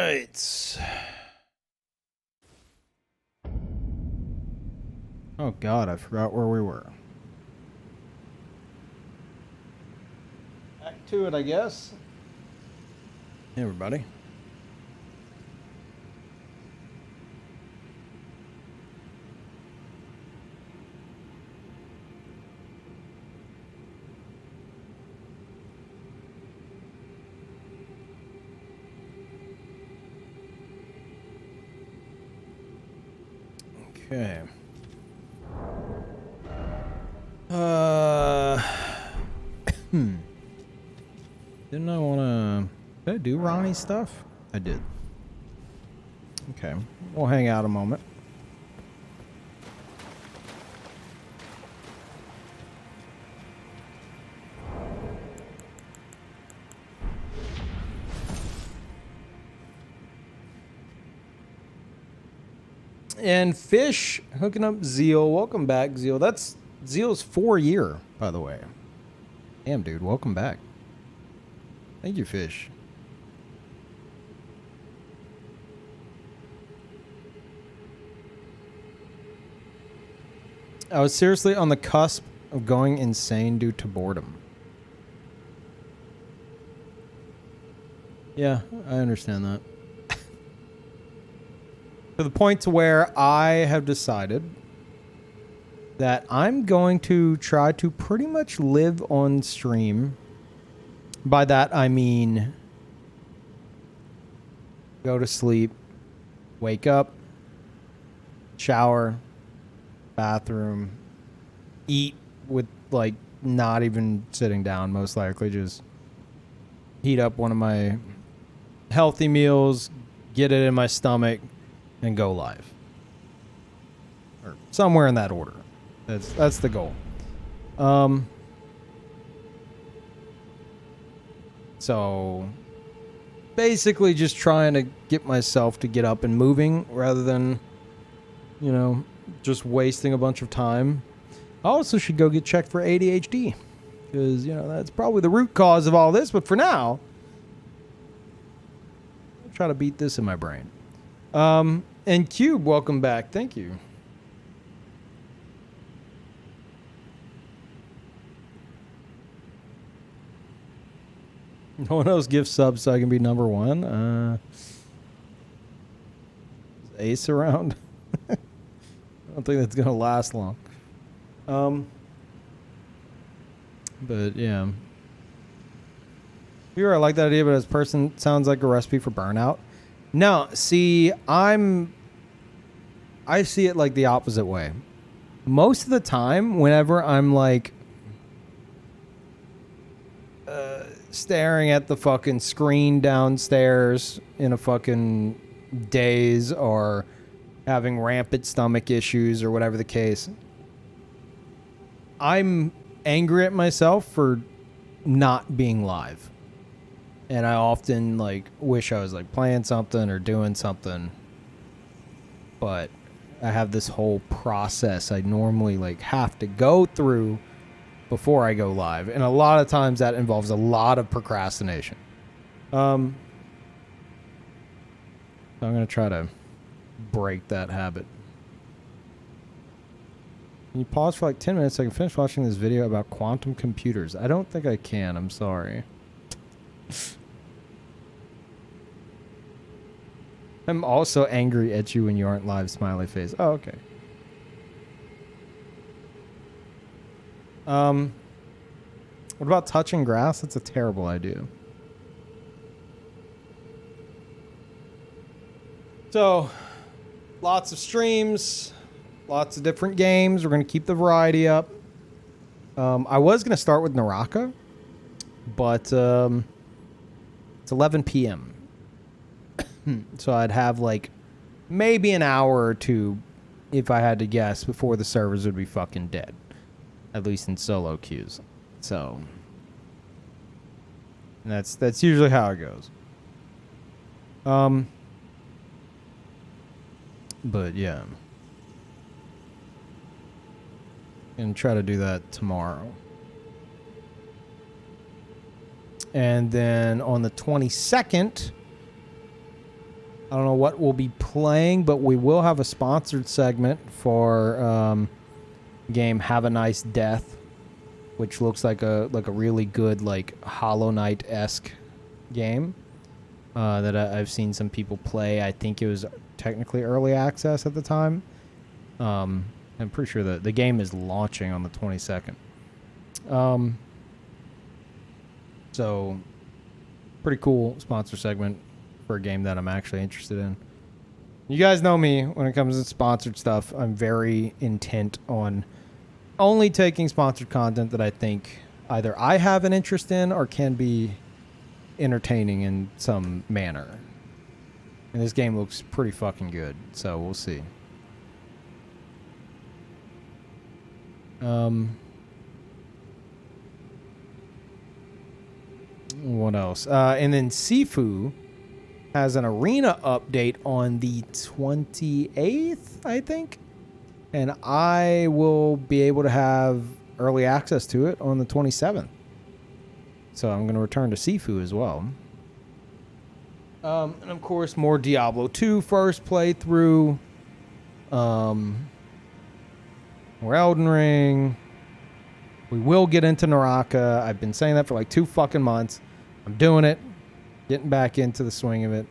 right. Oh God, I forgot where we were. Back to it, I guess. Hey, everybody. Okay. Didn't I want to... Did I do Ronnie's stuff? I did. Okay. We'll hang out a moment. And Fish hooking up Zeal. Welcome back, Zeal. That's Zeal's 4-year, by the way. Damn, dude. Welcome back. Thank you, Fish. I was seriously on the cusp of going insane due to boredom. Yeah, I understand that. To the point to where I have decided that I'm going to try to pretty much live on stream. By that, I mean go to sleep, wake up, shower, bathroom, eat with, like, not even sitting down, most likely. Just heat up one of my healthy meals, get it in my stomach, and go live. Or somewhere in that order. That's the goal. So basically just trying to get myself to get up and moving rather than, you know, just wasting a bunch of time. I also should go get checked for ADHD because, you know, that's probably the root cause of all this. But for now, I'll try to beat this in my brain. And Cube, welcome back. Thank you. No one else gives subs so I can be number one. Is Ace around? I don't think that's gonna last long. But yeah. Here, I like that idea, but this person sounds like a recipe for burnout. No, see, I see it like the opposite way. Most of the time, whenever I'm like staring at the fucking screen downstairs in a fucking daze or having rampant stomach issues or whatever the case, I'm angry at myself for not being live. And I often, like, wish I was, like, playing something or doing something. But I have this whole process I normally, like, have to go through before I go live. And a lot of times that involves a lot of procrastination. So I'm going to try to break that habit. Can you pause for, like, 10 minutes so I can finish watching this video about quantum computers? I don't think I can. I'm sorry. I'm also angry at you when you aren't live, smiley face. Oh, okay. What about touching grass? That's a terrible idea. So, lots of streams, lots of different games. We're going to keep the variety up. I was going to start with Naraka, but it's 11 p.m. So I'd have, like, maybe an hour or two, if I had to guess, before the servers would be fucking dead. At least in solo queues. So that's usually how it goes. But yeah. And try to do that tomorrow. And then on the 22nd, I don't know what we'll be playing, but we will have a sponsored segment for game Have a Nice Death, which looks like a really good like Hollow Knight-esque game that I've seen some people play. I think it was technically early access at the time. I'm pretty sure that the game is launching on the 22nd. So pretty cool sponsor segment for a game that I'm actually interested in. You guys know me when it comes to sponsored stuff. I'm very intent on only taking sponsored content that I think either I have an interest in or can be entertaining in some manner. And this game looks pretty fucking good, so we'll see. What else? And then Sifu has an arena update on the 28th, I think. And I will be able to have early access to it on the 27th. So I'm going to return to Sifu as well. And of course, more Diablo 2 first playthrough. More Elden Ring. We will get into Naraka. I've been saying that for like 2 fucking months. I'm doing it. Getting back into the swing of it.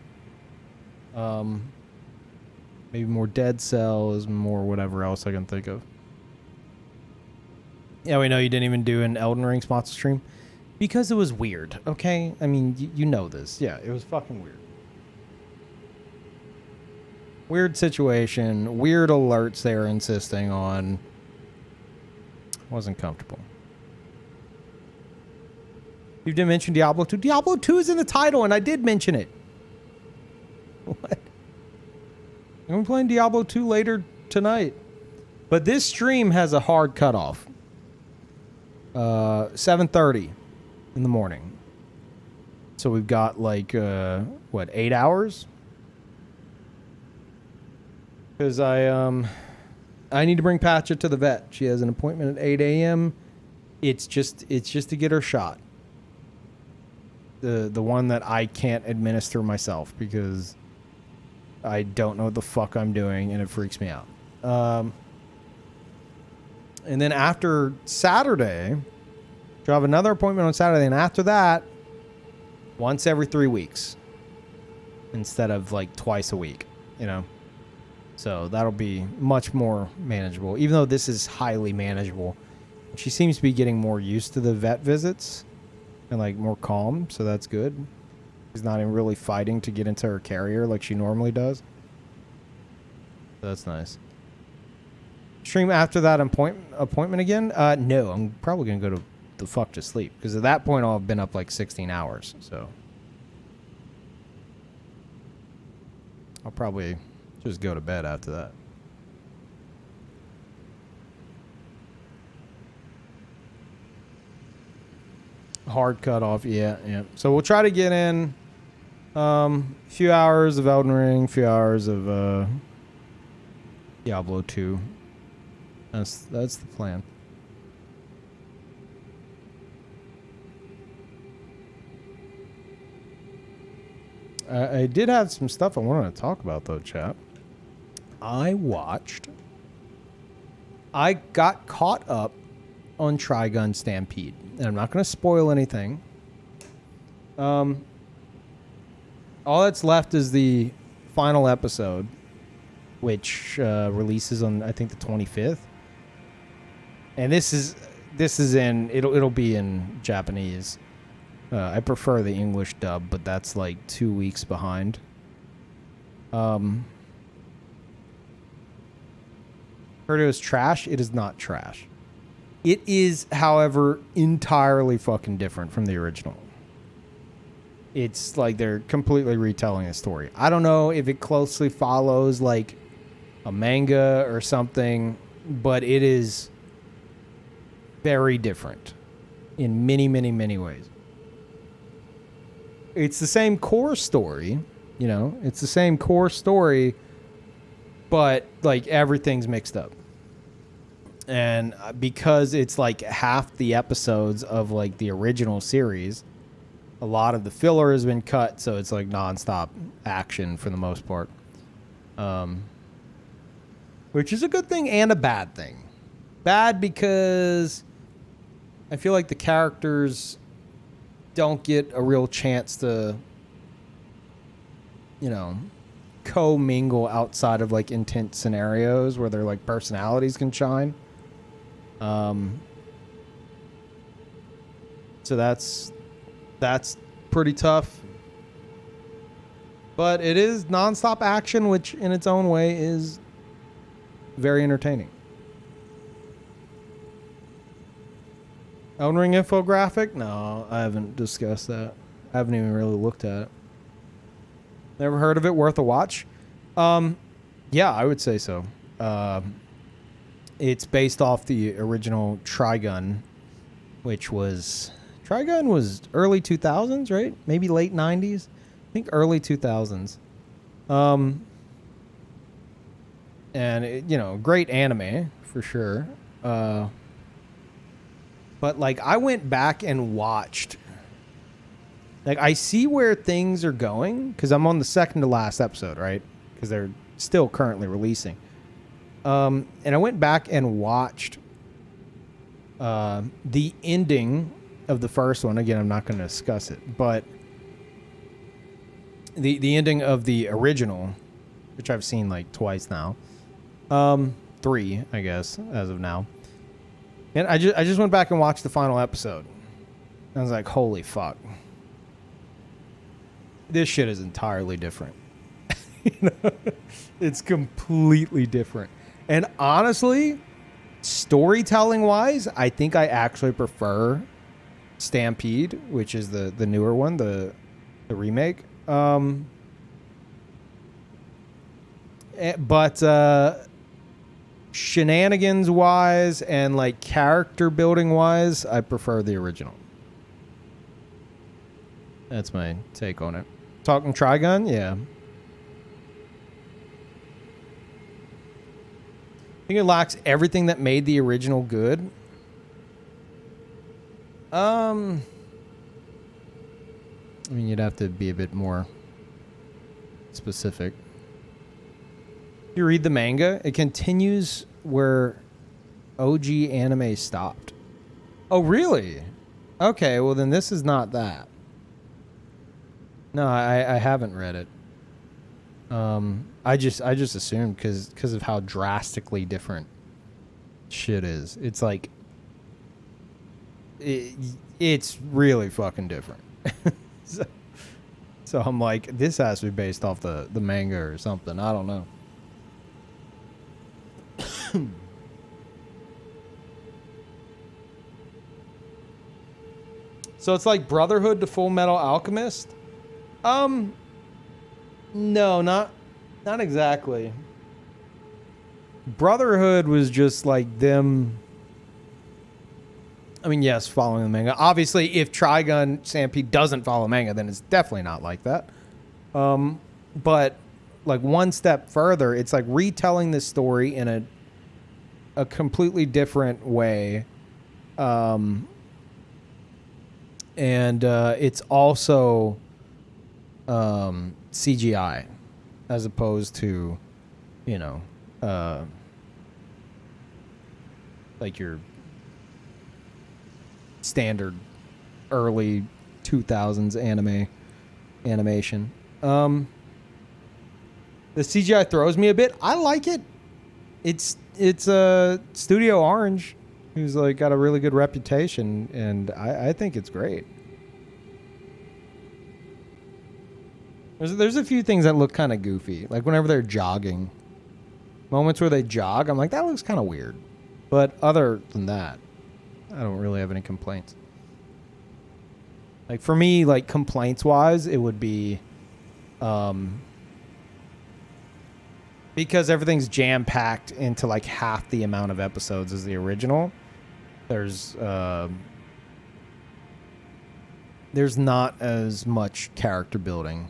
Maybe more Dead Cells, more whatever else I can think of. Yeah, we know you didn't even do an Elden Ring sponsor stream. Because it was weird, okay? I mean, you know this. Yeah, it was fucking weird. Weird situation. Weird alerts they were insisting on. Wasn't comfortable. You didn't mention Diablo 2. Diablo 2 is in the title, and I did mention it. What? I'm playing Diablo 2 later tonight. But this stream has a hard cutoff. 7:30 in the morning. So we've got like, 8 hours? Because I need to bring Patcha to the vet. She has an appointment at 8 a.m. It's just to get her shot. The one that I can't administer myself because I don't know what the fuck I'm doing and it freaks me out. And then after Saturday, she'll have another appointment on Saturday, and after that, once every 3 weeks instead of like twice a week, you know? So that'll be much more manageable, even though this is highly manageable. She seems to be getting more used to the vet visits and like more calm, so that's good. She's not even really fighting to get into her carrier like she normally does. So that's nice. Stream after that appointment again? No, I'm probably going to go to the fuck to sleep, because at that point I'll have been up like 16 hours, so I'll probably just go to bed after that. Hard cutoff, yeah. So we'll try to get in a few hours of Elden Ring, a few hours of Diablo 2. That's the plan. I did have some stuff I wanted to talk about, though, chat. I got caught up on Trigun Stampede. And I'm not going to spoil anything. All that's left is the final episode, which releases on, I think, the 25th. And this is in, it'll be in Japanese. I prefer the English dub, but that's like 2 weeks behind. Heard it was trash. It is not trash. It is, however, entirely fucking different from the original. It's like they're completely retelling a story. I don't know if it closely follows like a manga or something, but it is very different in many, many, many ways. It's the same core story, you know, it's the same core story, but like everything's mixed up. And because it's like half the episodes of like the original series, A lot of the filler has been cut, so it's like nonstop action for the most part. Which is a good thing and a bad thing. Bad because I feel like the characters don't get a real chance to, you know, co-mingle outside of like intense scenarios where their like personalities can shine. So that's pretty tough. But it is nonstop action, which in its own way is very entertaining. Elden Ring infographic? No, I haven't discussed that. I haven't even really looked at it. Never heard of it. Worth a watch? Yeah, I would say so. It's based off the original Trigun, which was... Trigun was early 2000s, right? Maybe late 90s? I think early 2000s. And, it, you know, great anime, for sure. But, like, I went back and watched... Like, I see where things are going, because I'm on the second to last episode, right? Because they're still currently releasing. And I went back and watched the ending of the first one. Again, I'm not going to discuss it, but the ending of the original, which I've seen like twice now, 3, I guess, as of now. And I just went back and watched the final episode. I was like, holy fuck. This shit is entirely different. You know? It's completely different. And honestly, storytelling wise, I think I actually prefer Stampede, which is the newer one, the remake. But shenanigans wise and like character building wise, I prefer the original. That's my take on it. Talking Trigun, yeah. I think it lacks everything that made the original good. I mean, you'd have to be a bit more specific. You read the manga, it continues where OG anime stopped. Oh, really? Okay, well then this is not that. No, I haven't read it. I just assumed because of how drastically different shit is. It's like it's really fucking different. So I'm like, this has to be based off the manga or something. I don't know. So it's like Brotherhood to Full Metal Alchemist. No, not exactly. Brotherhood was just like them. I mean, yes, following the manga. Obviously, if Trigun Stampede doesn't follow manga, then it's definitely not like that. But like one step further, it's like retelling this story in a completely different way. And it's also CGI as opposed to, you know, like your standard early 2000s animation. The CGI throws me a bit. I like it. It's Studio Orange, who's like got a really good reputation, and I think it's great. There's a few things that look kind of goofy, like whenever they're jogging. Moments where they jog, I'm like, that looks kind of weird. But other than that, I don't really have any complaints. Like for me, like complaints wise, it would be because everything's jam packed into like half the amount of episodes as the original. There's not as much character building,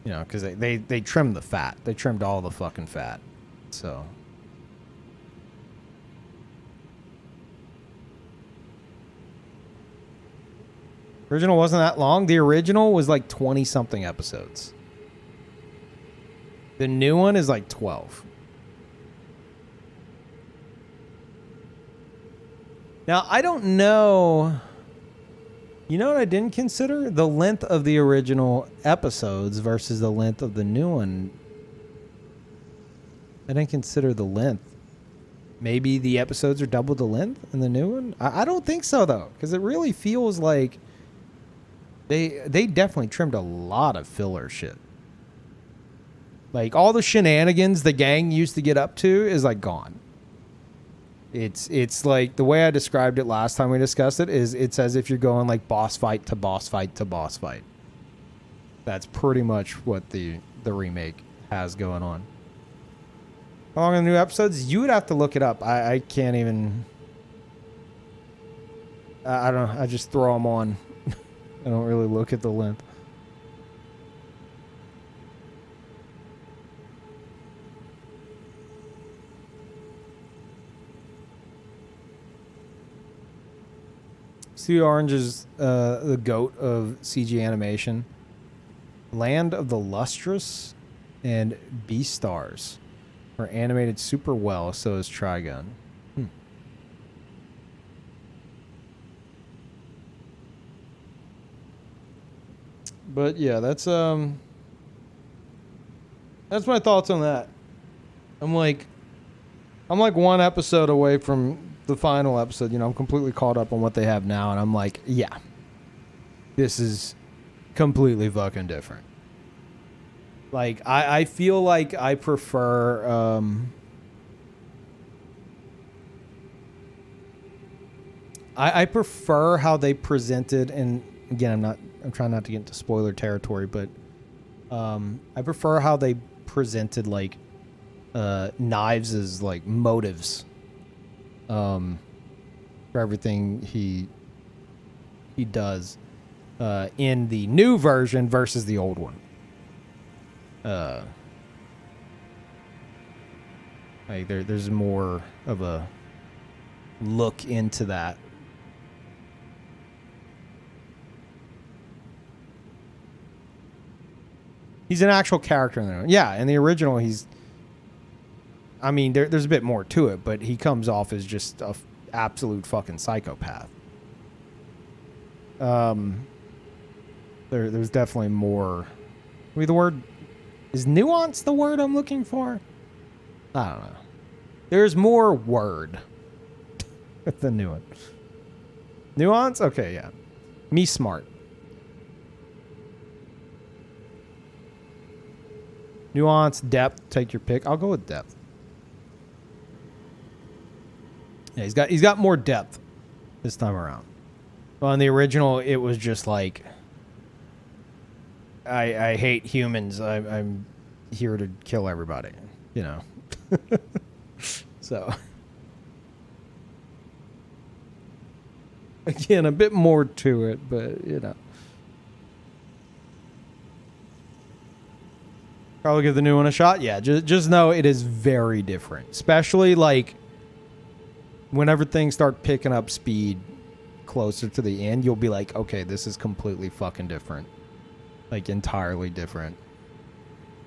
you know, because they trimmed the fat. They trimmed all the fucking fat. So. Original wasn't that long. The original was like 20 something episodes. The new one is like 12. Now, I don't know. You know what I didn't consider? The length of the original episodes versus the length of the new one. I didn't consider the length. Maybe the episodes are double the length in the new one? I don't think so, though, because it really feels like they definitely trimmed a lot of filler shit. Like, all the shenanigans the gang used to get up to is, like, gone. It's like, the way I described it last time we discussed it is it's as if you're going, like, boss fight to boss fight to boss fight. That's pretty much what the remake has going on. How long are the new episodes? You would have to look it up. I can't even... I don't know. I just throw them on. I don't really look at the length. Studio Orange is the goat of CG animation. Land of the Lustrous and Beastars are animated super well, so is Trigun. But yeah, that's my thoughts on that. I'm like one episode away from the final episode. You know, I'm completely caught up on what they have now, and I'm like, yeah, this is completely fucking different. Like, I feel like I prefer I prefer how they presented, and again, I'm trying not to get into spoiler territory, but I prefer how they presented, like, Knives as, like, motives for everything he does in the new version versus the old one. Like, there's more of a look into that. He's an actual character in the yeah. In the original, he's. I mean, there's a bit more to it, but he comes off as just a absolute fucking psychopath. There's definitely more. I mean, the word is nuance. The word I'm looking for. I don't know. There's more word with the new one. Nuance. Okay, yeah. Me smart. Nuance, depth, take your pick. I'll go with depth. Yeah, he's got more depth this time around. Well, in the original, it was just like, I hate humans. I'm here to kill everybody. You know. So again, a bit more to it, but you know. Probably give the new one a shot. Yeah, just know it is very different. Especially, like, whenever things start picking up speed closer to the end, you'll be like, okay, this is completely fucking different. Like, entirely different.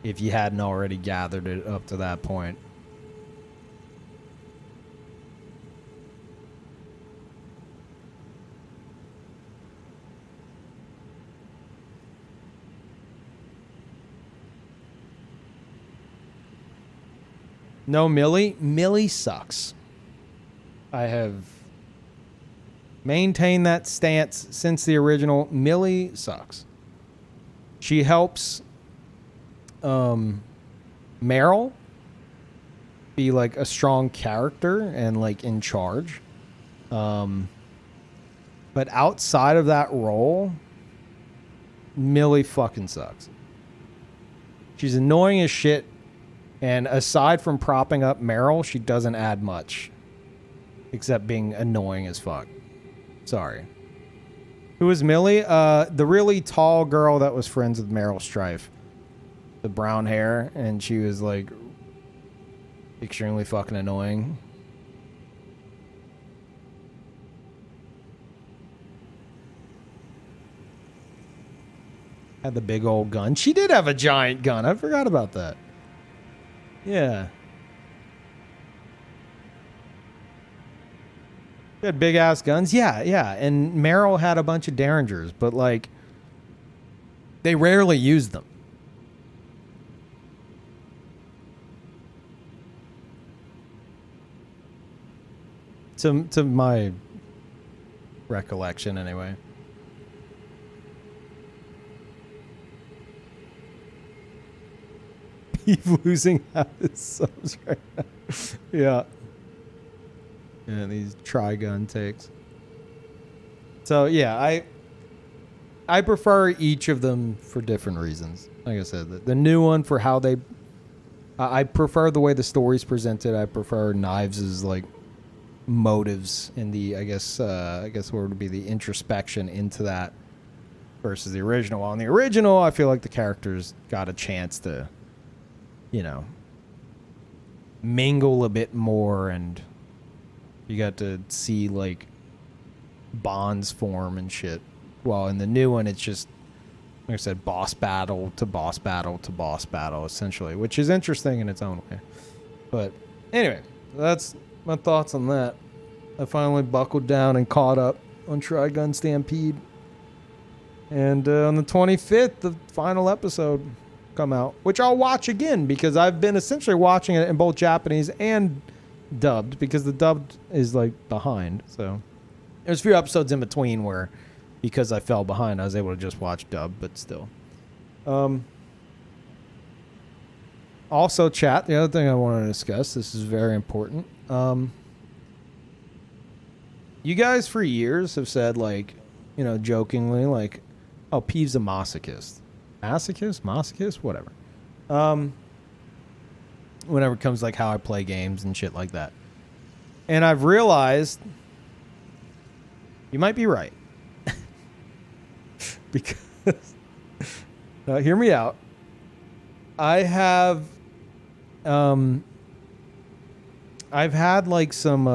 If you hadn't already gathered it up to that point. No, Millie. Millie sucks. I have maintained that stance since the original. Millie sucks. She helps Meryl be, like, a strong character and, like, in charge. But outside of that role, Millie fucking sucks. She's annoying as shit. And aside from propping up Meryl, she doesn't add much. Except being annoying as fuck. Sorry. Who is Millie? The really tall girl that was friends with Meryl Streep. The brown hair. And she was, like, extremely fucking annoying. Had the big old gun. She did have a giant gun. I forgot about that. Yeah. She had big ass guns. Yeah, yeah. And Meryl had a bunch of Derringers, but like they rarely used them. To my recollection, anyway. He's losing half his subs right now. Yeah. Yeah, these Trigun takes. So yeah, I prefer each of them for different reasons. Like I said, the new one for how they, I prefer the way the story's presented. I prefer Knives' like motives in the I guess what would be the introspection into that versus the original. While in the original, I feel like the characters got a chance to, you know, mingle a bit more, and you got to see like bonds form and shit. While in the new one, it's just, like I said, boss battle to boss battle to boss battle, essentially, which is interesting in its own way. But anyway, that's my thoughts on that. I finally buckled down and caught up on Trigun Stampede. And on the 25th, the final episode come out, which I'll watch again because I've been essentially watching it in both Japanese and dubbed, because the dubbed is like behind. So there's a few episodes in between where, because I fell behind, I was able to just watch dub, but still. Also, chat, the other thing I want to discuss, this is very important. You guys for years have said, like, you know, jokingly, like, oh, Peeve's a masochist. Masochist? Whatever. Whenever it comes to, like, how I play games and shit like that. And I've realized you might be right. Because, hear me out. I have, I've had like some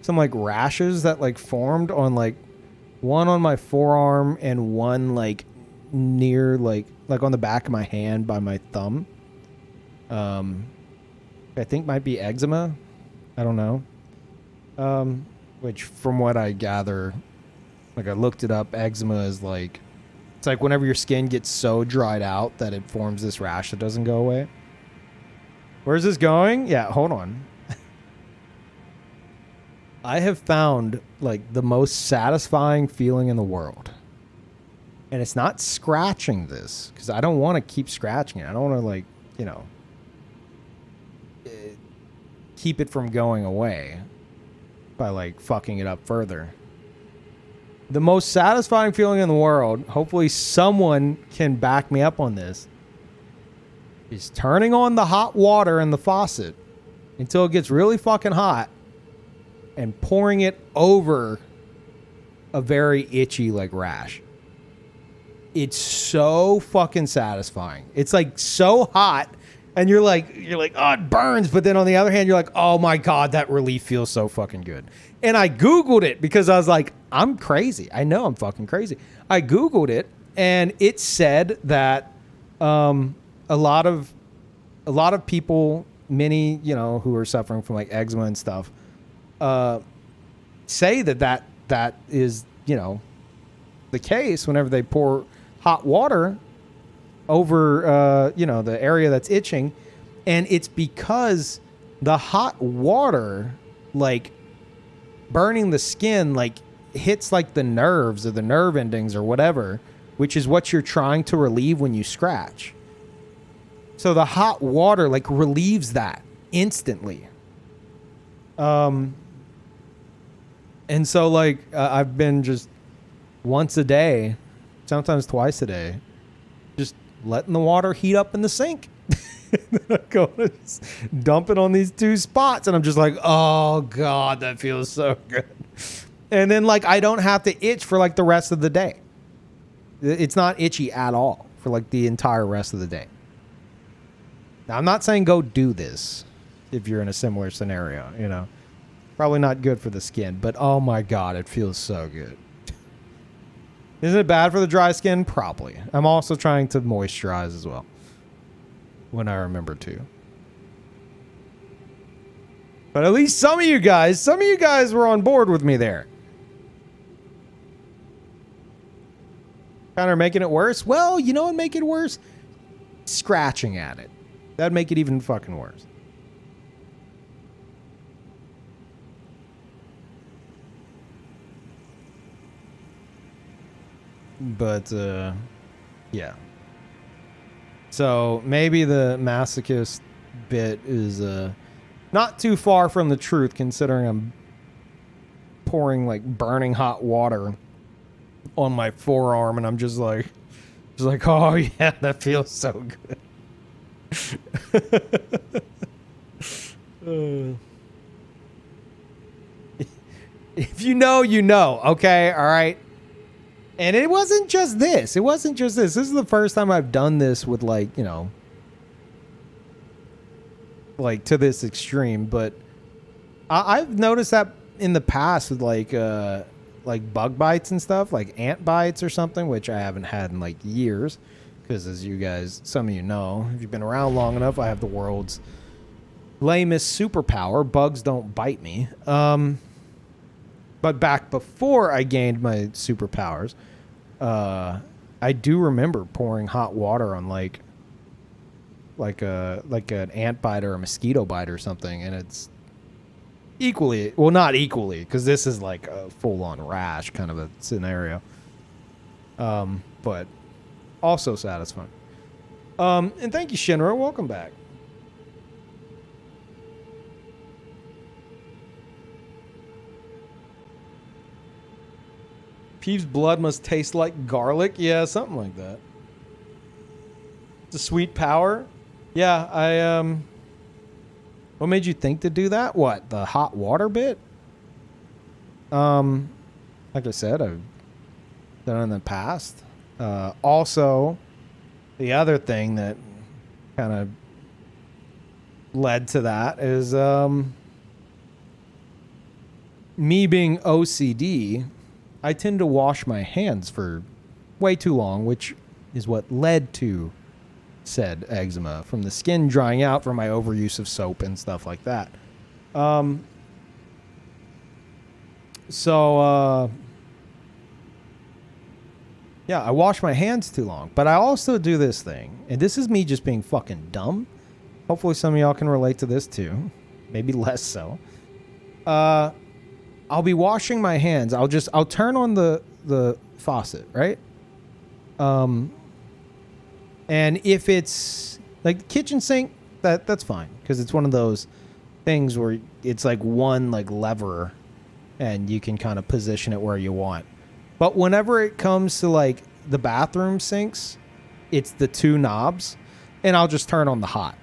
like rashes that like formed on like one on my forearm and one like near like on the back of my hand by my thumb. I think might be eczema. I don't know. Which from what I gather, like I looked it up, eczema is like, it's like whenever your skin gets so dried out that it forms this rash that doesn't go away. Where's this going? Yeah, hold on. I have found like the most satisfying feeling in the world. And it's not scratching this, because I don't want to keep scratching it. I don't want to like, you know, keep it from going away by like fucking it up further. The most satisfying feeling in the world, hopefully someone can back me up on this, is turning on the hot water in the faucet until it gets really fucking hot and pouring it over a very itchy like rash. It's so fucking satisfying. It's like so hot and you're like, oh, it burns. But then on the other hand, you're like, oh my God, that relief feels so fucking good. And I Googled it because I was like, I'm crazy. I know I'm fucking crazy. I Googled it and it said that a lot of people, many, you know, who are suffering from like eczema and stuff, say that is, you know, the case whenever they pour hot water over, you know, the area that's itching. And it's because the hot water, like, burning the skin, like, hits, like, the nerves or the nerve endings or whatever, which is what you're trying to relieve when you scratch. So the hot water, like, relieves that instantly. And so, like, I've been just once a day, sometimes twice a day, just letting the water heat up in the sink. And then I go and just dump it on these two spots, and I'm just like, oh God, that feels so good. And then like I don't have to itch for like the rest of the day. It's not itchy at all for like the entire rest of the day. Now I'm not saying go do this if you're in a similar scenario, you know. Probably not good for the skin, but oh my God, it feels so good. Isn't it bad for the dry skin? Probably. I'm also trying to moisturize as well when I remember to. But at least some of you guys were on board with me there. Kind of making it worse? Well, you know what would make it worse? Scratching at it. That'd make it even fucking worse. But, yeah. So, maybe the masochist bit is, not too far from the truth, considering I'm pouring, like, burning hot water on my forearm, and I'm just like, oh, yeah, that feels so good. If you know, you know, okay? All right? And it wasn't just this. It wasn't just this. This is the first time I've done this with, like, you know, like, to this extreme. But I've noticed that in the past with, like bug bites and stuff, like ant bites or something, which I haven't had in, like, years. Because as you guys, some of you know, if you've been around long enough, I have the world's lamest superpower. Bugs don't bite me. But back before I gained my superpowers, I do remember pouring hot water on like an ant bite or a mosquito bite or something, and it's equally, well, not equally, because this is like a full-on rash kind of a scenario. But also satisfying. And thank you, Shinra. Welcome back. Peeves' blood must taste like garlic. Yeah, something like that. It's a sweet power. Yeah, what made you think to do that? What, the hot water bit? Like I said, I've done it in the past. Also, the other thing that kind of led to that is me being OCD. I tend to wash my hands for way too long, which is what led to said eczema from the skin drying out from my overuse of soap and stuff like that. Yeah, I wash my hands too long. But I also do this thing, and this is me just being fucking dumb. Hopefully some of y'all can relate to this too. Maybe less so. I'll be washing my hands. I'll turn on the faucet, right? And if it's like the kitchen sink, that's fine, because it's one of those things where it's like one like lever and you can kind of position it where you want. But whenever it comes to like the bathroom sinks, it's the two knobs, and I'll just turn on the hot,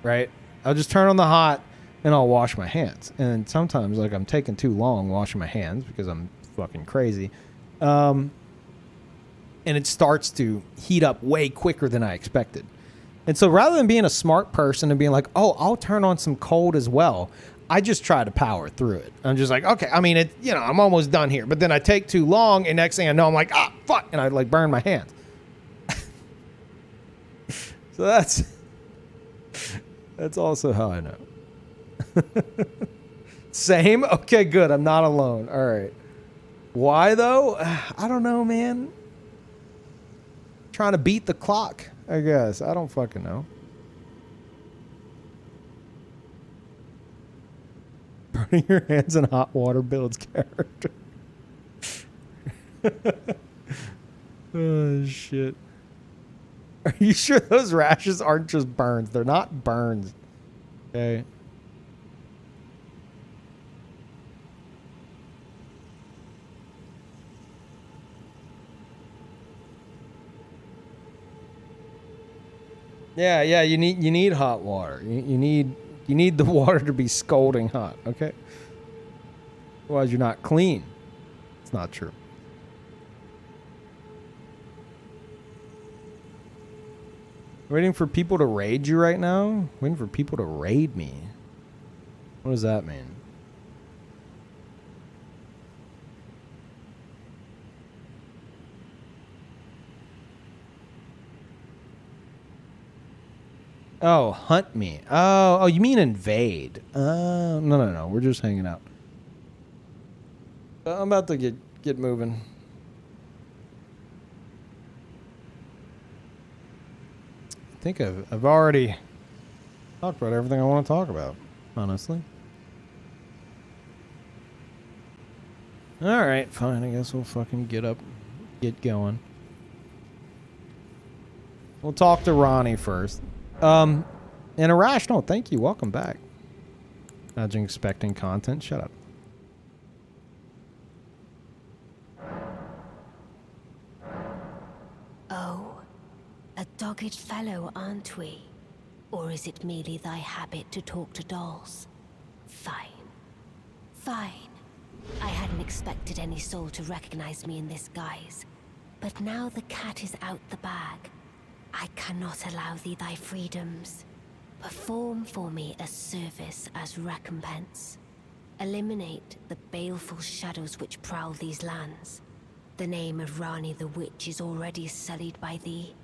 right? I'll just turn on the hot and I'll wash my hands. And sometimes, like, I'm taking too long washing my hands because I'm fucking crazy. And it starts to heat up way quicker than I expected. And so rather than being a smart person and being like, oh, I'll turn on some cold as well, I just try to power through it. I'm just like, okay, I mean, I'm almost done here. But then I take too long, and next thing I know, I'm like, fuck, and I, like, burn my hands. So that's also how I know. Same? Okay, good. I'm not alone. All right. Why, though? I don't know, man. Trying to beat the clock, I guess. I don't fucking know. Burning your hands in hot water builds character. Oh, shit. Are you sure those rashes aren't just burns? They're not burns. Okay. Yeah, you need hot water. You need the water to be scalding hot, okay? Otherwise you're not clean. It's not true. Waiting for people to raid you right now? Waiting for people to raid me. What does that mean? Oh, hunt me. Oh, you mean invade? No. We're just hanging out. I'm about to get moving. I think I've already talked about everything I want to talk about, honestly. All right, fine. I guess we'll fucking get going. We'll talk to Ronnie first. And Irrational, thank you. Welcome back. Imagine expecting content. Shut up. Oh, a dogged fellow, aren't we? Or is it merely thy habit to talk to dolls? Fine. Fine. I hadn't expected any soul to recognize me in this guise. But now the cat is out the bag. I cannot allow thee thy freedoms. Perform for me a service as recompense. Eliminate the baleful shadows which prowl these lands. The name of Rani the Witch is already sullied by thee.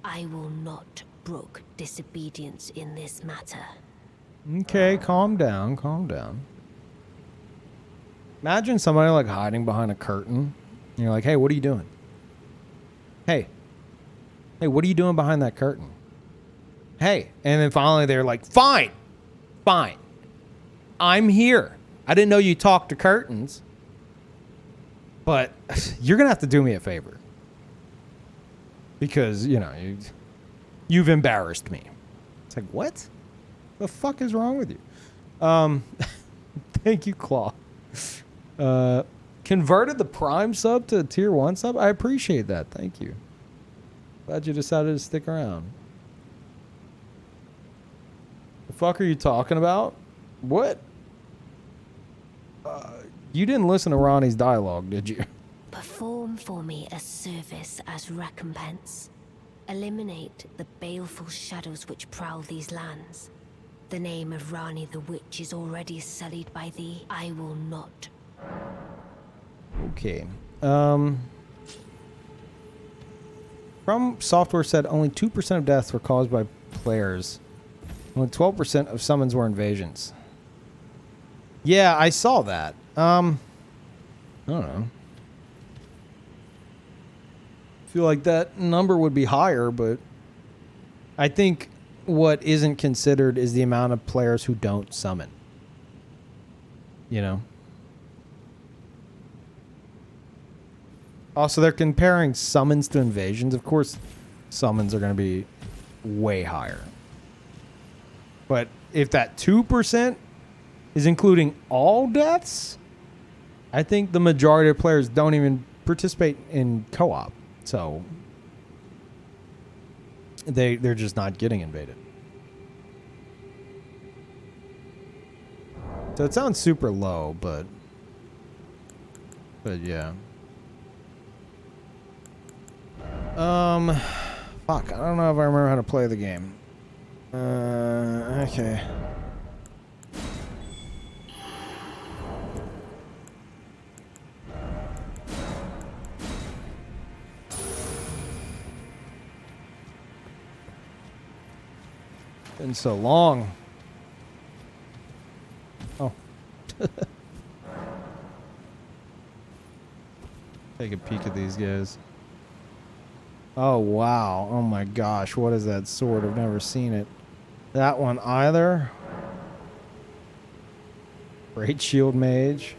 I will not brook disobedience in this matter. Okay, calm down, calm down. Imagine somebody like hiding behind a curtain. And you're like, hey, what are you doing? Hey, what are you doing behind that curtain? Hey, and then finally they're like, fine. I'm here. I didn't know you talked to curtains. But you're going to have to do me a favor. Because, you know, you've embarrassed me. It's like, what? The fuck is wrong with you? Thank you, Claw. Converted the Prime sub to a Tier 1 sub? I appreciate that. Thank you. Glad you decided to stick around. The fuck are you talking about? What? You didn't listen to Ronnie's dialogue, did you? Perform for me a service as recompense. Eliminate the baleful shadows which prowl these lands. The name of Rani the Witch is already sullied by thee. I will not. Okay. From Software said only 2% of deaths were caused by players. Only 12% of summons were invasions. Yeah, I saw that. I don't know. I feel like that number would be higher, but I think what isn't considered is the amount of players who don't summon. You know? Also, they're comparing summons to invasions. Of course, summons are going to be way higher. But if that 2% is including all deaths, I think the majority of players don't even participate in co-op. So they're just not getting invaded. So it sounds super low, but yeah. Fuck, I don't know if I remember how to play the game. Okay. Been so long. Oh. Take a peek at these guys. Oh, wow. Oh, my gosh. What is that sword? I've never seen it. That one either. Great Shield Mage.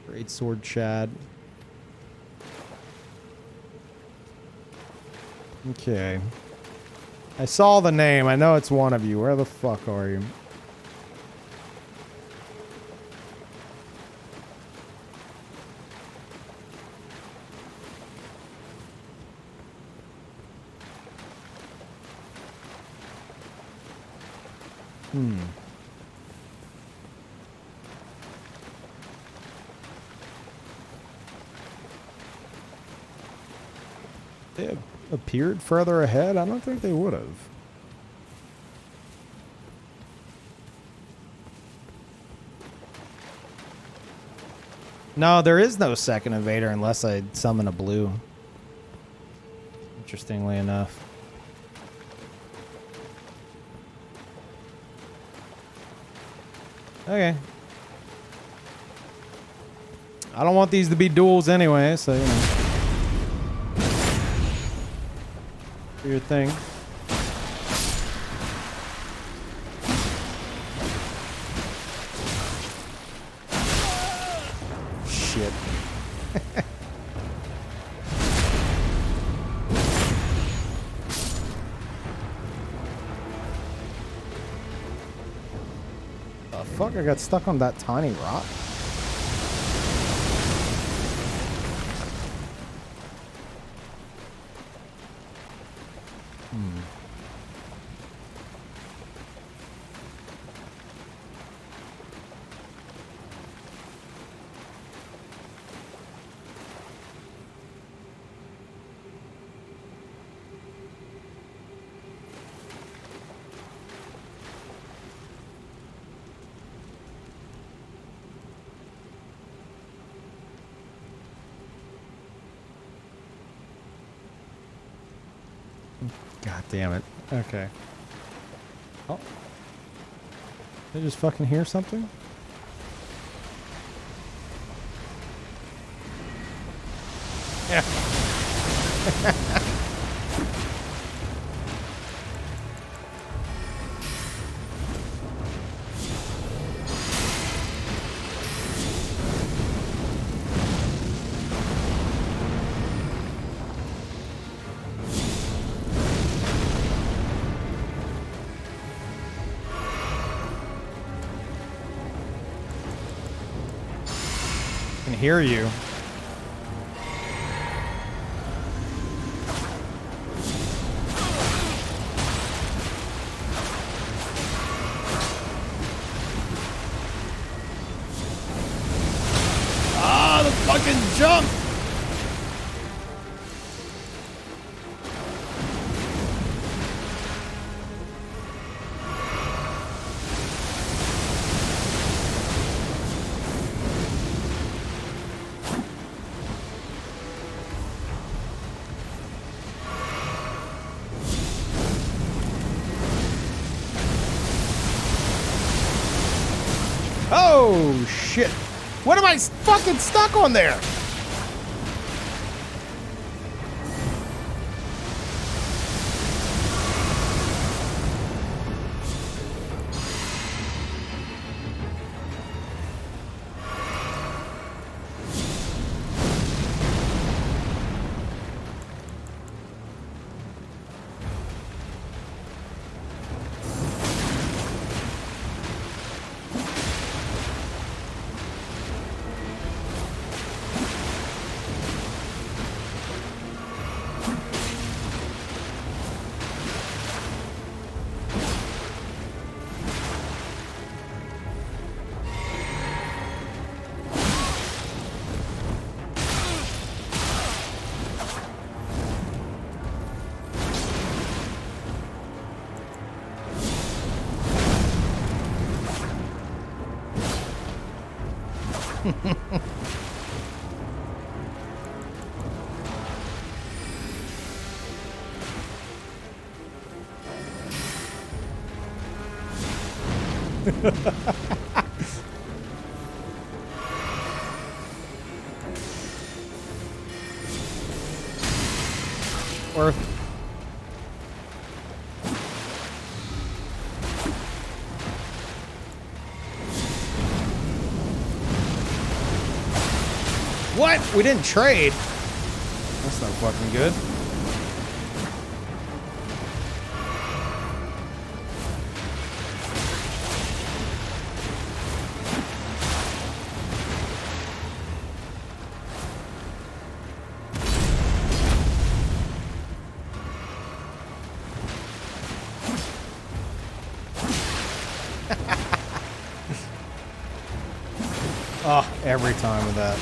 Great Sword Chad. Okay. I saw the name. I know it's one of you. Where the fuck are you? They have appeared further ahead? I don't think they would have. No, there is no second invader unless I summon a blue. interestingly enough. Okay. I don't want these to be duels anyway, so, you know. Do your thing. Shit. The fuck? I got stuck on that tiny rock. God damn it. Okay. Oh. Did I just fucking hear something? Yeah. I can hear you. Ah, the fucking jump! Oh, shit. What am I fucking stuck on there? Or what? We didn't trade. That's not fucking good. Oh, every time with that.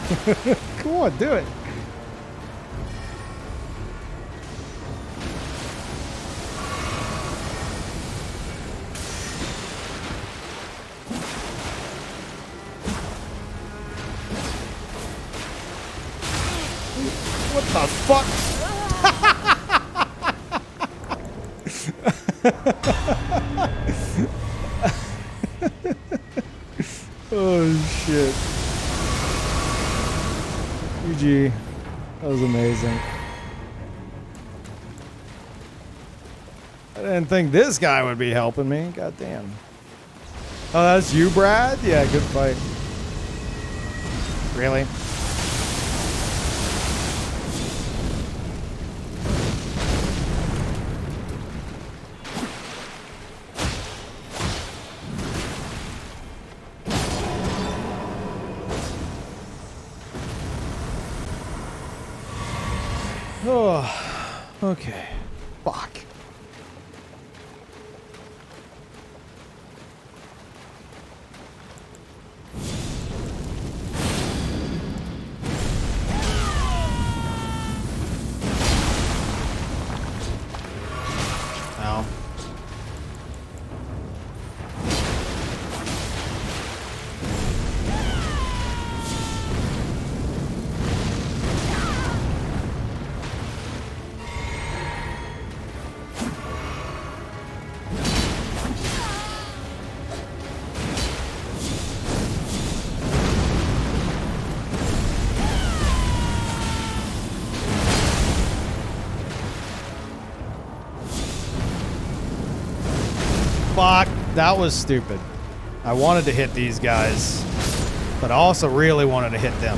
Come on, do it. What the fuck? Oh shit. GG. That was amazing. I didn't think this guy would be helping me. God damn. Oh, that's you, Brad? Yeah, good fight. Really? Oh, okay. Fuck. Ow. Fuck, that was stupid. I wanted to hit these guys, but I also really wanted to hit them.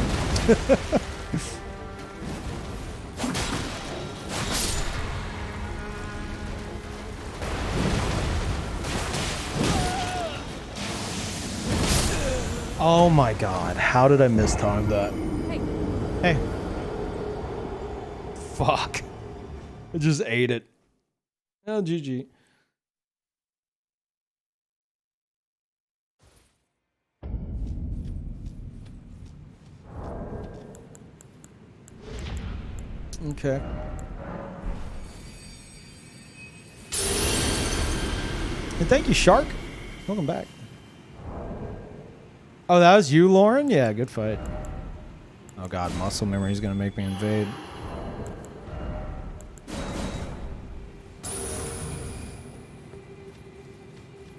Oh my god, how did I mistime that? Hey. Fuck. I just ate it. Oh, GG. Okay. And thank you, Shark. Welcome back. Oh, that was you, Lauren? Yeah, good fight. Oh god, muscle memory is gonna make me invade.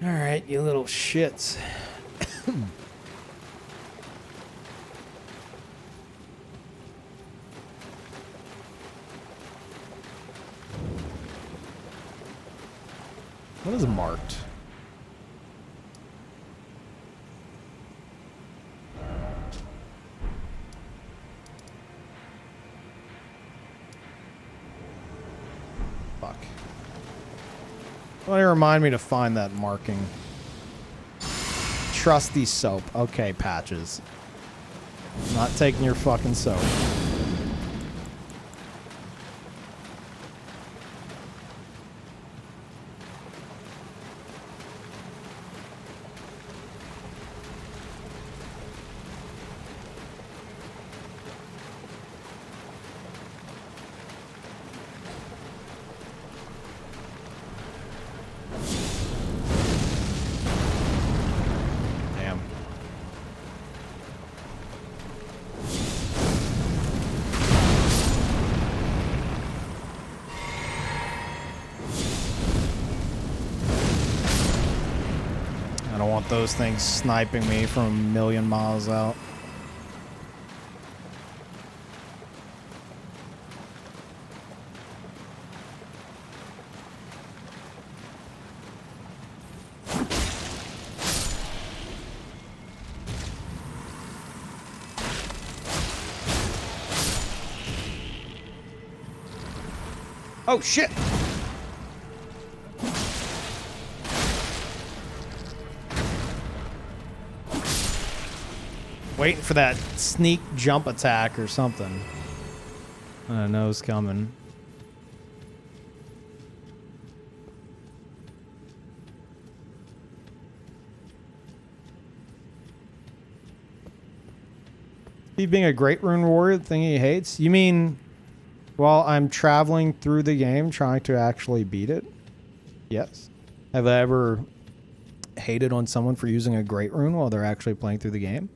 Alright, you little shits. What is marked? Fuck. Why don't you remind me to find that marking? Trusty soap. Okay, Patches. Not taking your fucking soap. I don't want those things sniping me from a million miles out. Oh shit! Waiting for that sneak jump attack or something. I know it's coming. He being a great rune warrior, the thing he hates? You mean while I'm traveling through the game trying to actually beat it? Yes. Have I ever hated on someone for using a great rune while they're actually playing through the game?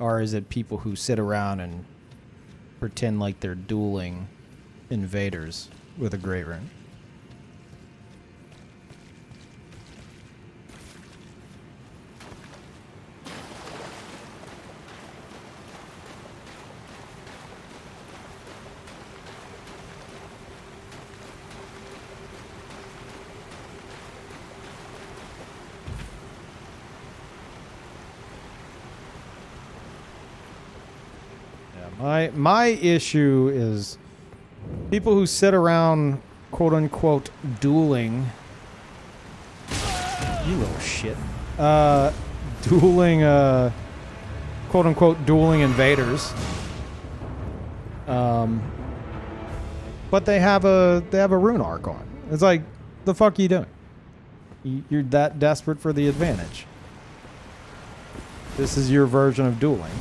Or is it people who sit around and pretend like they're dueling invaders with a great rune? My issue is people who sit around, quote unquote, dueling. You little shit. Dueling, quote unquote, dueling invaders. But they have a rune arc on. It's like, the fuck are you doing? You're that desperate for the advantage. This is your version of dueling.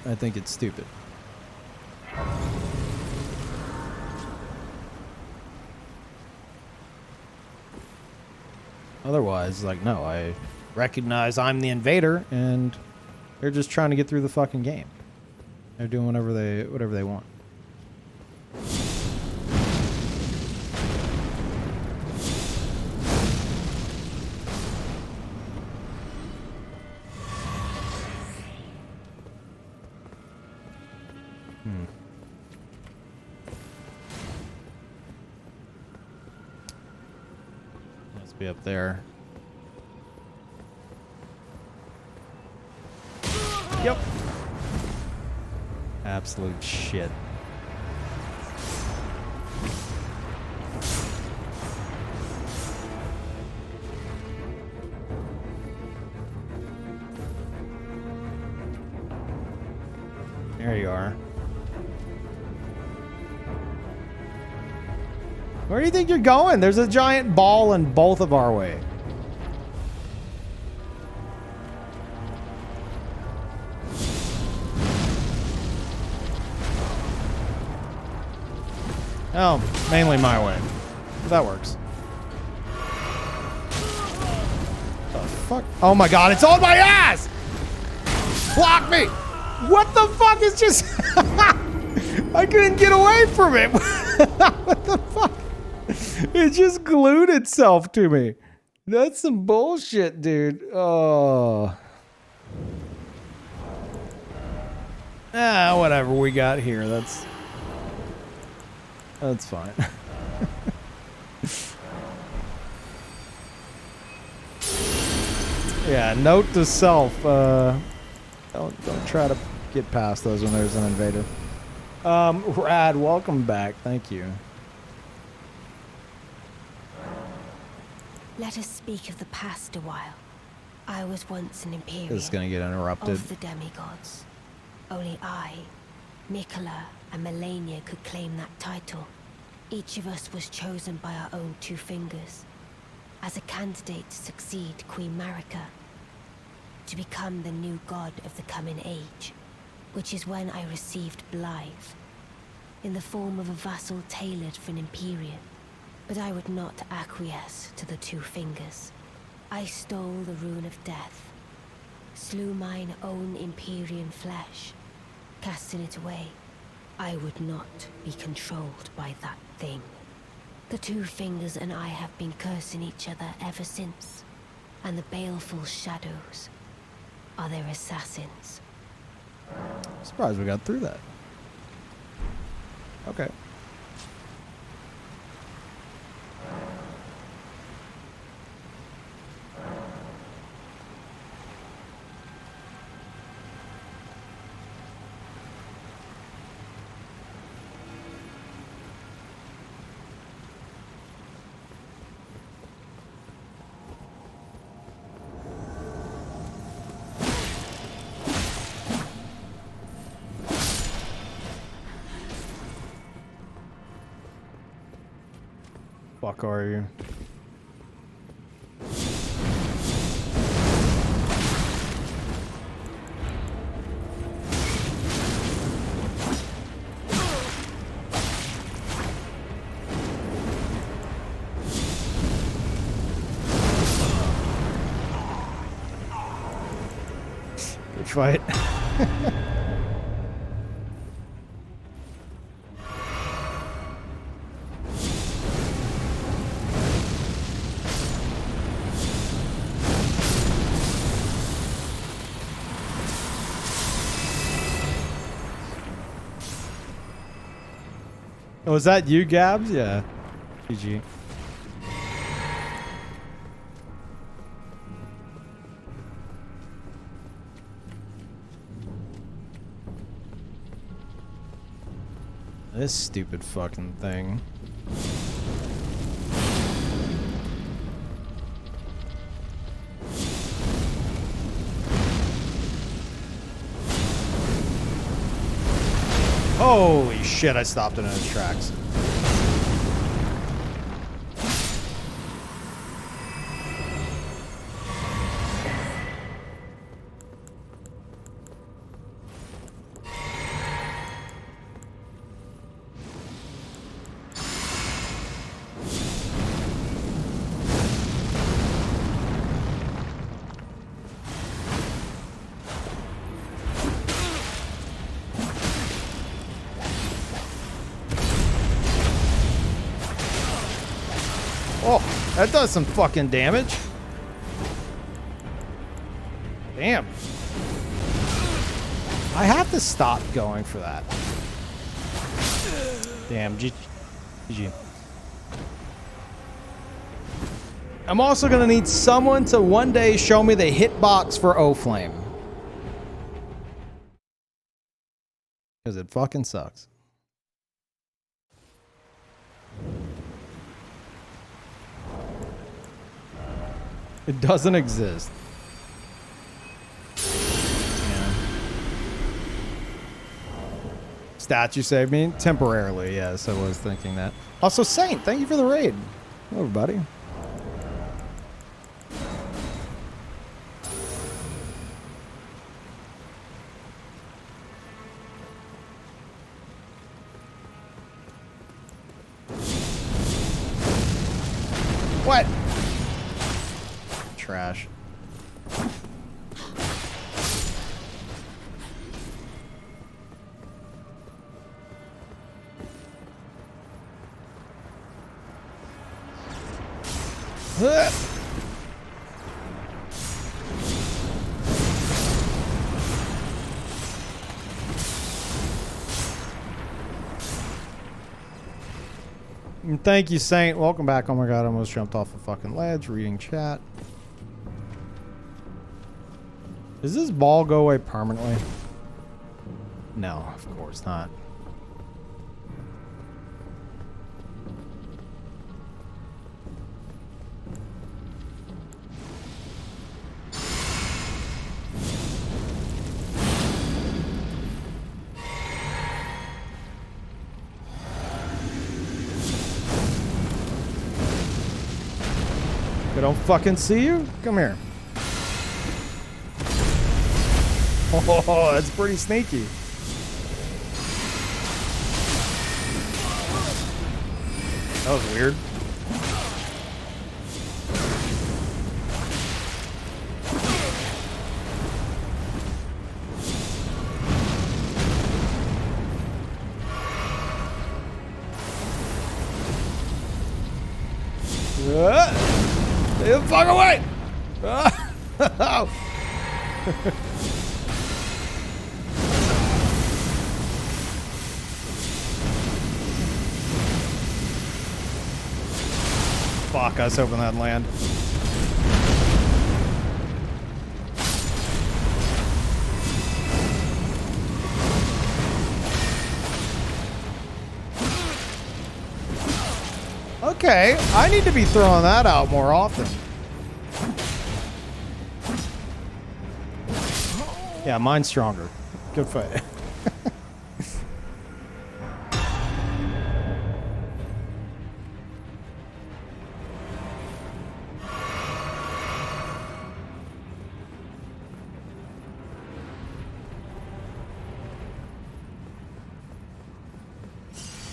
I think it's stupid. Otherwise, like, no, I recognize I'm the invader, and they're just trying to get through the fucking game. They're doing whatever they want. Let's be up there. Yep. Absolute shit. There you are. Where do you think you're going? There's a giant ball in both of our way. Oh, mainly my way. That works. The fuck? Oh my god, it's on my ass! Block me! What the fuck is just... I couldn't get away from it. What the fuck? It just glued itself to me. That's some bullshit, dude. Oh. Ah, whatever we got here. That's fine. Yeah, note to self, don't try to get past those when there's an invader. Rad, welcome back. Thank you. Let us speak of the past a while. I was once an Imperial. This is gonna get interrupted. Of the demigods. Only I, Nicola, and Melania could claim that title. Each of us was chosen by our own two fingers as a candidate to succeed Queen Marika, to become the new god of the coming age, which is when I received Blythe, in the form of a vassal tailored for an Imperium. But I would not acquiesce to the two fingers. I stole the rune of death, slew mine own Imperium flesh, casting it away. I would not be controlled by that thing. The two fingers and I have been cursing each other ever since, and the baleful shadows are their assassins. I'm surprised we got through that. Okay. Fuck are you? fight. Oh, was that you, Gabs? Yeah. GG. This stupid fucking thing. Holy shit, I stopped it in its tracks. Oh, that does some fucking damage. Damn. I have to stop going for that. Damn, GG. I'm also gonna need someone to one day show me the hitbox for O-Flame. Because it fucking sucks. It doesn't exist. Yeah. Statue saved me? Temporarily, yes, I was thinking that. Also, Saint, thank you for the raid. Hello, everybody. What? Trash. And thank you, Saint. Welcome back. Oh my god, I almost jumped off a fucking ledge reading chat. Does this ball go away permanently? No, of course not. I don't fucking see you? Come here. Oh, that's pretty sneaky. That was weird. Stay the fuck away! Fuck, I was hoping that'd land. Okay, I need to be throwing that out more often. Yeah, mine's stronger. Good fight.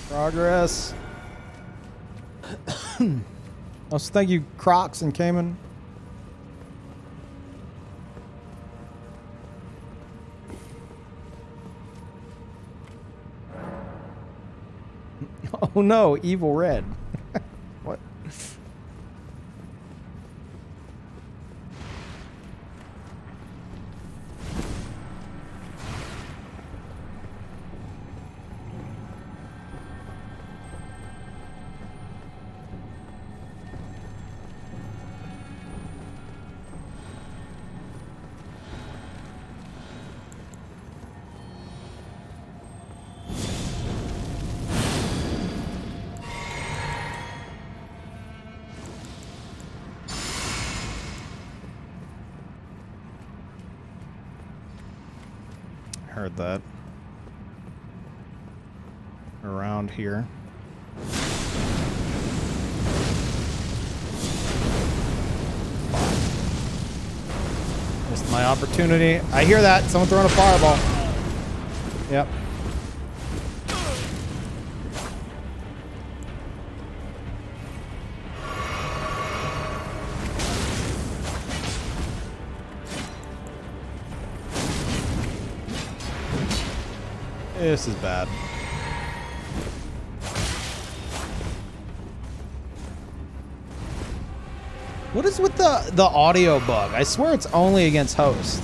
Progress. Also, thank you, Crocs and Cayman. Oh no, evil red. What? Heard that. Around here. Missed my opportunity. I hear that. Someone throwing a fireball. Yep. This is bad. What is with the audio bug? I swear it's only against host.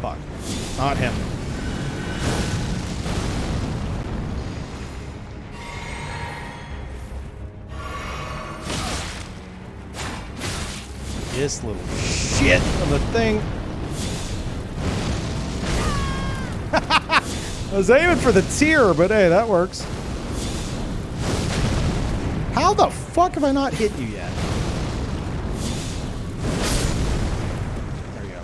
Fuck. Not him. This little shit of a thing. I was aiming for the tier, but hey, that works. How the fuck have I not hit you yet? There we go.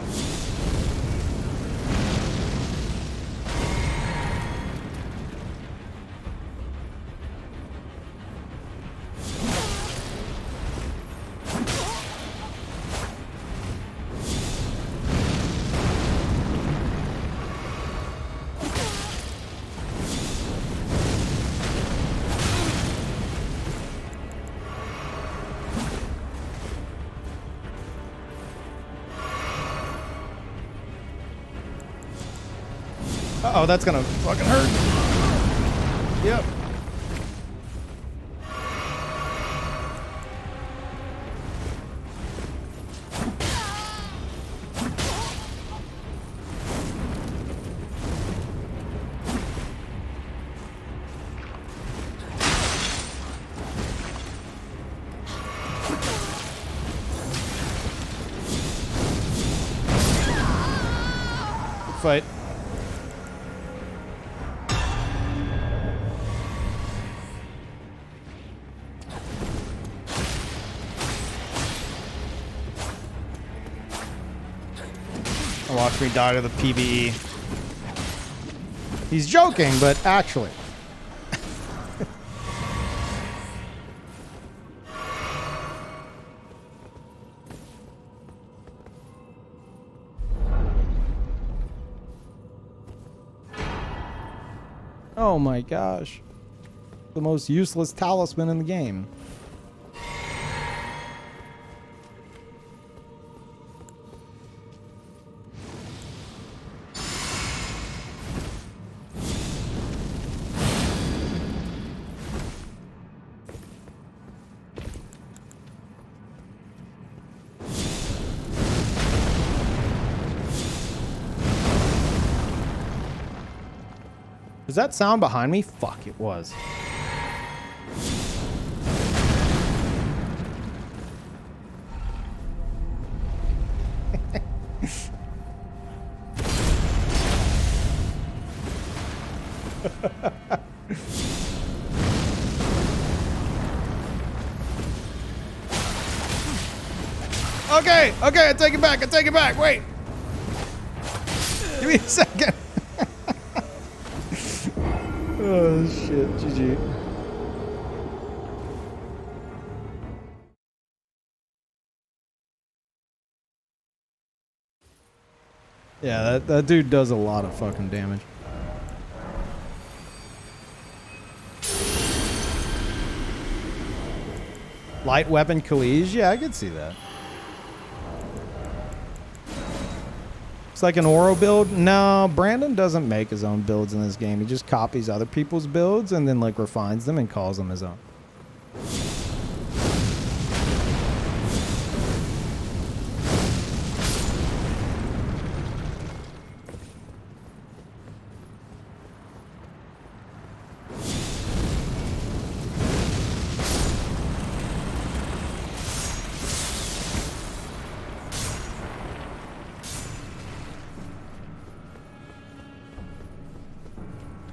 Uh-oh, that's gonna fucking hurt. Yep. Good fight. Watch me die to the PvE. He's joking, but actually. Oh my gosh. The most useless talisman in the game. Was that sound behind me? Fuck, it was. Okay, I take it back, wait. Give me a second. Oh shit, GG. Yeah, that dude does a lot of fucking damage. Light weapon Khalees? Yeah, I could see that. It's like an Oro build? No, Brandon doesn't make his own builds in this game. He just copies other people's builds and then like refines them and calls them his own.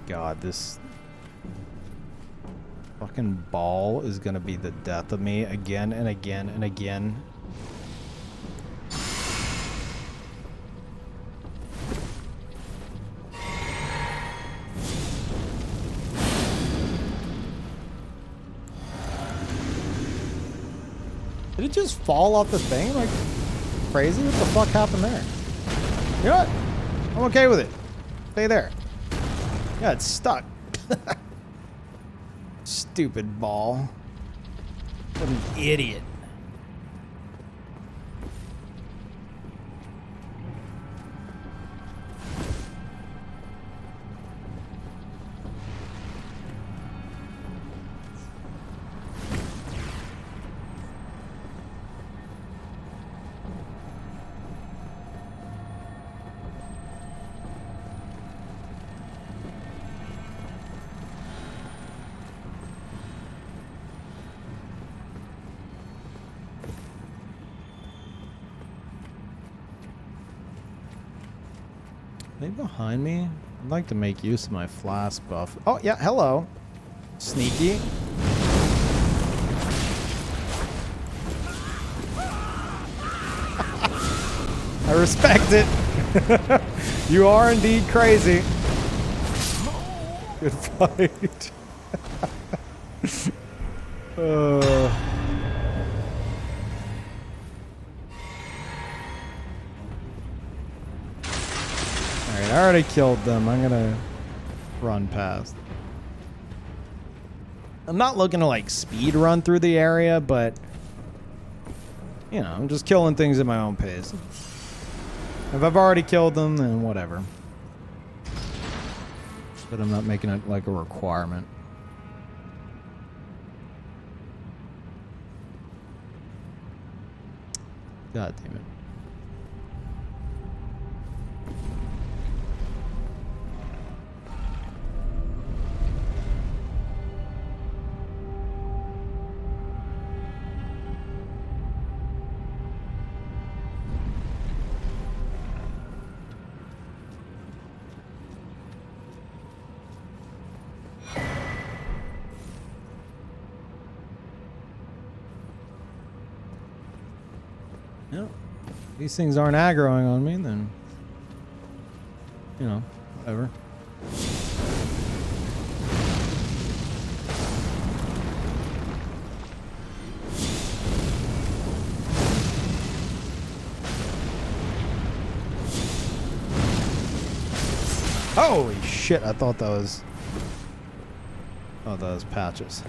God, this fucking ball is gonna be the death of me again and again and again. Did it just fall off the thing like crazy? What the fuck happened there? You know what? I'm okay with it. Stay there. Yeah, it's stuck. Stupid ball. What an idiot. Are they behind me? I'd like to make use of my flask buff. Oh, yeah, hello. Sneaky. I respect it. You are indeed crazy. Good fight. Alright, I already killed them. I'm gonna run past. I'm not looking to like speed run through the area, but you know, I'm just killing things at my own pace. If I've already killed them, then whatever. But I'm not making it like a requirement. God damn it. Yep. These things aren't aggroing on me, then, you know, whatever. Holy shit, I thought that was... Oh, that was patches.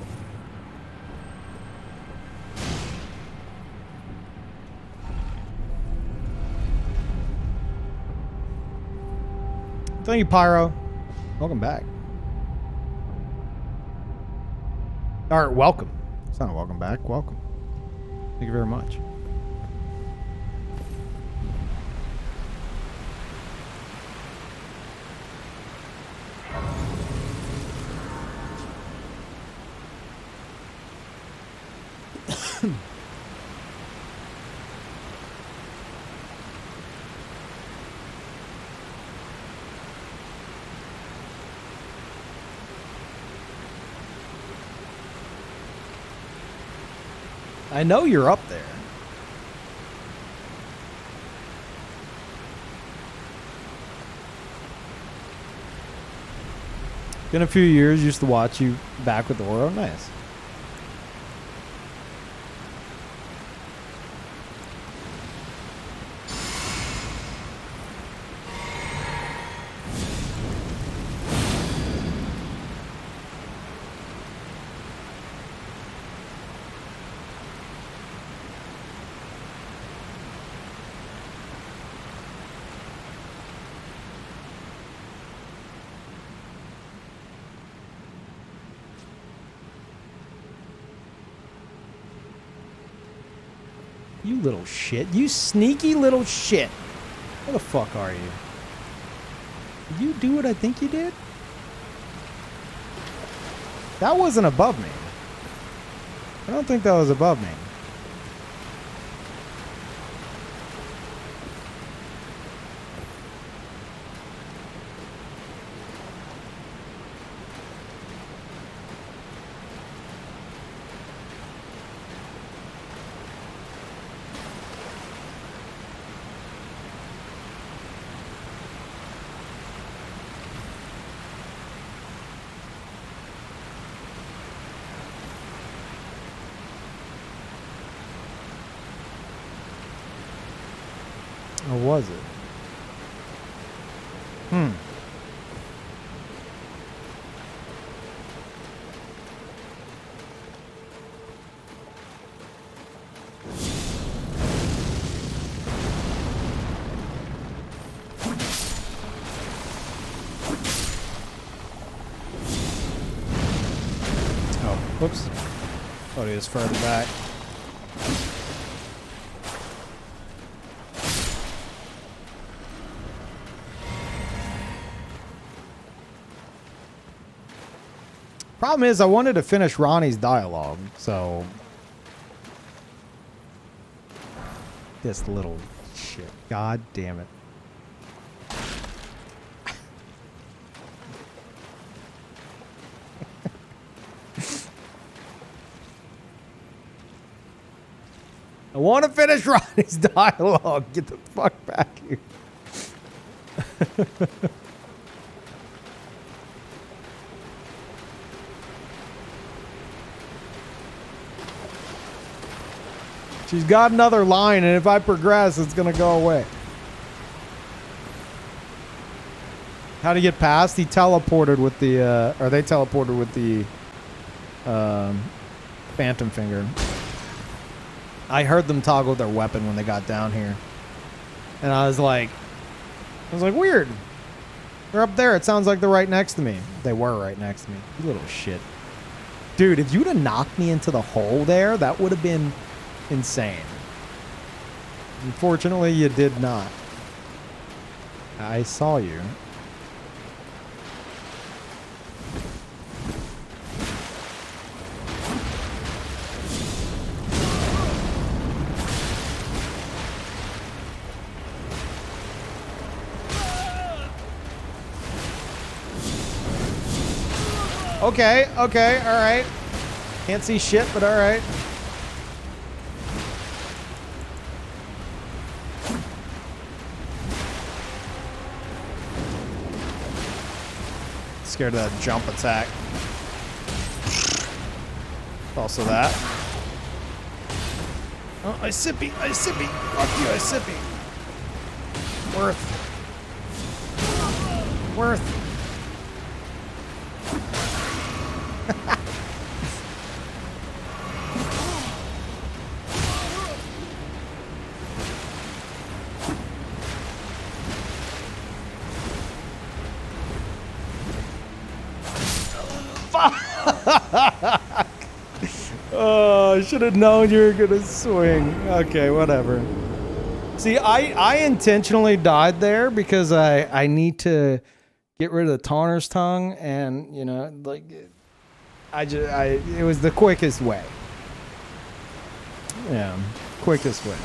Thank you, Pyro. Welcome back. Or welcome. It's not a welcome back. Welcome. Thank you very much. I know you're up there. Been a few years, used to watch you back with Oro. Nice. You little shit. You sneaky little shit. Where the fuck are you? Did you do what I think you did? That wasn't above me. I don't think that was above me. Or was it? Oh, whoops. Thought he was further back. Problem is, I wanted to finish Ronnie's dialogue, so... This little shit. God damn it. I want to finish Ronnie's dialogue. Get the fuck back here. She's got another line, and if I progress, it's going to go away. How to get past? He teleported with the, or they teleported with the Phantom Finger. I heard them toggle their weapon when they got down here. And I was like, weird. They're up there. It sounds like they're right next to me. They were right next to me. You little shit. Dude, if you'd have knocked me into the hole there, that would have been insane. Unfortunately, you did not. I saw you. Okay, okay, alright. Can't see shit, but alright. Scared of that jump attack. Also that. Oh, I sippy. Fuck you, I sippy. Worth. Oh, I should have known you were gonna swing. Okay, whatever. See, I intentionally died there because I need to get rid of the Taunter's tongue, and you know, like it was the quickest way. Yeah, quickest way.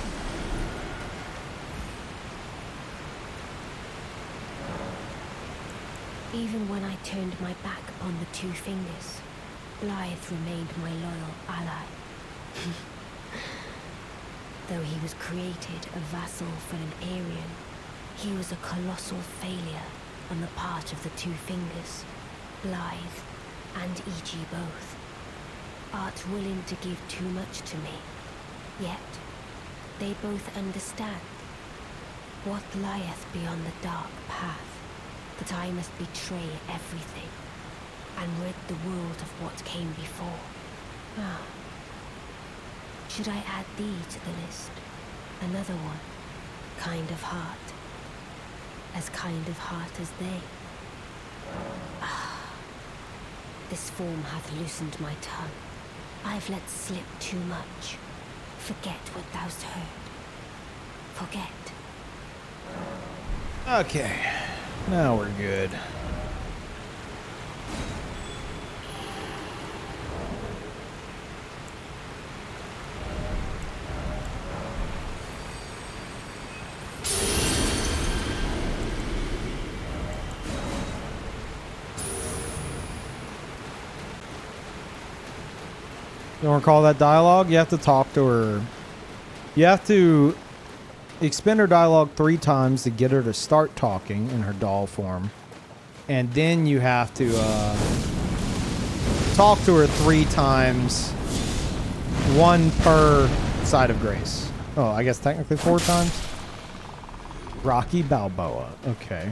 Even when I turned my back upon the Two Fingers, Blythe remained my loyal ally. Though he was created a vassal for an Aryan, he was a colossal failure on the part of the Two Fingers, Blythe and E.G. both. Art willing to give too much to me, yet they both understand what lieth beyond the dark path, that I must betray everything and rid the world of what came before. Ah. Should I add thee to the list? Another one. Kind of heart. As kind of heart as they. Ah. This form hath loosened my tongue. I've let slip too much. Forget what thou'st heard. Forget. Okay. Now we're good. You don't recall that dialogue? You have to talk to her. You have to expend her dialogue 3 times to get her to start talking in her doll form. And then you have to talk to her 3 times. 1 per side of grace. Oh, I guess technically 4 times. Rocky Balboa. Okay.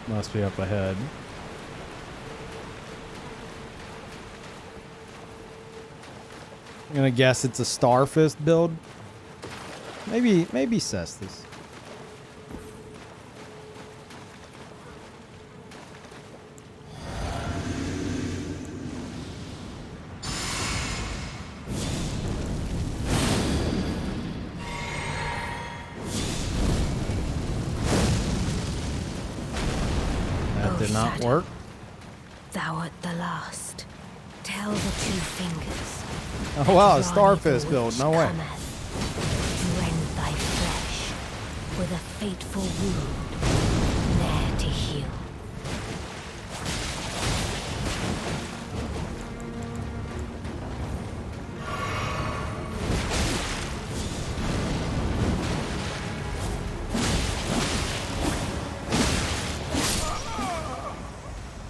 Must be up ahead. I'm gonna guess it's a Starfist build. Maybe Cestus. Did not work. Thou art the last. Tell the 2 fingers. Oh wow, a Starfist build. No way. Rend thy flesh with a fateful wound, ne'er to heal.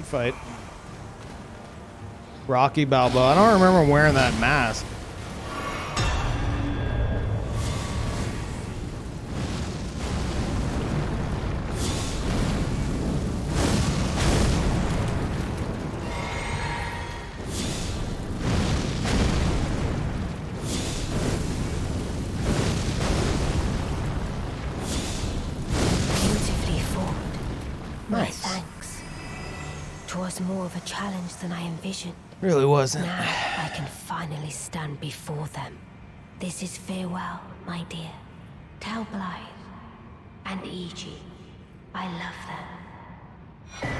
Fight. Rocky Balboa. I don't remember wearing that mask. Beautifully fought. My Nice. thanks. 'Twas more of a challenge than I envisioned. Really wasn't. Now I can finally stand before them. This is farewell, my dear. Tell Blythe and E.G. I love them.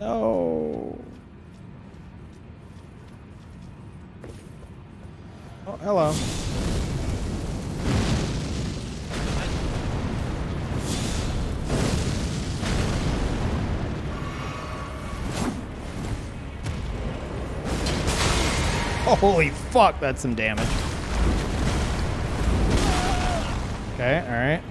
Oh. Oh, hello. Holy fuck, that's some damage. Okay, alright.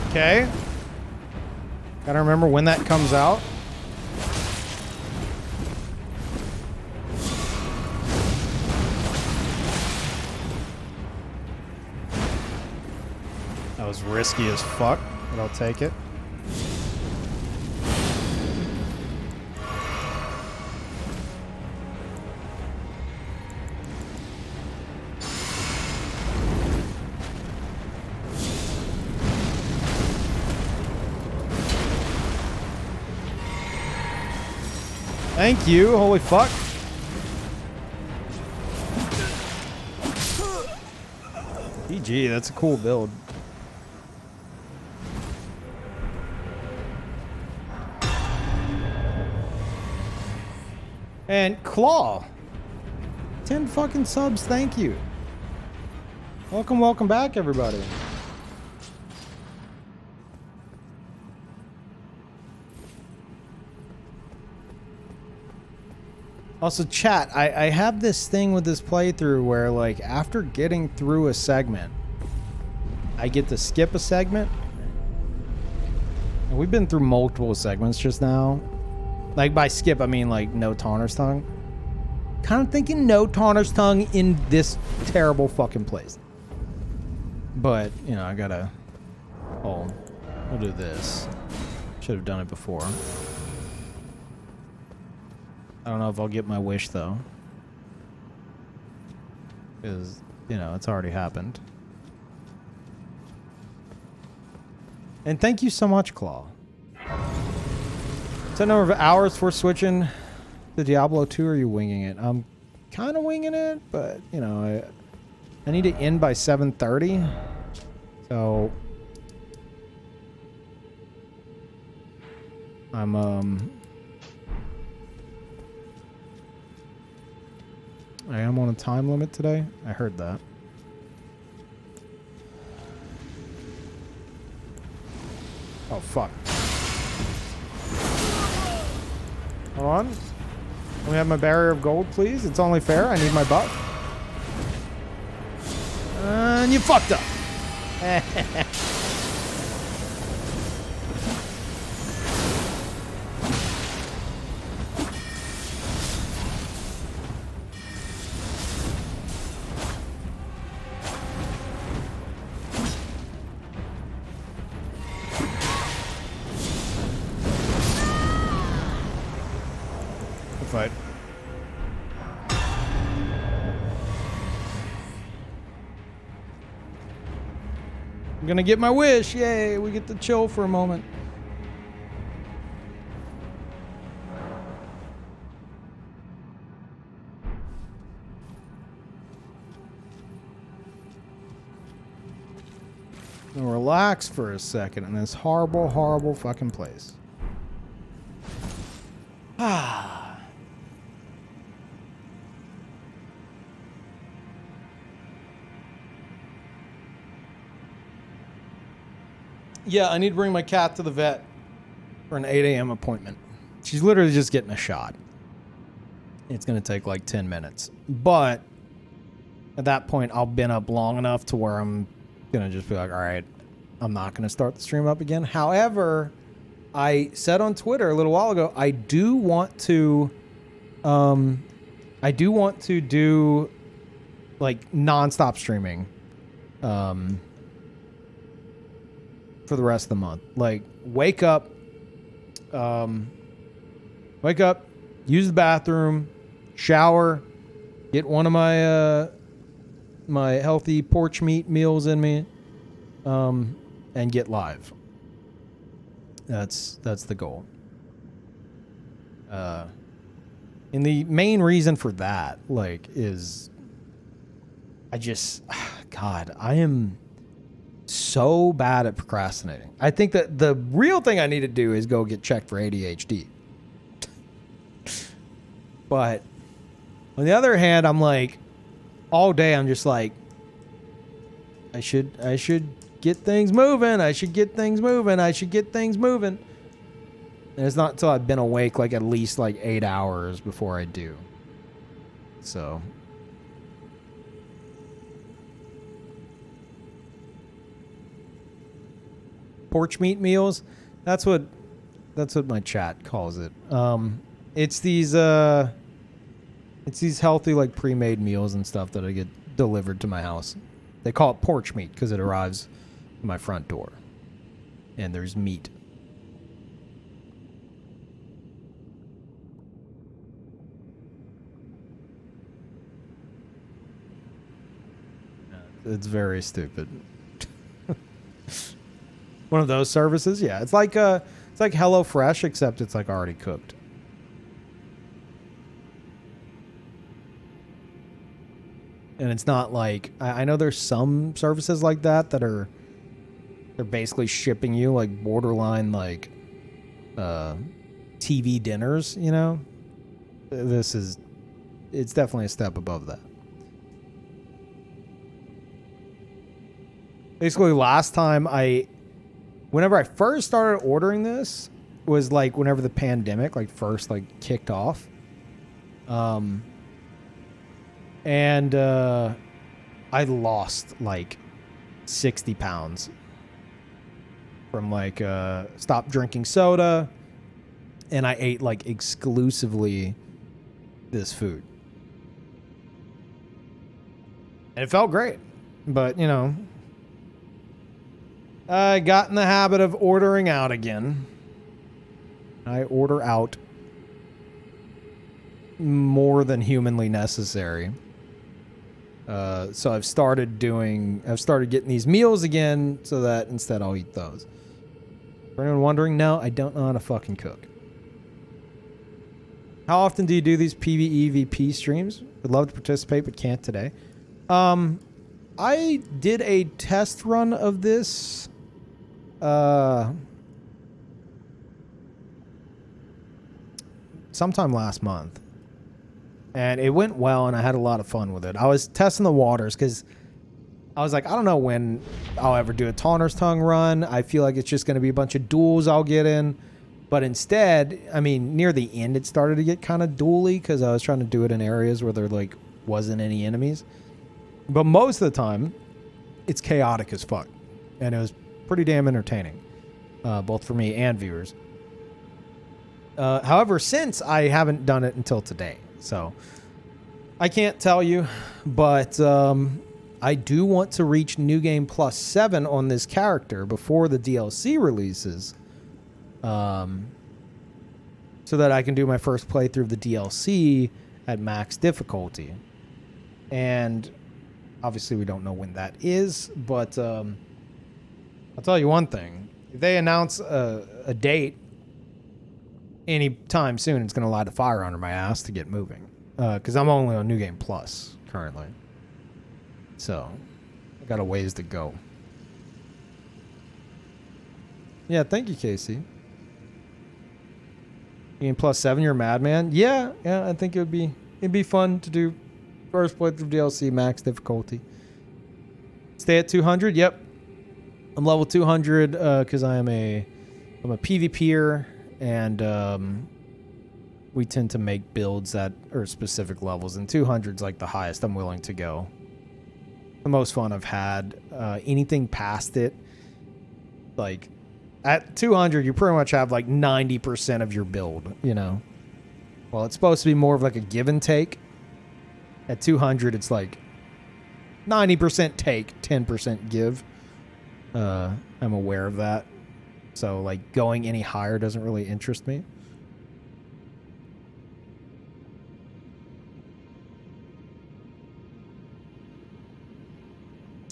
Okay. Gotta remember when that comes out. That was risky as fuck, but I'll take it. Thank you. Holy fuck. GG, that's a cool build. And Claw. 10 fucking subs, thank you. Welcome back, everybody. Also, chat, I have this thing with this playthrough where, like, after getting through a segment, I get to skip a segment. And we've been through multiple segments just now. Like, by skip, I mean, like, no Taunter's tongue. Kind of thinking no Taunter's tongue in this terrible fucking place. But, you know, I gotta... Oh, we'll do this. Should have done it before. I don't know if I'll get my wish, though. Because, you know, it's already happened. And thank you so much, Claw. Set number of hours for switching to Diablo 2, or are you winging it? I'm kind of winging it, but, you know, I need to end by 7:30. So I'm I am on a time limit today. I heard that. Oh fuck. Hold on. Let me have my barrier of gold, please. It's only fair. I need my buff. And you fucked up. Fight. I'm gonna get my wish. Yay, we get to chill for a moment. And relax for a second in this horrible, horrible fucking place. Ah. Yeah, I need to bring my cat to the vet for an 8 a.m. appointment. She's literally just getting a shot. It's going to take like 10 minutes. But at that point, I'll been up long enough to where I'm going to just be like, all right, I'm not going to start the stream up again. However, I said on Twitter a little while ago, I do want to do like nonstop streaming. For the rest of the month. Like, wake up, use the bathroom, shower, get one of my my healthy porch meat meals in me, and get live. That's the goal. And the main reason for that, like, is God, I am so bad at procrastinating. I think that the real thing I need to do is go get checked for ADHD. But on the other hand, I'm like, all day I'm just like, I should get things moving. I should get things moving. I should get things moving. And it's not until I've been awake like at least like 8 hours before I do. So porch meat meals, that's what my chat calls it. It's these healthy like pre-made meals and stuff that I get delivered to my house. They call it porch meat because it arrives at my front door and there's meat. It's very stupid. One of those services, yeah. It's like HelloFresh, except it's like already cooked. And it's not like, I know there's some services like that they're basically shipping you like borderline like TV dinners, you know? It's definitely a step above that. Basically last time whenever I first started ordering this was like whenever the pandemic like first like kicked off. And I lost like 60 pounds from like stopped drinking soda, and I ate like exclusively this food. And it felt great, but you know, I got in the habit of ordering out again. I order out. more than humanly necessary. So I've started getting these meals again so that instead I'll eat those. For anyone wondering, no, I don't know how to fucking cook. How often do you do these PvE/VP streams? Would love to participate, but can't today. I did a test run of this. Sometime last month. And it went well, and I had a lot of fun with it. I was testing the waters because I was like, I don't know when I'll ever do a Taunter's Tongue run. I feel like it's just going to be a bunch of duels I'll get in. But instead, I mean, near the end, it started to get kind of duely because I was trying to do it in areas where there like wasn't any enemies. But most of the time, it's chaotic as fuck. And it was pretty damn entertaining, both for me and viewers. However, since I haven't done it until today. So I can't tell you, but I do want to reach New Game Plus 7 on this character before the DLC releases, so that I can do my first playthrough of the DLC at max difficulty. And obviously we don't know when that is, but I'll tell you one thing. If they announce a date anytime soon, it's going to light a fire under my ass to get moving. Because I'm only on New Game Plus currently. So, I got a ways to go. Yeah, thank you, Casey. New Game Plus 7, you're a madman? Yeah, I think it'd be fun to do first playthrough DLC, max difficulty. Stay at 200? Yep. I'm level 200 because I'm a PvPer. And we tend to make builds that are specific levels, and 200's like the highest I'm willing to go. The most fun I've had. Anything past it, like at 200, you pretty much have like 90% of your build, you know. Well, it's supposed to be more of like a give and take. At 200, it's like 90% take, 10% give. I'm aware of that. So, like, going any higher doesn't really interest me.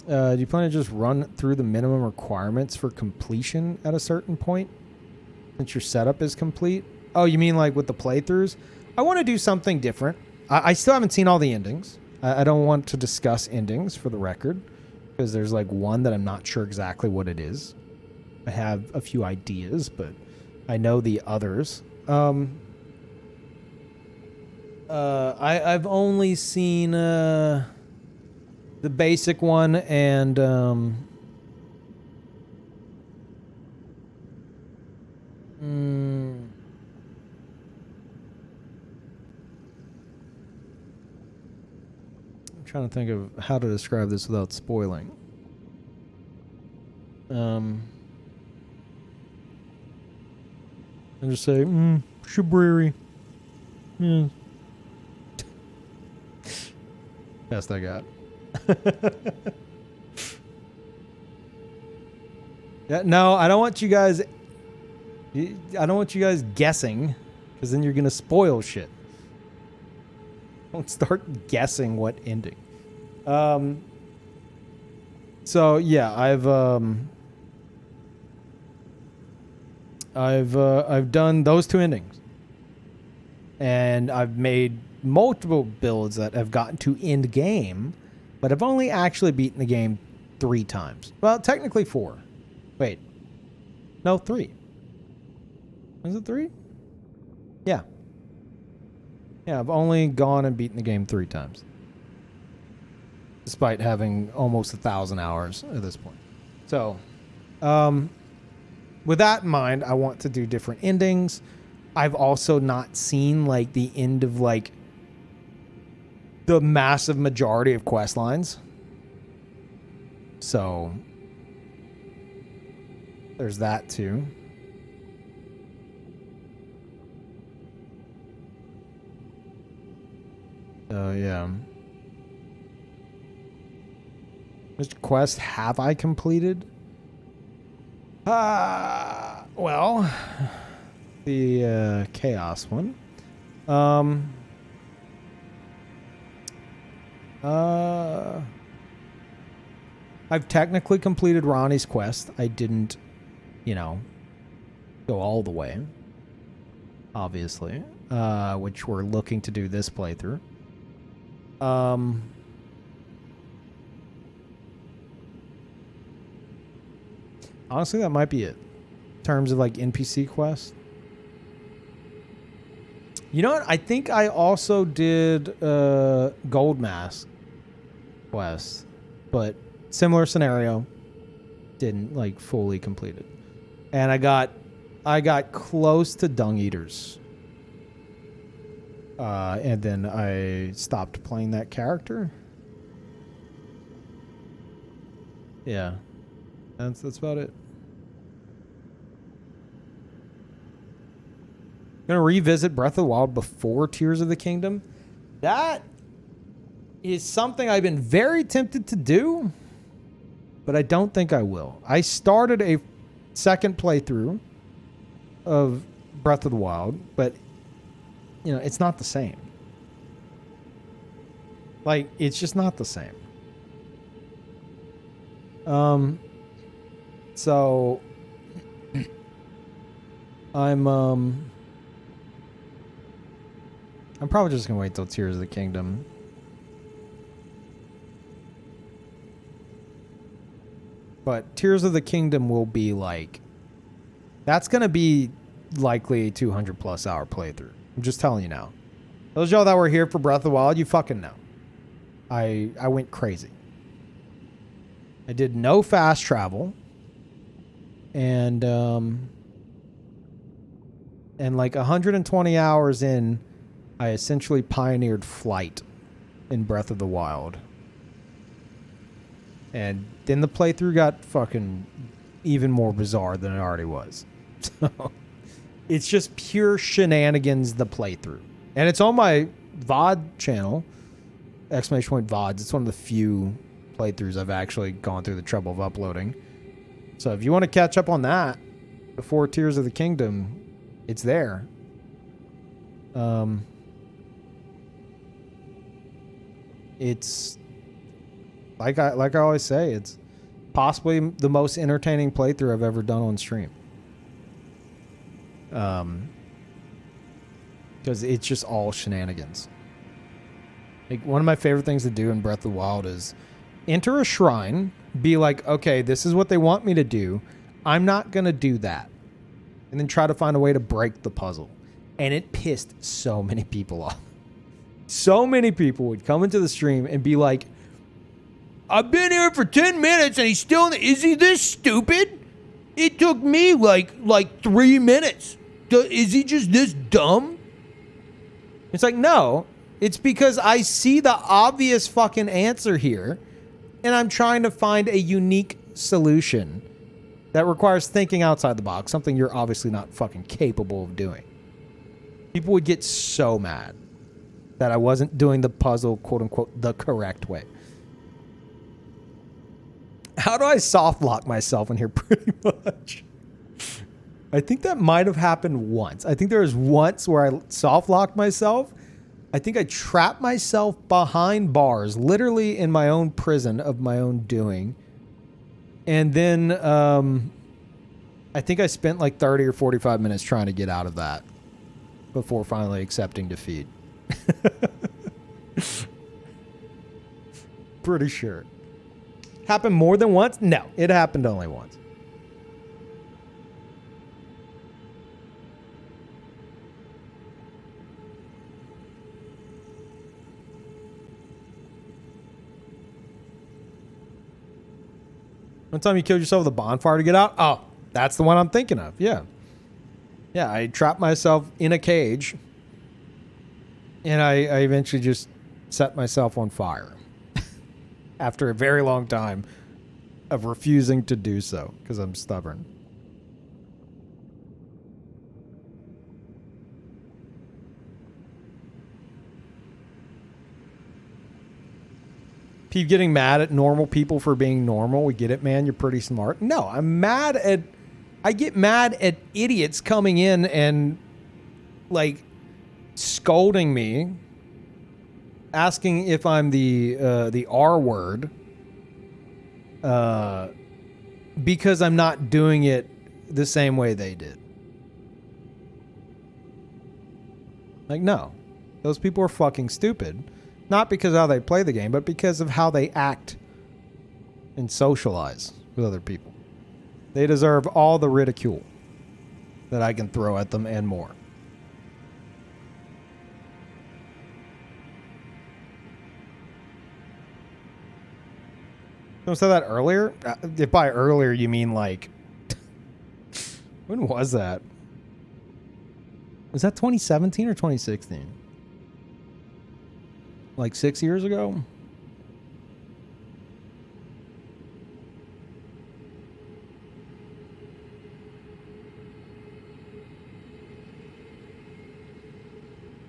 Do you plan to just run through the minimum requirements for completion at a certain point? Since your setup is complete? Oh, you mean like with the playthroughs? I want to do something different. I still haven't seen all the endings. I don't want to discuss endings for the record. Because there's like one that I'm not sure exactly what it is. I have a few ideas, but I know the others. I've only seen the basic one and I'm trying to think of how to describe this without spoiling. And just say, Shabriri. Yeah. Best I got. Yeah, no, I don't want you guys guessing, because then you're gonna spoil shit. Don't start guessing what ending. So yeah, I've done those two endings, and I've made multiple builds that have gotten to end game, but I've only actually beaten the game 3 times. Well, technically 4. Wait, no, 3. Is it 3? Yeah. Yeah, I've only gone and beaten the game 3 times, despite having almost 1,000 hours at this point. So, with that in mind, I want to do different endings. I've also not seen like the end of like the massive majority of quest lines. So there's that too. Yeah. Which quest have I completed? Well, the chaos one. I've technically completed Ronnie's quest. I didn't, go all the way. Obviously. Which we're looking to do this playthrough. Honestly, that might be it. In terms of like NPC quests. You know what? I think I also did Gold Mask quest, but similar scenario. Didn't like fully complete it. And I got close to Dung Eaters. And then I stopped playing that character. Yeah. That's about it. Gonna revisit Breath of the Wild before Tears of the Kingdom. That is something I've been very tempted to do, but I don't think I will. I started a second playthrough of Breath of the Wild, but it's not the same. Like, it's just not the same. So I'm probably just gonna wait till Tears of the Kingdom. But Tears of the Kingdom will be like, that's gonna be likely a 200 plus hour playthrough. I'm just telling you now. Those of y'all that were here for Breath of the Wild, you fucking know. I went crazy. I did no fast travel. And like 120 hours in, I essentially pioneered flight in Breath of the Wild. And then the playthrough got fucking even more bizarre than it already was. So it's just pure shenanigans, the playthrough. And it's on my VOD channel, exclamation point VODs. It's one of the few playthroughs I've actually gone through the trouble of uploading. So if you want to catch up on that before Tears of the Kingdom, it's there. It's like I always say, it's possibly the most entertaining playthrough I've ever done on stream. Because it's just all shenanigans. Like, one of my favorite things to do in Breath of the Wild is enter a shrine, be like, okay, this is what they want me to do. I'm not going to do that. And then try to find a way to break the puzzle. And it pissed so many people off. So many people would come into the stream and be like, I've been here for 10 minutes and he's still, is he this stupid? It took me like 3 minutes. Is he just this dumb? It's like, no, it's because I see the obvious fucking answer here and I'm trying to find a unique solution that requires thinking outside the box, something you're obviously not fucking capable of doing. People would get so mad that I wasn't doing the puzzle, quote unquote, the correct way. How do I soft lock myself in here? Pretty much. I think that might have happened once. I think there was once where I soft locked myself. I think I trapped myself behind bars, literally in my own prison of my own doing. And then I think I spent like 30 or 45 minutes trying to get out of that before finally accepting defeat. Pretty sure. Happened more than once? No, it happened only once. One time you killed yourself with a bonfire to get out? Oh, that's the one I'm thinking of. Yeah. Yeah, I trapped myself in a cage. And I eventually just set myself on fire. After a very long time of refusing to do so. Because I'm stubborn. Keep getting mad at normal people for being normal. We get it, man. You're pretty smart. No, I get mad at idiots coming in and like scolding me asking if I'm the R word because I'm not doing it the same way they did. Like, no. Those people are fucking stupid. Not because of how they play the game, but because of how they act and socialize with other people. They deserve all the ridicule that I can throw at them and more. Someone said that earlier? If by earlier you mean like... when was that? Was that 2017 or 2016? Like 6 years ago?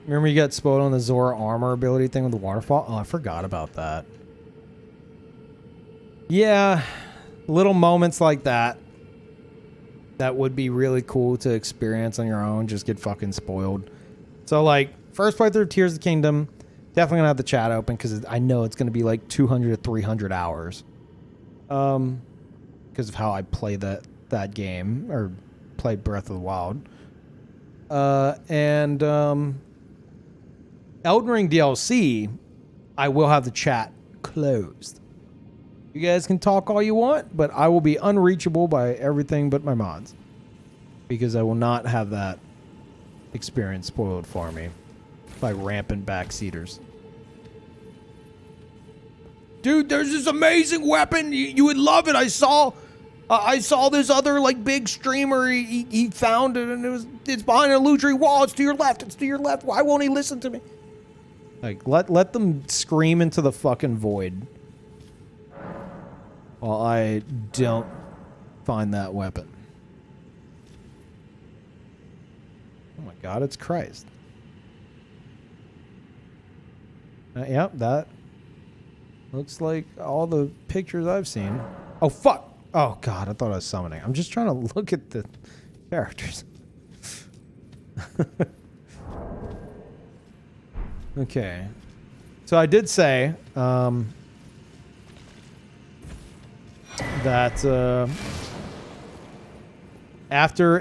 Remember you got spoiled on the Zora armor ability thing with the waterfall? Oh, I forgot about that. Yeah, little moments like that. That would be really cool to experience on your own. Just get fucking spoiled. So, like, first playthrough of Tears of the Kingdom. Definitely gonna have the chat open because I know it's gonna be like 200 to 300 hours. Because of how I play that game or played Breath of the Wild. And Elden Ring DLC, I will have the chat closed. You guys can talk all you want, but I will be unreachable by everything but my mods. Because I will not have that experience spoiled for me by rampant backseaters. Dude, there's this amazing weapon. You would love it. I saw this other like big streamer. He found it and it's behind an illusory wall. It's to your left. It's to your left. Why won't he listen to me? Like let them scream into the fucking void. While I don't find that weapon. Oh my god, it's Christ. Yep, that looks like all the pictures I've seen. Oh, fuck! Oh god, I thought I was summoning. I'm just trying to look at the characters. Okay. So I did say, that after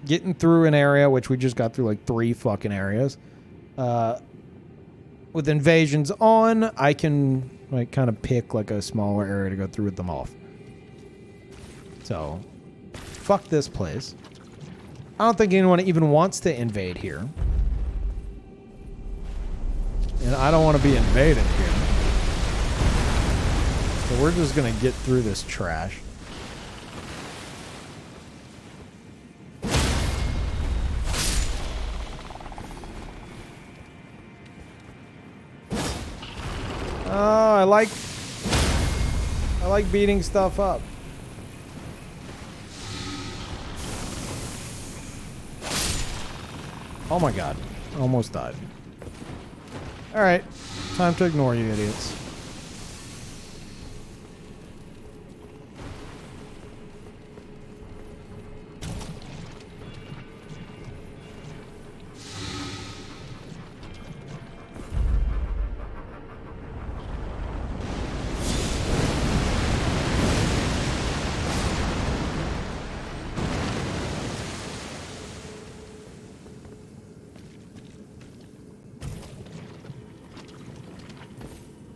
getting through an area, which we just got through like 3 fucking areas, with invasions on, I can like kind of pick like a smaller area to go through with them off. So, fuck this place. I don't think anyone even wants to invade here. And I don't want to be invaded here. So we're just gonna get through this trash. Oh, I like beating stuff up. Oh my god. Almost died. Alright. Time to ignore you idiots.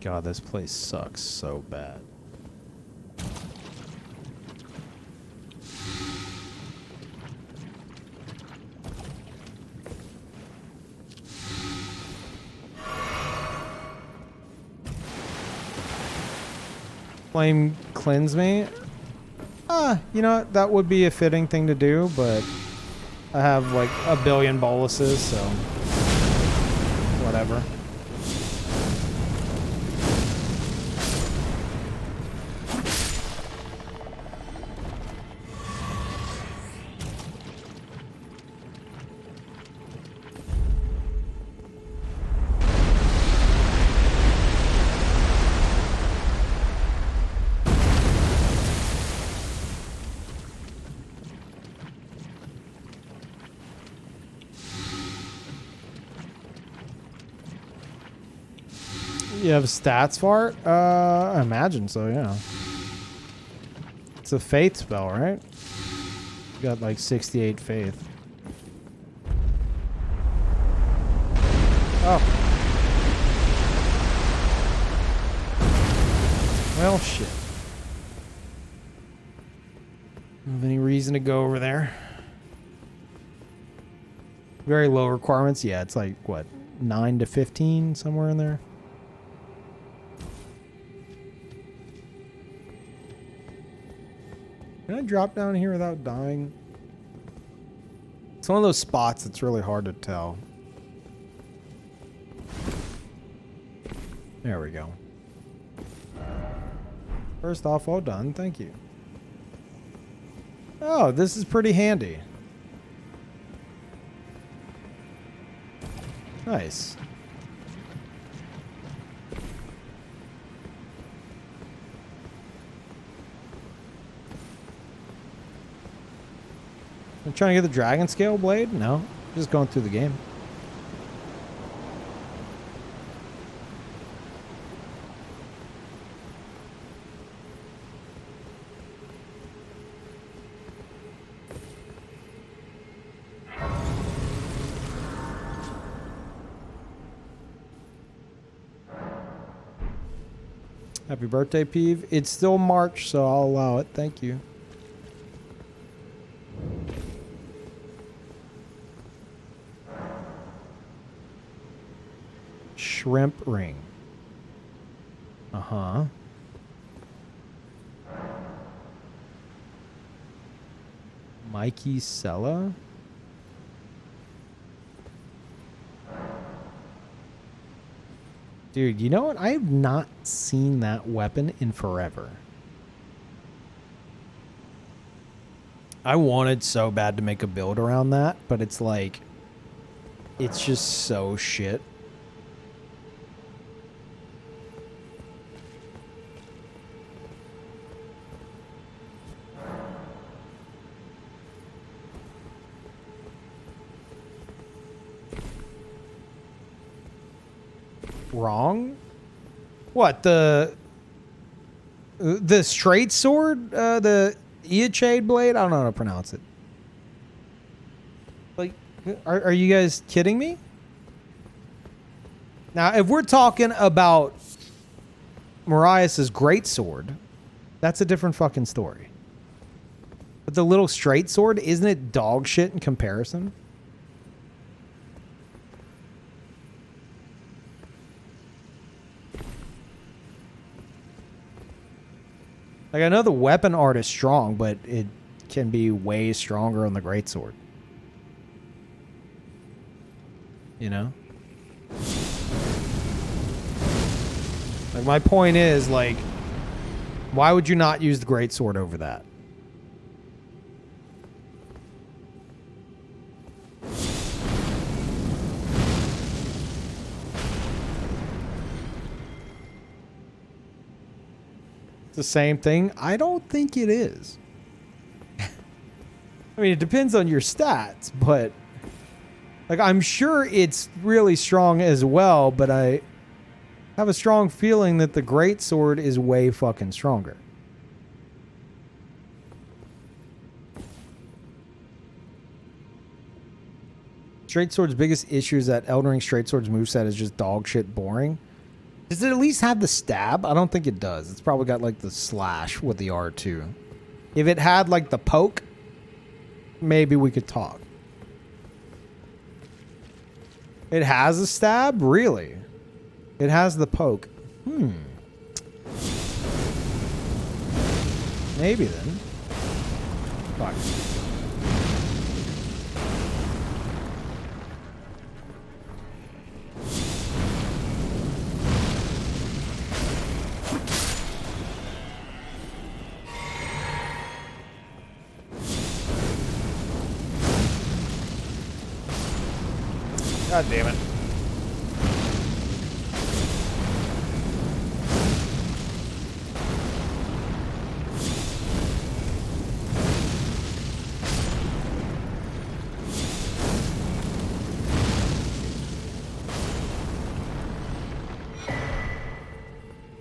God, this place sucks so bad. Flame cleanse me? You know, that would be a fitting thing to do, but I have like a billion boluses, so whatever. You have stats for it? I imagine so, yeah. It's a faith spell, right? You got like 68 faith. Oh. Well, shit. Have any reason to go over there? Very low requirements. Yeah, it's like, what, 9 to 15, somewhere in there? Can I drop down here without dying? It's one of those spots that's really hard to tell. There we go. First off, all done. Thank you. Oh, this is pretty handy. Nice. I'm trying to get the dragon scale blade? No. Just going through the game. Happy birthday, Peeve. It's still March, so I'll allow it. Thank you. Shrimp ring. Uh-huh. Mikey Sella? Dude, you know what? I have not seen that weapon in forever. I wanted so bad to make a build around that, but it's like, it's just so shit. Wrong? What, the straight sword? The Eachade blade? I don't know how to pronounce it. Like, are you guys kidding me? Now, if we're talking about Marius's great sword, that's a different fucking story. But the little straight sword, isn't it dog shit in comparison? Like, I know the weapon art is strong, but it can be way stronger on the greatsword. You know? Like, my point is, like, why would you not use the greatsword over that? The same thing? I don't think it is. I mean, it depends on your stats, but like, I'm sure it's really strong as well, but I have a strong feeling that the greatsword is way fucking stronger. Straight Sword's biggest issue is that Elden Ring Straight Sword's moveset is just dog shit boring. Does it at least have the stab? I don't think it does. It's probably got like the slash with the R2. If it had like the poke, maybe we could talk. It has a stab? Really? It has the poke. Maybe then. Fuck. God damn it.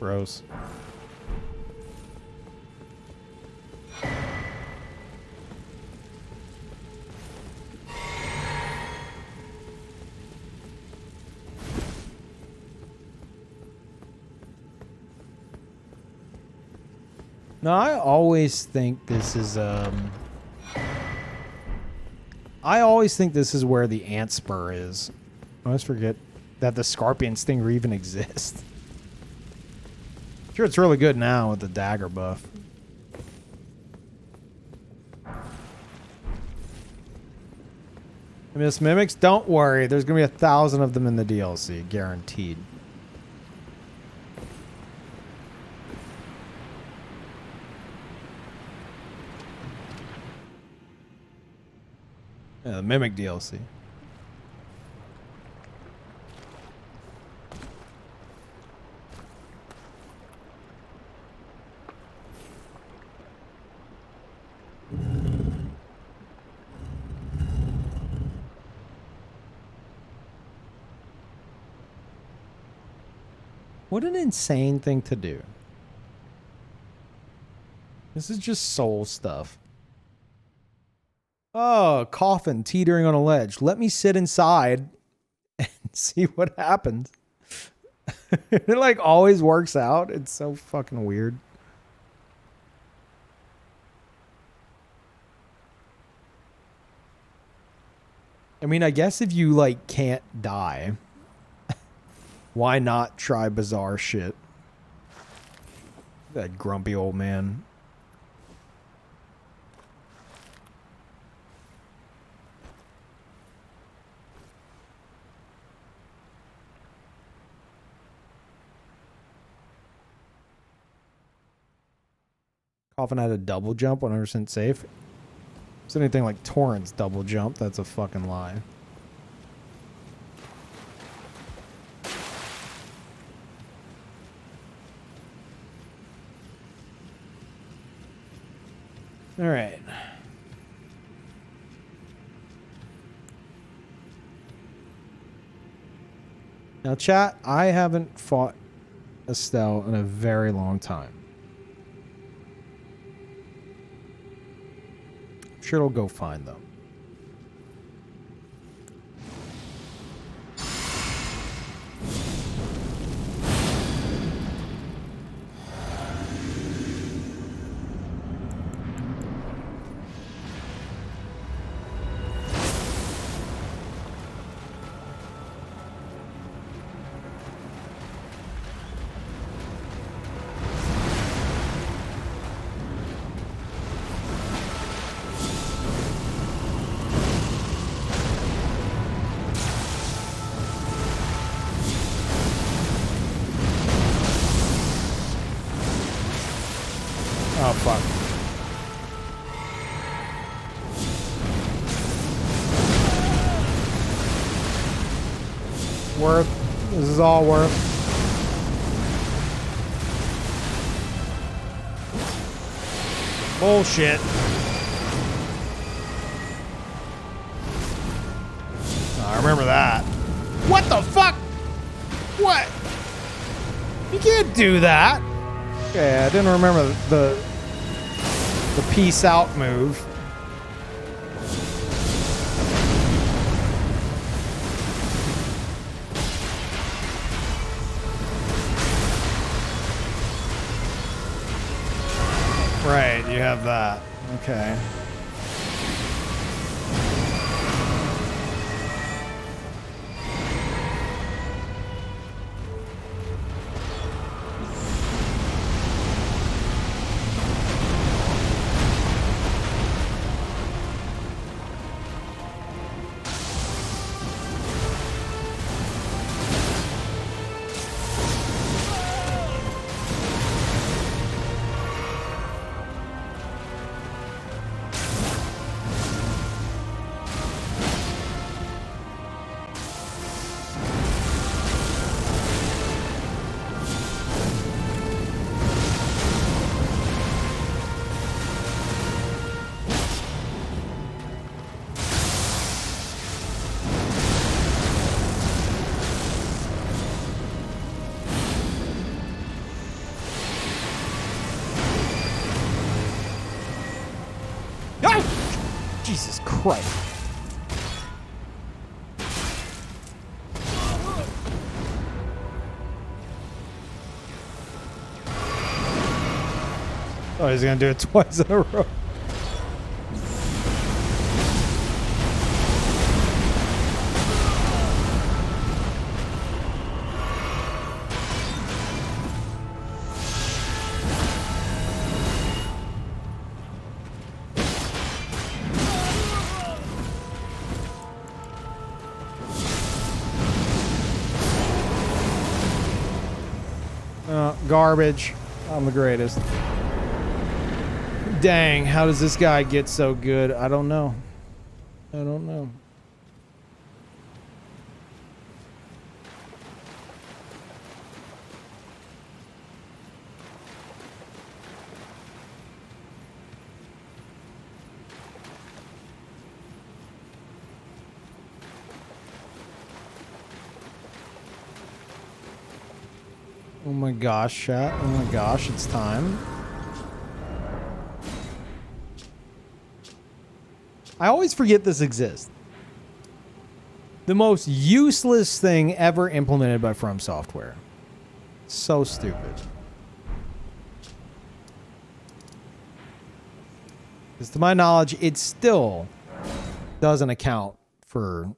Gross. No, I always think this is I always think this is where the ant spur is. I always forget that the scorpion stinger even exists. Sure, it's really good now with the dagger buff. Miss Mimics, don't worry. There's gonna be 1,000 of them in the DLC, guaranteed. Yeah, the Mimic DLC. What an insane thing to do. This is just soul stuff. Oh, coffin teetering on a ledge. Let me sit inside and see what happens. It like always works out. It's so fucking weird. I mean, I guess if you like can't die, why not try bizarre shit? That grumpy old man. Coffin had a double jump, 100% safe. If it's anything like Torrent's double jump, that's a fucking lie. All right. Now, chat, I haven't fought Estelle in a very long time. I'm sure it'll go fine, though. Oh, fuck. Worth. This is all worth. Bullshit. Oh, I remember that. What the fuck? What? You can't do that. Okay, I didn't remember the peace out move. Right, you have that. Okay. Jesus Christ. Oh, he's gonna do it twice in a row. Garbage. I'm the greatest. Dang, how does this guy get so good? I don't know. I don't know. Oh my gosh, chat. Oh my gosh, it's time. I always forget this exists. The most useless thing ever implemented by From Software. So stupid. Because to my knowledge, it still doesn't account for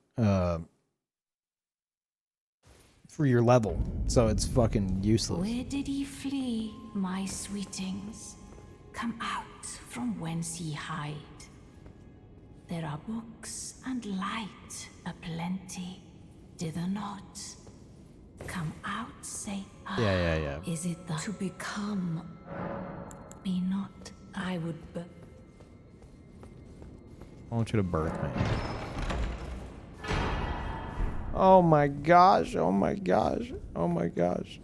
your level. So it's fucking useless. Where did ye flee, my sweetings? Come out from whence ye hide. There are books and light aplenty, dither not. Come out, say I. Yeah. Is it the to become? Be not, I would I want you to birth me. Oh my gosh, oh my gosh, oh my gosh.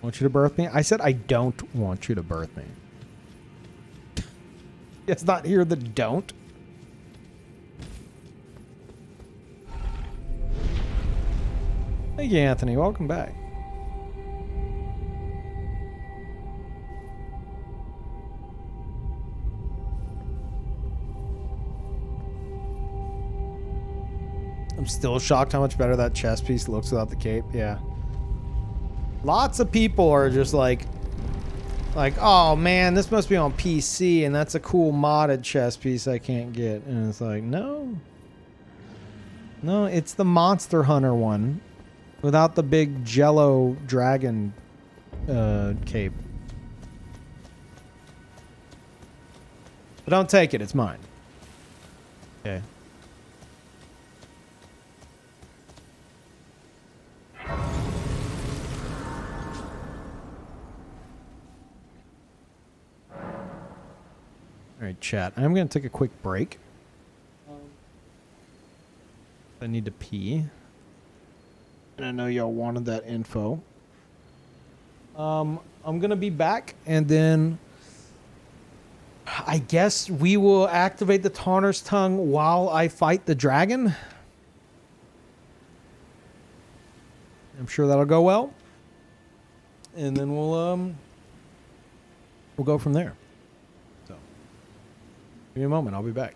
Want you to birth me? I said I don't want you to birth me. It's not here the don't. Thank you, Anthony. Welcome back. I'm still shocked how much better that chest piece looks without the cape. Yeah. Lots of people are just like, oh man, this must be on PC and that's a cool modded chest piece I can't get. And it's like, no. No, it's the Monster Hunter one without the big jello dragon cape. But don't take it, it's mine. Okay. All right, chat. I'm going to take a quick break. I need to pee. And I know y'all wanted that info. I'm going to be back, and then I guess we will activate the Taunter's Tongue while I fight the dragon. I'm sure that'll go well. And then we'll go from there. So, give me a moment. I'll be back.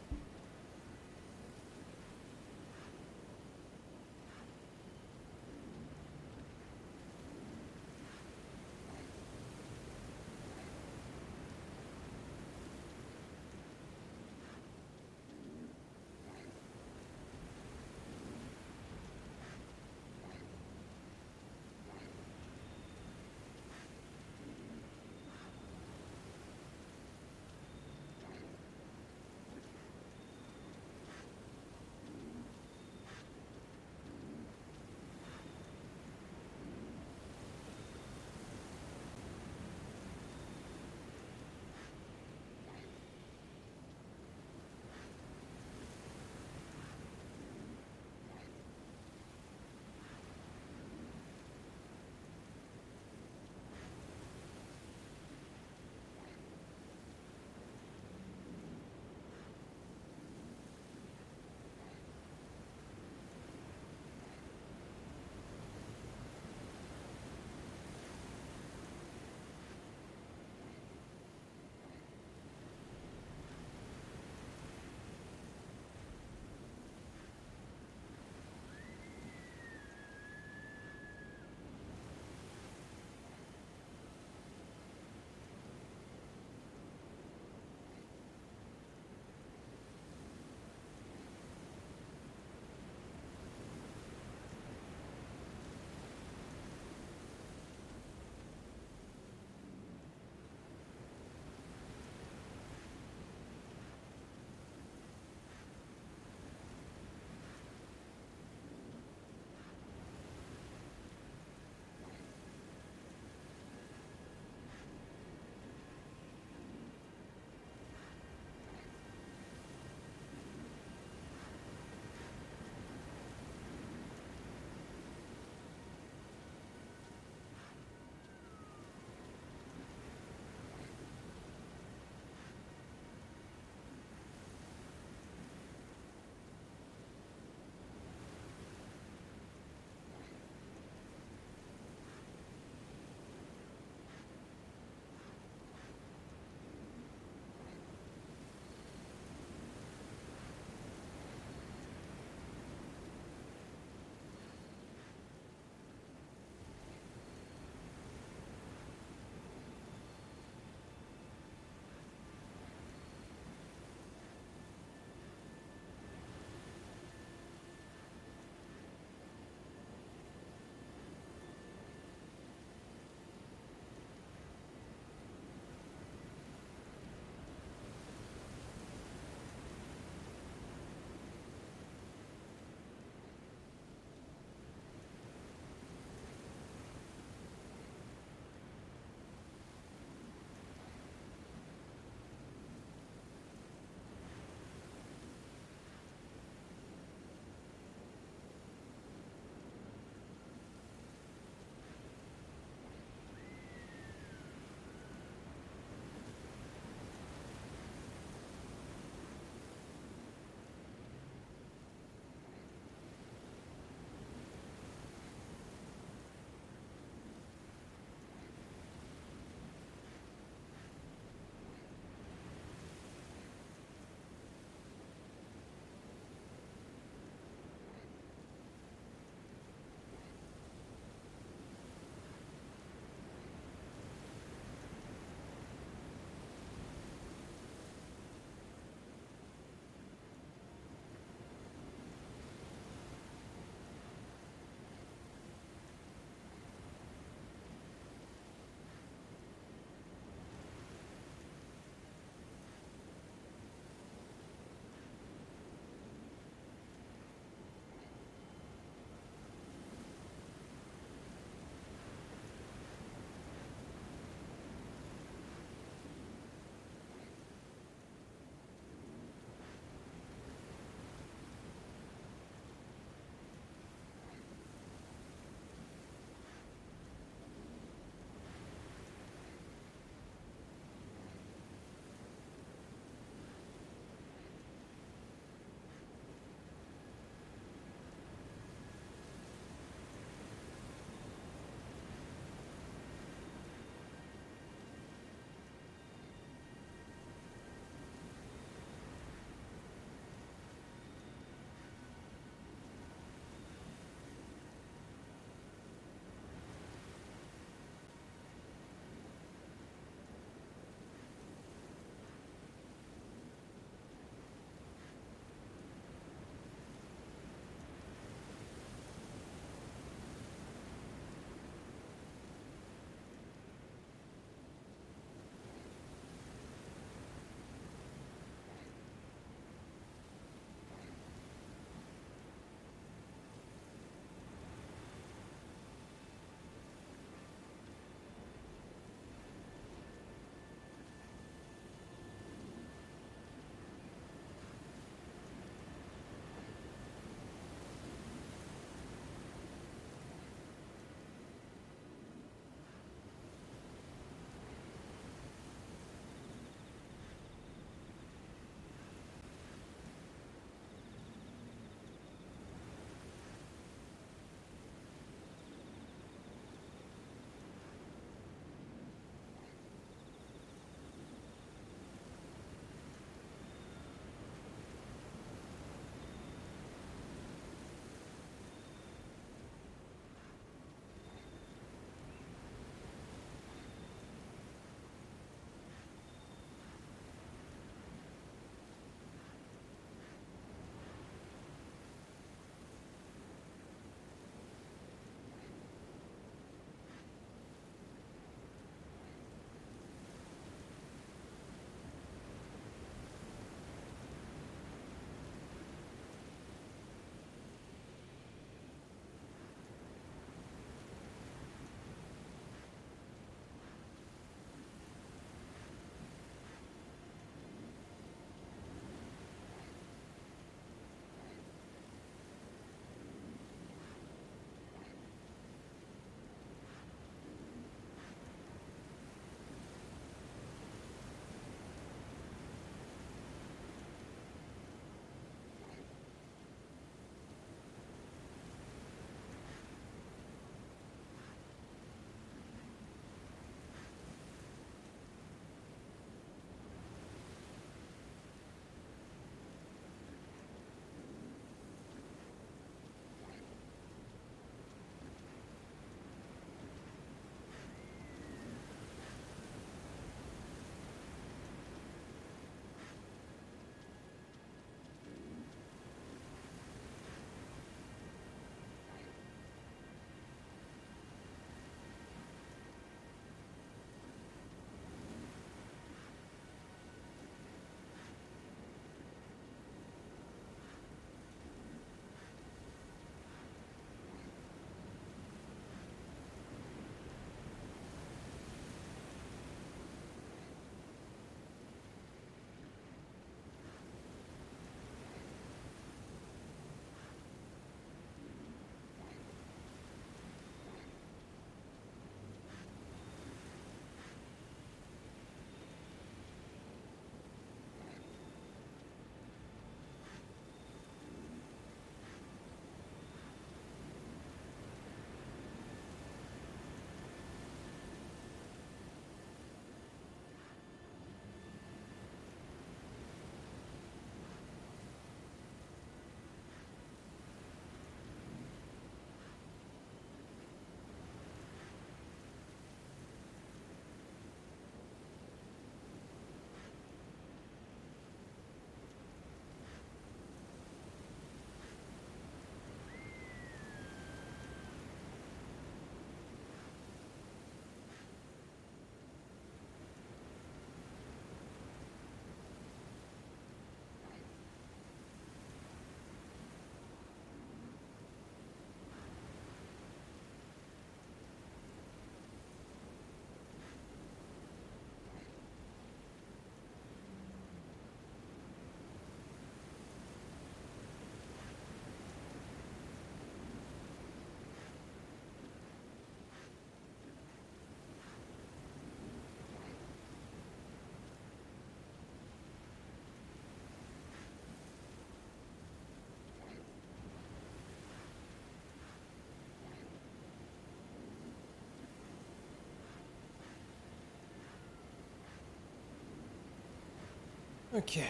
Okay,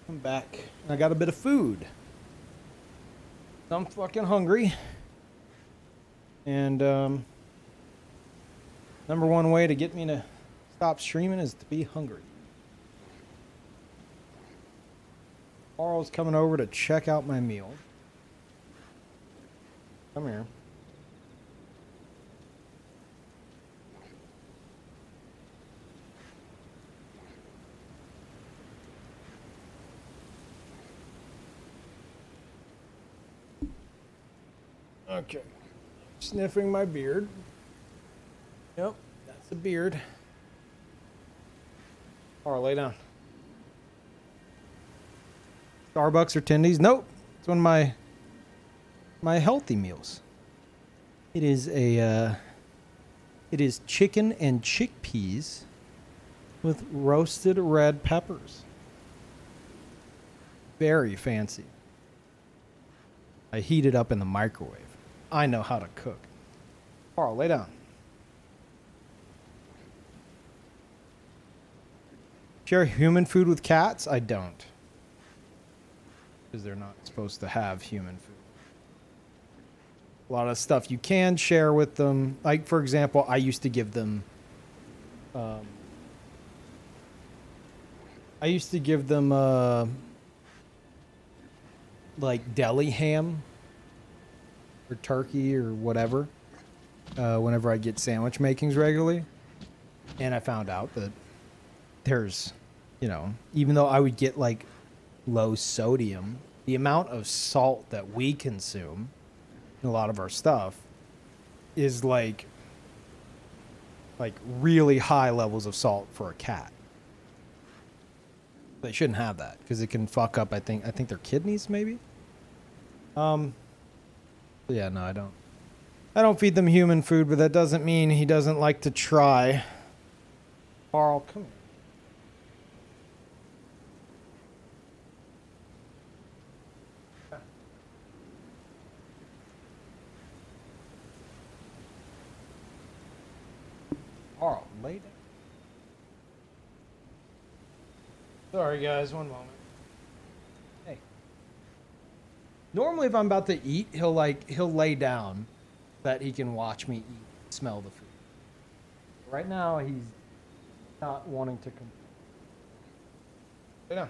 I'm back. I got a bit of food. I'm fucking hungry. And number one way to get me to stop streaming is to be hungry. Carl's coming over to check out my meal. Come here. Okay. Sniffing my beard. Yep, that's a beard. Carl, lay down. Starbucks or Tendies? Nope. It's one of my healthy meals. It is it is chicken and chickpeas with roasted red peppers. Very fancy. I heat it up in the microwave. I know how to cook. Carl, lay down. Share human food with cats? I don't. Because they're not supposed to have human food. A lot of stuff you can share with them. Like, for example, I used to give them... like deli ham or turkey or whatever whenever I get sandwich makings regularly. And I found out that there's, you know, even though I would get like low sodium, the amount of salt that we consume in a lot of our stuff is like really high levels of salt for a cat. They shouldn't have that because it can fuck up, I think their kidneys maybe. Yeah, no, I don't feed them human food, but that doesn't mean he doesn't like to try. Carl, come here. Carl, lay down. Sorry, guys, one moment. Hey. Normally, if I'm about to eat, he'll lay down so that he can watch me eat, smell the food. Right now, he's not wanting to come. Lay down.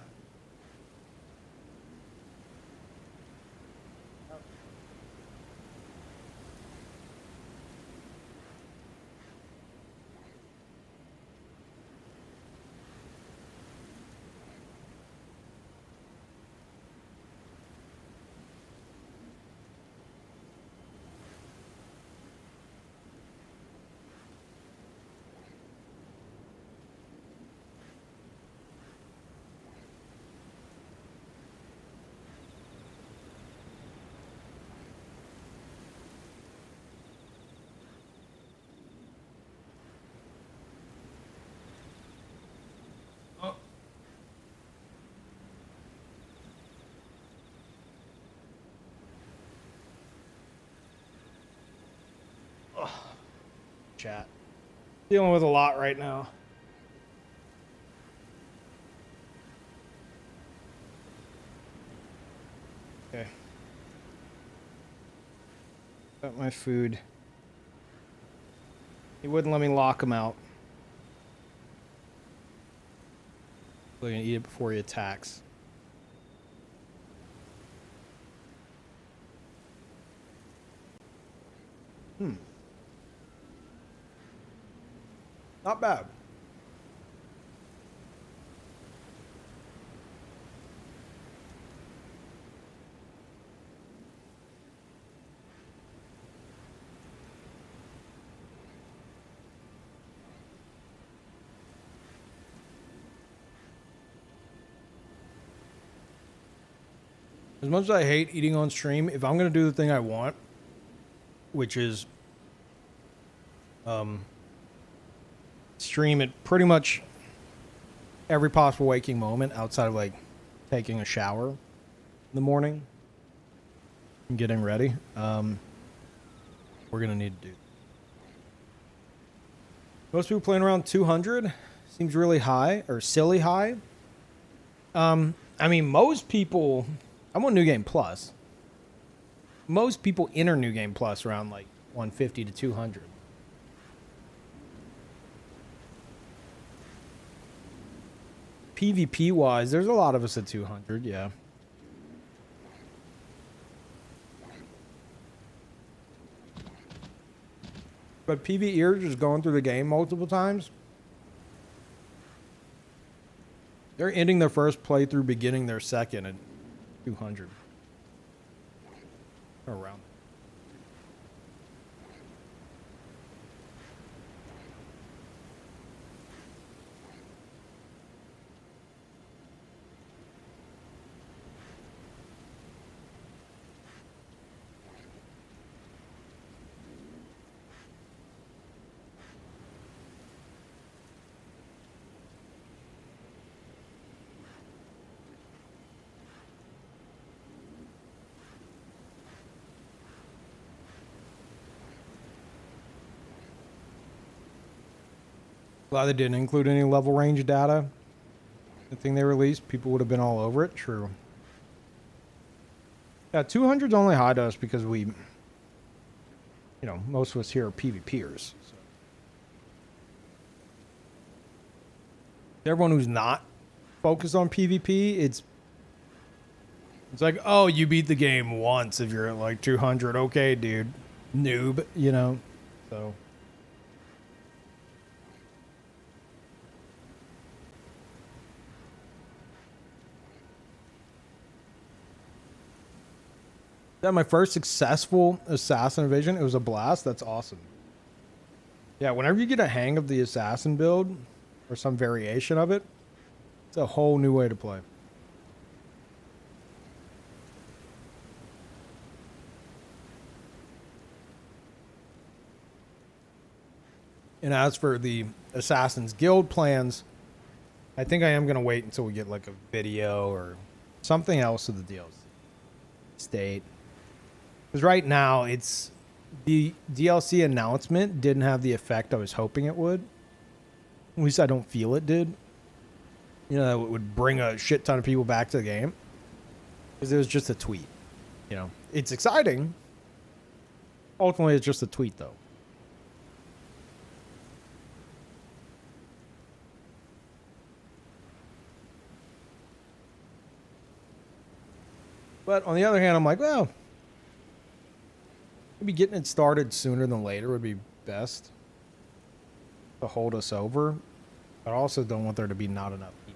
Chat. Dealing with a lot right now. Okay. Got my food. He wouldn't let me lock him out. We're gonna eat it before he attacks. Not bad. As much as I hate eating on stream, if I'm going to do the thing I want, which is stream at pretty much every possible waking moment outside of like taking a shower in the morning and getting ready, we're going to need to do. Most people playing around 200 seems really high or silly high. I mean, most people, I'm on New Game Plus. Most people enter New Game Plus around like 150 to 200. PvP wise, there's a lot of us at 200, yeah. But PvEers just going through the game multiple times. They're ending their first playthrough, beginning their second at 200. Around. Glad they didn't include any level range data. The thing they released, people would have been all over it. True. Yeah, 200's only high to us because we, you know, most of us here are PvPers. So. Everyone who's not focused on PvP, it's like, oh, you beat the game once if you're at like 200. Okay, dude. Noob, you know? So. Yeah, my first successful assassin invasion. It was a blast. That's awesome. Yeah, whenever you get a hang of the assassin build or some variation of it, it's a whole new way to play. And as for the Assassin's Guild plans, I think I am going to wait until we get like a video or something else of the DLC state. Because right now, it's the DLC announcement didn't have the effect I was hoping it would. At least I don't feel it did. You know, it would bring a shit ton of people back to the game. Because it was just a tweet. You know, it's exciting. Ultimately, it's just a tweet, though. But on the other hand, I'm like, well, maybe getting it started sooner than later would be best to hold us over. But I also don't want there to be not enough people.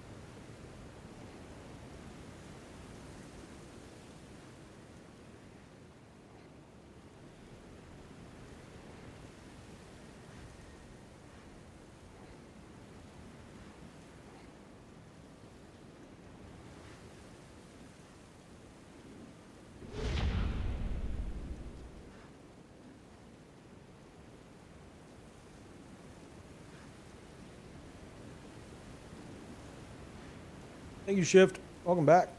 Thank you, Shift. Welcome back.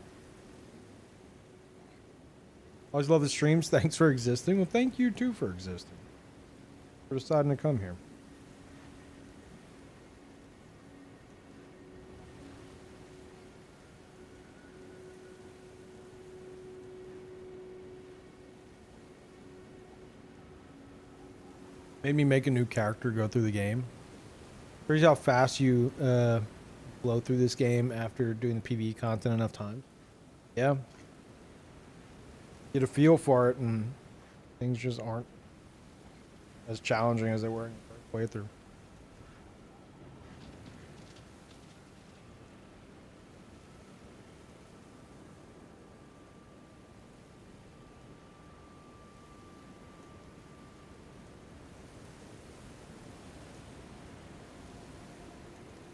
Always love the streams. Thanks for existing. Well, thank you, too, for existing. For deciding to come here. Made me make a new character go through the game. Crazy how fast you blow through this game after doing the PvE content enough time. Yeah. Get a feel for it, and things just aren't as challenging as they were in the first playthrough.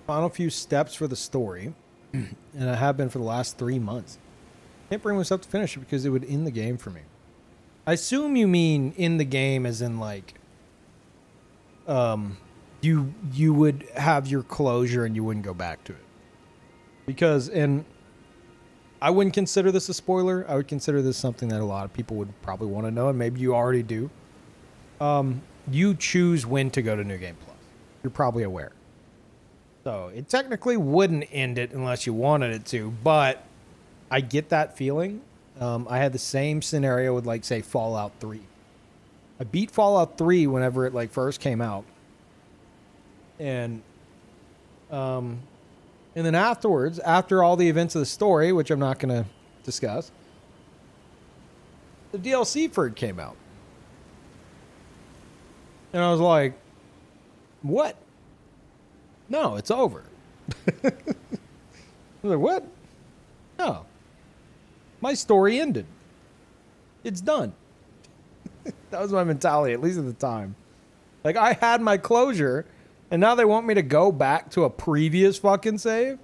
Final few steps for the story, and I have been for the last 3 months. Can't bring myself to finish it because it would end the game for me. I assume you mean in the game as in like, you would have your closure and you wouldn't go back to it. Because, and I wouldn't consider this a spoiler. I would consider this something that a lot of people would probably want to know, and maybe you already do. You choose when to go to New Game Plus. You're probably aware. So it technically wouldn't end it unless you wanted it to, but I get that feeling. I had the same scenario with, like, say, Fallout 3. I beat Fallout 3 whenever it, like, first came out. And then afterwards, after all the events of the story, which I'm not going to discuss, the DLC for it came out. And I was like, what? No, it's over. I was like, what? No. My story ended. It's done. That was my mentality, at least at the time. Like, I had my closure, and now they want me to go back to a previous fucking save?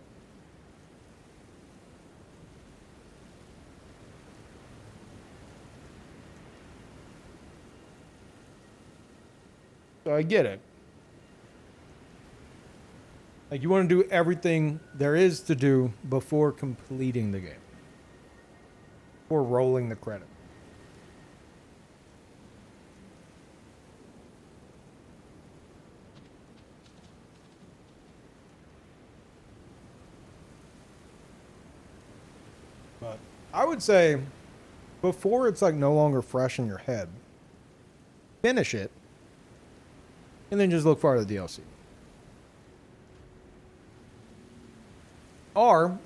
So I get it. Like, you want to do everything there is to do before completing the game. Before rolling the credit. But I would say, before it's, like, no longer fresh in your head, finish it, and then just look for the DLC. Or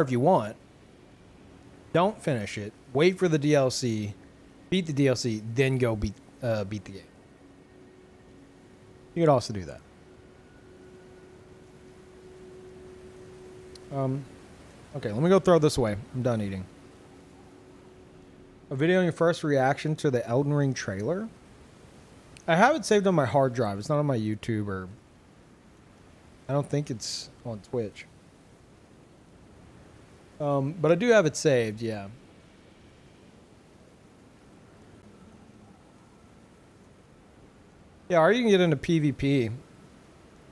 if you want, don't finish it. Wait for the DLC, beat the DLC, then go beat the game. You could also do that. Okay, let me go throw this away. I'm done eating. A video on your first reaction to the Elden Ring trailer? I have it saved on my hard drive. It's not on my YouTube, or I don't think it's on Twitch. But I do have it saved, yeah. Yeah, or you can get into PvP.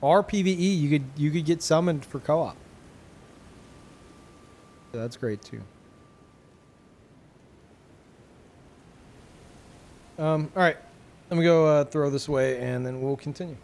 Or PvE, you could get summoned for co-op. So that's great too. Alright. Let me go throw this away, and then we'll continue.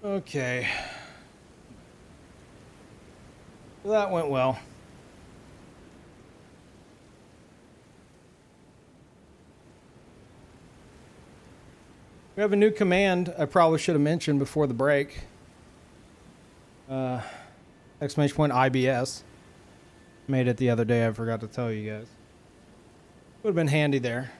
Okay. Well, that went well. We have a new command I probably should have mentioned before the break. Exclamation point IBS. Made it the other day. I forgot to tell you guys. Would have been handy there.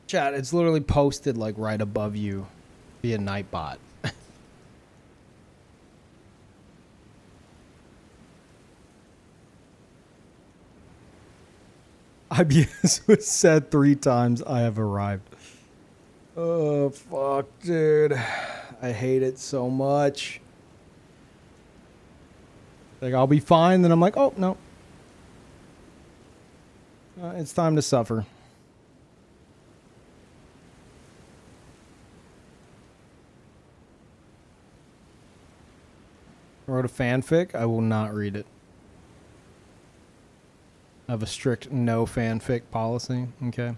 Chat, it's literally posted like right above you via Nightbot. IBS was said 3 times. I have arrived. Oh, fuck, dude. I hate it so much. Like, I'll be fine. Then I'm like, oh, no. It's time to suffer. I wrote a fanfic. I will not read it. I have a strict no fanfic policy. Okay.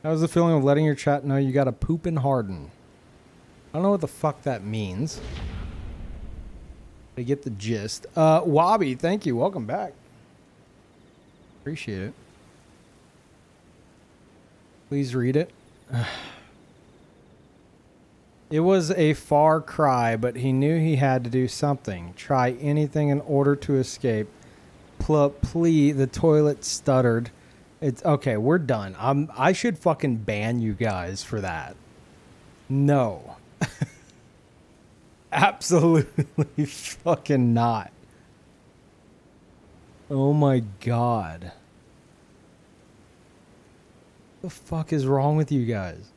How's the feeling of letting your chat know you got to poop and harden? I don't know what the fuck that means. I get the gist. Wobby, thank you. Welcome back. Appreciate it. Please read it. It was a far cry, but he knew he had to do something. Try anything in order to escape. Plea, the toilet stuttered. It's okay, we're done. I should fucking ban you guys for that. No. Absolutely fucking not. Oh my god. What the fuck is wrong with you guys?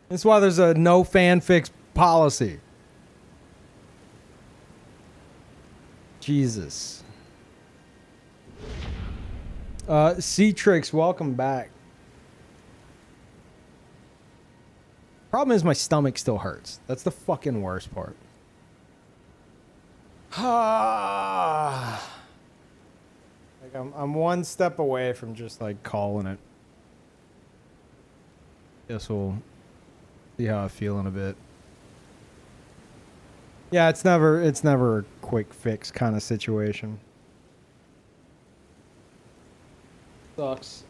That's why there's a no fanfics policy. Jesus. C-Trix, welcome back. Problem is my stomach still hurts. That's the fucking worst part. Like I'm one step away from just like calling it. Guess we'll see how I feel in a bit. Yeah, it's never a quick fix kind of situation. Sucks.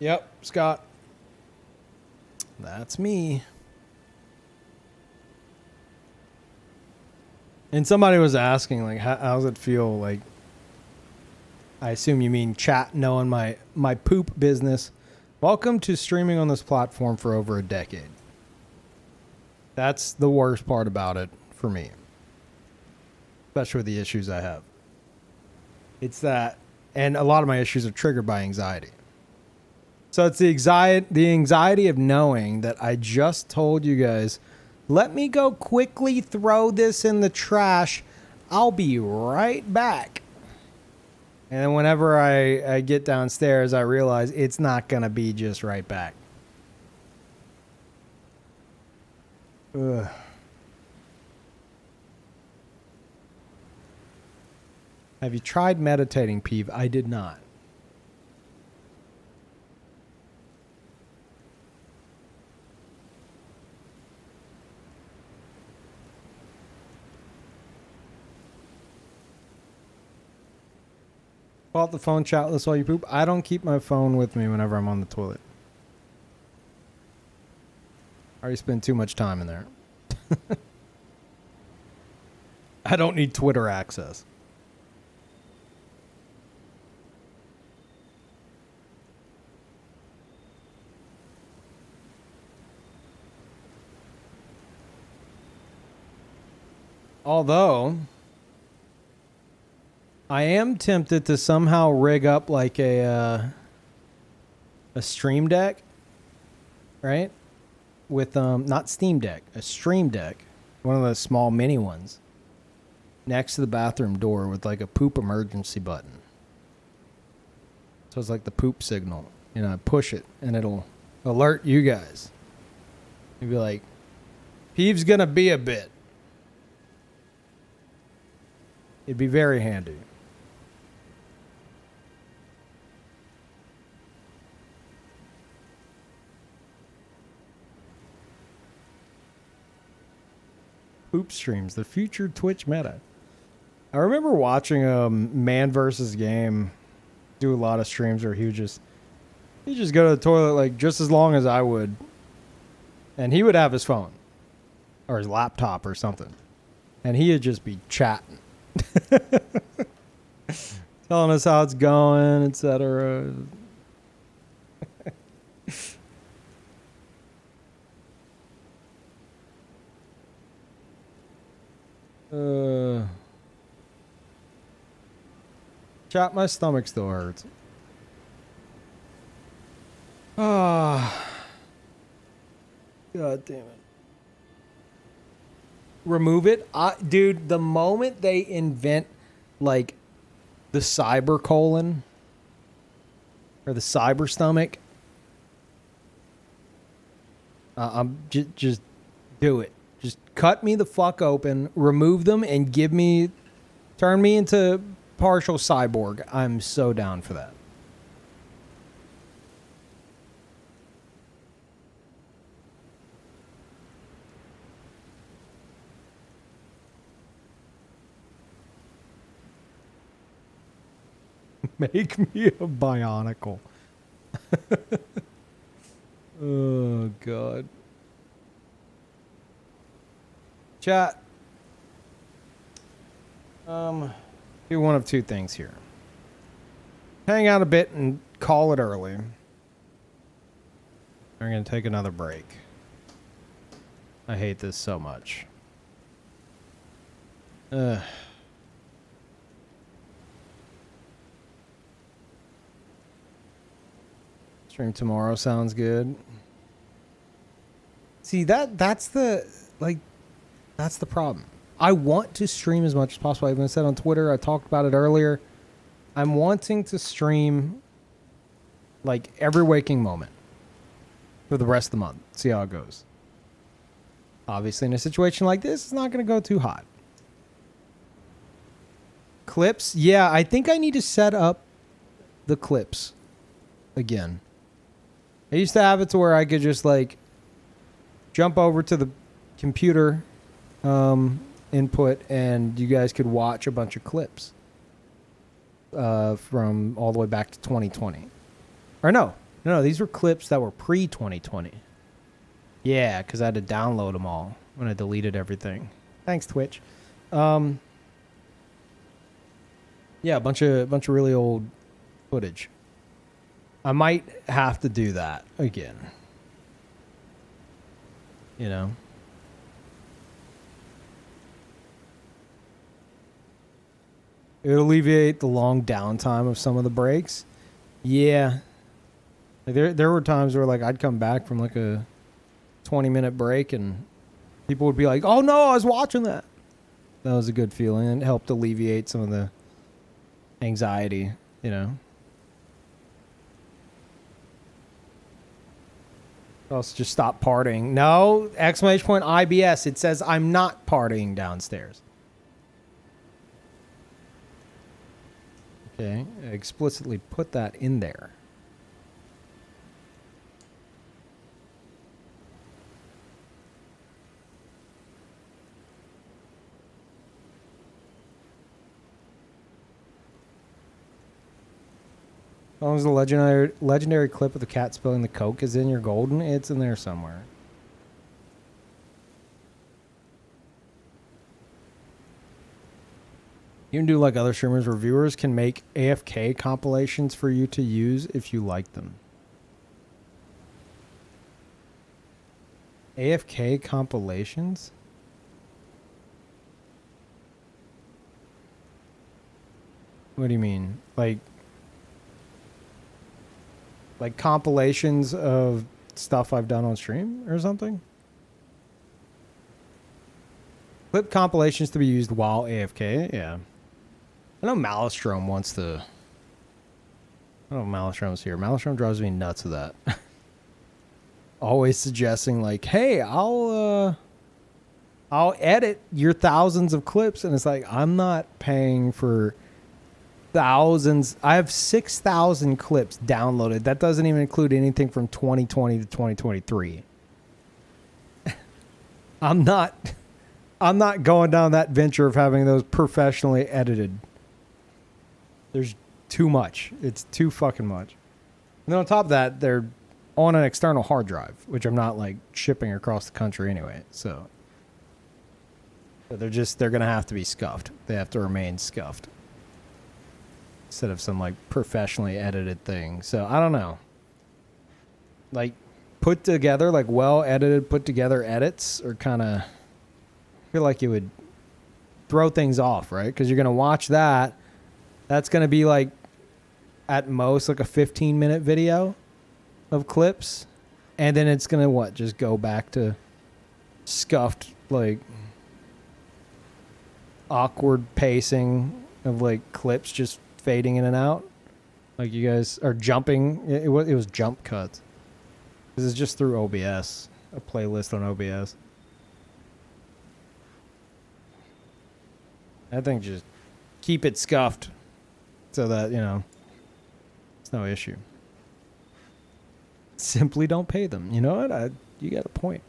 Yep, Scott. That's me. And somebody was asking, like, how does it feel? Like, I assume you mean chat knowing my poop business. Welcome to streaming on this platform for over a decade. That's the worst part about it for me. Especially with the issues I have. It's that, and a lot of my issues are triggered by anxiety. So it's the anxiety of knowing that I just told you guys, let me go quickly throw this in the trash. I'll be right back. And then whenever I get downstairs, I realize it's not going to be just right back. Ugh. Have you tried meditating, Peeve? I did not. Pull out the phone, chatless while you poop. I don't keep my phone with me whenever I'm on the toilet. I already spend too much time in there. I don't need Twitter access. Although, I am tempted to somehow rig up like a Stream Deck, right? with not Steam Deck, a Stream Deck, one of those small mini ones, next to the bathroom door with like a poop emergency button. So it's like the poop signal. You know, I push it and it'll alert you guys. You'd be like, Peeve's gonna be a bit. It'd be very handy. Poop streams, the future Twitch meta. I remember watching Man versus Game do a lot of streams where he'd just go to the toilet like just as long as I would, and he would have his phone or his laptop or something, and he'd just be chatting, telling us how it's going, etc. Chat, my stomach still hurts. Ah, God damn it. Remove it, dude. The moment they invent like the cyber colon or the cyber stomach, I'm just do it. Just cut me the fuck open, remove them, and turn me into partial cyborg. I'm so down for that. Make me a bionicle. Oh, God. Chat. Do one of two things here. Hang out a bit and call it early. We're going to take another break. I hate this so much. Stream tomorrow sounds good. See, that's the problem. I want to stream as much as possible. I even said on Twitter, I talked about it earlier. I'm wanting to stream like every waking moment for the rest of the month. See how it goes. Obviously, in a situation like this, it's not going to go too hot. Clips? Yeah, I think I need to set up the clips again. I used to have it to where I could just like jump over to the computer input and you guys could watch a bunch of clips from all the way back to 2020. Or no, these were clips that were pre-2020. Yeah, because I had to download them all when I deleted everything. Thanks, Twitch. Yeah, a bunch of really old footage. I might have to do that again. You know? It would alleviate the long downtime of some of the breaks. Yeah. Like there were times where like I'd come back from like a 20-minute break and people would be like, "Oh no, I was watching that." That was a good feeling and it helped alleviate some of the anxiety, you know. Also just stop partying. No, exclamation point IBS. It says I'm not partying downstairs. Okay, I explicitly put that in there. As long as the legendary clip of the cat spilling the Coke is in your golden, it's in there somewhere. You can do like other streamers. Reviewers can make AFK compilations for you to use if you like them. AFK compilations? What do you mean? Like compilations of stuff I've done on stream or something. Clip compilations to be used while AFK. Yeah. I know Malistrom wants to. I don't know if Malistrom's here. Malistrom drives me nuts with that. Always suggesting like, hey, I'll edit your thousands of clips, and it's like, I'm not paying for thousands. I have 6,000 clips downloaded. That doesn't even include anything from 2020 to 2023. I'm not going down that venture of having those professionally edited. There's too much. It's too fucking much. And then on top of that, they're on an external hard drive, which I'm not like shipping across the country anyway. So they're going to have to be scuffed. They have to remain scuffed instead of some like professionally edited thing. So I don't know. Like put together, like well edited, put together edits are kind of, I feel like it would throw things off, right? Because you're going to watch that. That's going to be like at most like a 15-minute video of clips. And then it's going to what? Just go back to scuffed, like awkward pacing of like clips just fading in and out. Like you guys are jumping. It was jump cuts. This is just through OBS, a playlist on OBS. I think just keep it scuffed so that, you know, it's no issue. Simply don't pay them. You know what? You got a point.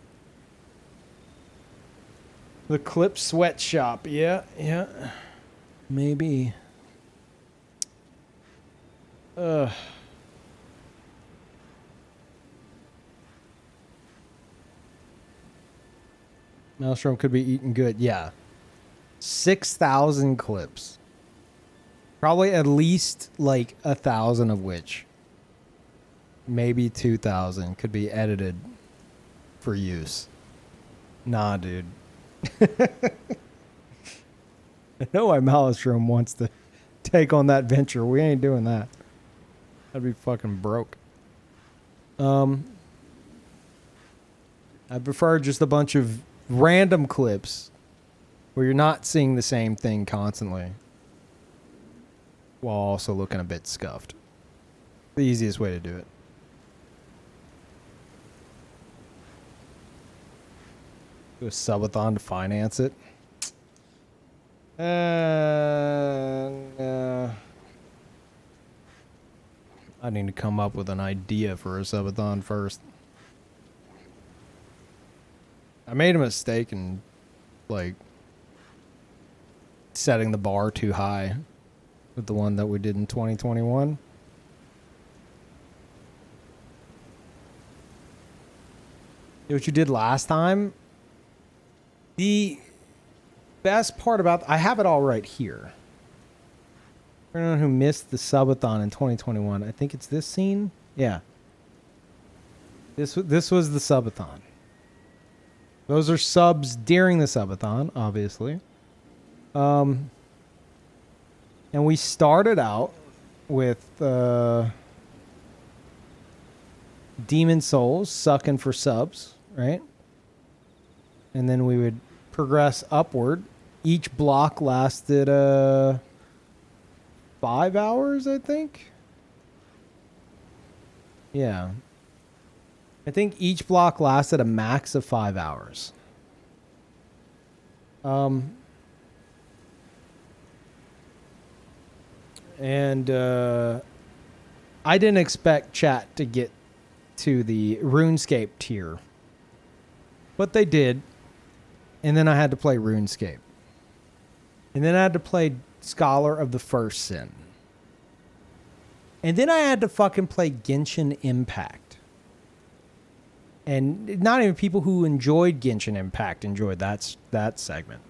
The Clip Sweatshop. Yeah. Maybe. Maelstrom could be eaten good. Yeah. 6,000 clips. Probably at least like 1,000 of which, maybe 2,000 could be edited for use. Nah, dude. I know why Maelstrom wants to take on that venture. We ain't doing that. That'd be fucking broke. I prefer just a bunch of random clips where you're not seeing the same thing constantly while also looking a bit scuffed. The easiest way to do it. Do a subathon to finance it. I need to come up with an idea for a subathon first. I made a mistake in like setting the bar too high with the one that we did in 2021. You know what you did last time? The best part about... I have it all right here. For anyone who missed the subathon in 2021, I think it's this scene. Yeah. This was the subathon. Those are subs during the subathon, obviously. And we started out with Demon Souls sucking for subs, right? And then we would progress upward. Each block lasted 5 hours, I think. Yeah. I think each block lasted a max of 5 hours. And I didn't expect chat to get to the RuneScape tier. But they did. And then I had to play RuneScape. And then I had to play Scholar of the First Sin. And then I had to fucking play Genshin Impact. And not even people who enjoyed Genshin Impact enjoyed that segment.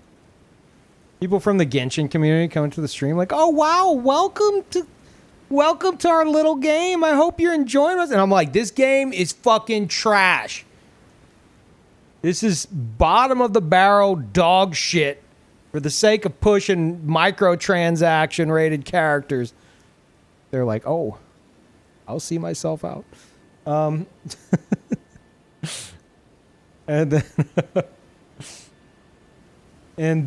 People from the Genshin community coming to the stream like, oh wow, welcome to our little game. I hope you're enjoying us. And I'm like, this game is fucking trash. This is bottom of the barrel dog shit for the sake of pushing microtransaction rated characters. They're like, oh, I'll see myself out. And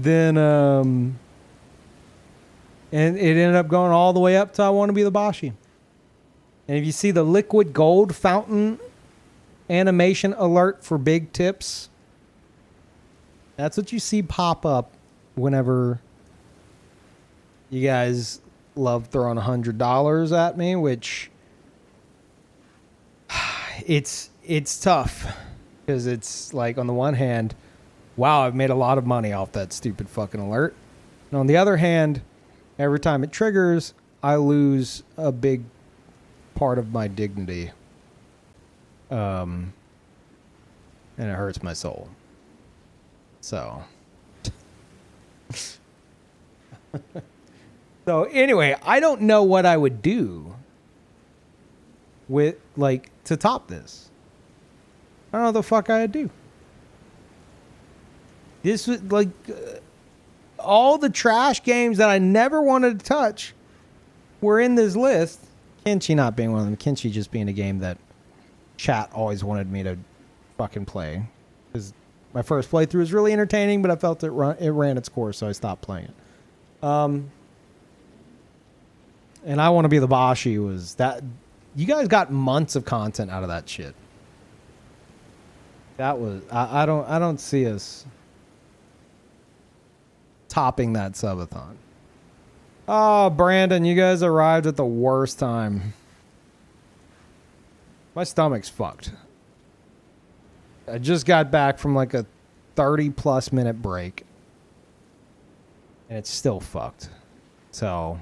then and it ended up going all the way up to I want to be the Bashi. And if you see the liquid gold fountain animation alert for big tips, that's what you see pop up whenever you guys love throwing $100 at me, which it's tough because it's like, on the one hand, wow, I've made a lot of money off that stupid fucking alert. And on the other hand, every time it triggers, I lose a big part of my dignity. And it hurts my soul. So. So anyway, I don't know what I would do with, like, to top this. I don't know what the fuck I'd do. This was like all the trash games that I never wanted to touch were in this list. Kenshi not being one of them. Kenshi just being a game that chat always wanted me to fucking play. Because my first playthrough was really entertaining, but I felt it ran its course, so I stopped playing it. And I want to be the Bashi was that. You guys got months of content out of that shit. That was I don't see us topping that subathon. Oh, Brandon, you guys arrived at the worst time. My stomach's fucked. I just got back from like a 30+ minute break. And it's still fucked. So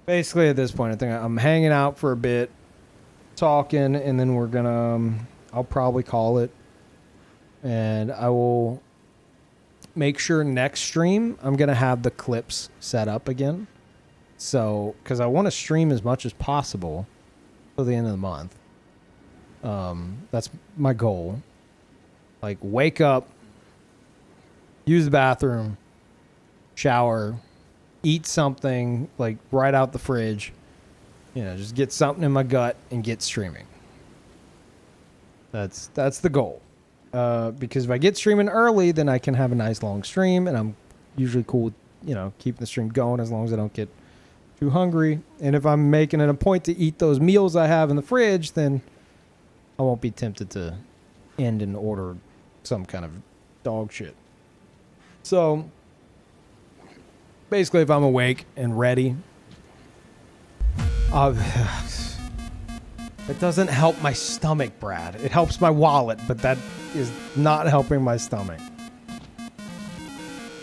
basically at this point, I think I'm hanging out for a bit, talking, and then we're gonna I'll probably call it. And I will make sure next stream I'm going to have the clips set up again. So, because I want to stream as much as possible till the end of the month. That's my goal. Like, wake up, use the bathroom, shower, eat something, like, right out the fridge. You know, just get something in my gut and get streaming. That's the goal. Because if I get streaming early, then I can have a nice long stream, and I'm usually cool with, you know, keeping the stream going as long as I don't get too hungry. And if I'm making it a point to eat those meals I have in the fridge, then I won't be tempted to end and order some kind of dog shit. So basically, if I'm awake and ready, it doesn't help my stomach, Brad. It helps my wallet, but that is not helping my stomach.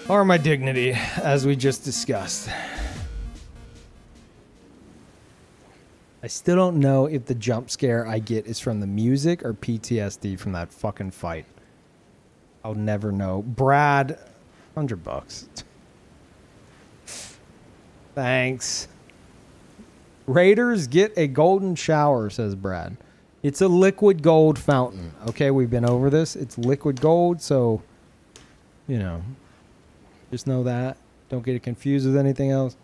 Or my dignity, as we just discussed. I still don't know if the jump scare I get is from the music or PTSD from that fucking fight. I'll never know. Brad, $100. Thanks. Raiders get a golden shower, says Brad. It's a liquid gold fountain. Okay, we've been over this. It's liquid gold, so, you know, just know that. Don't get it confused with anything else.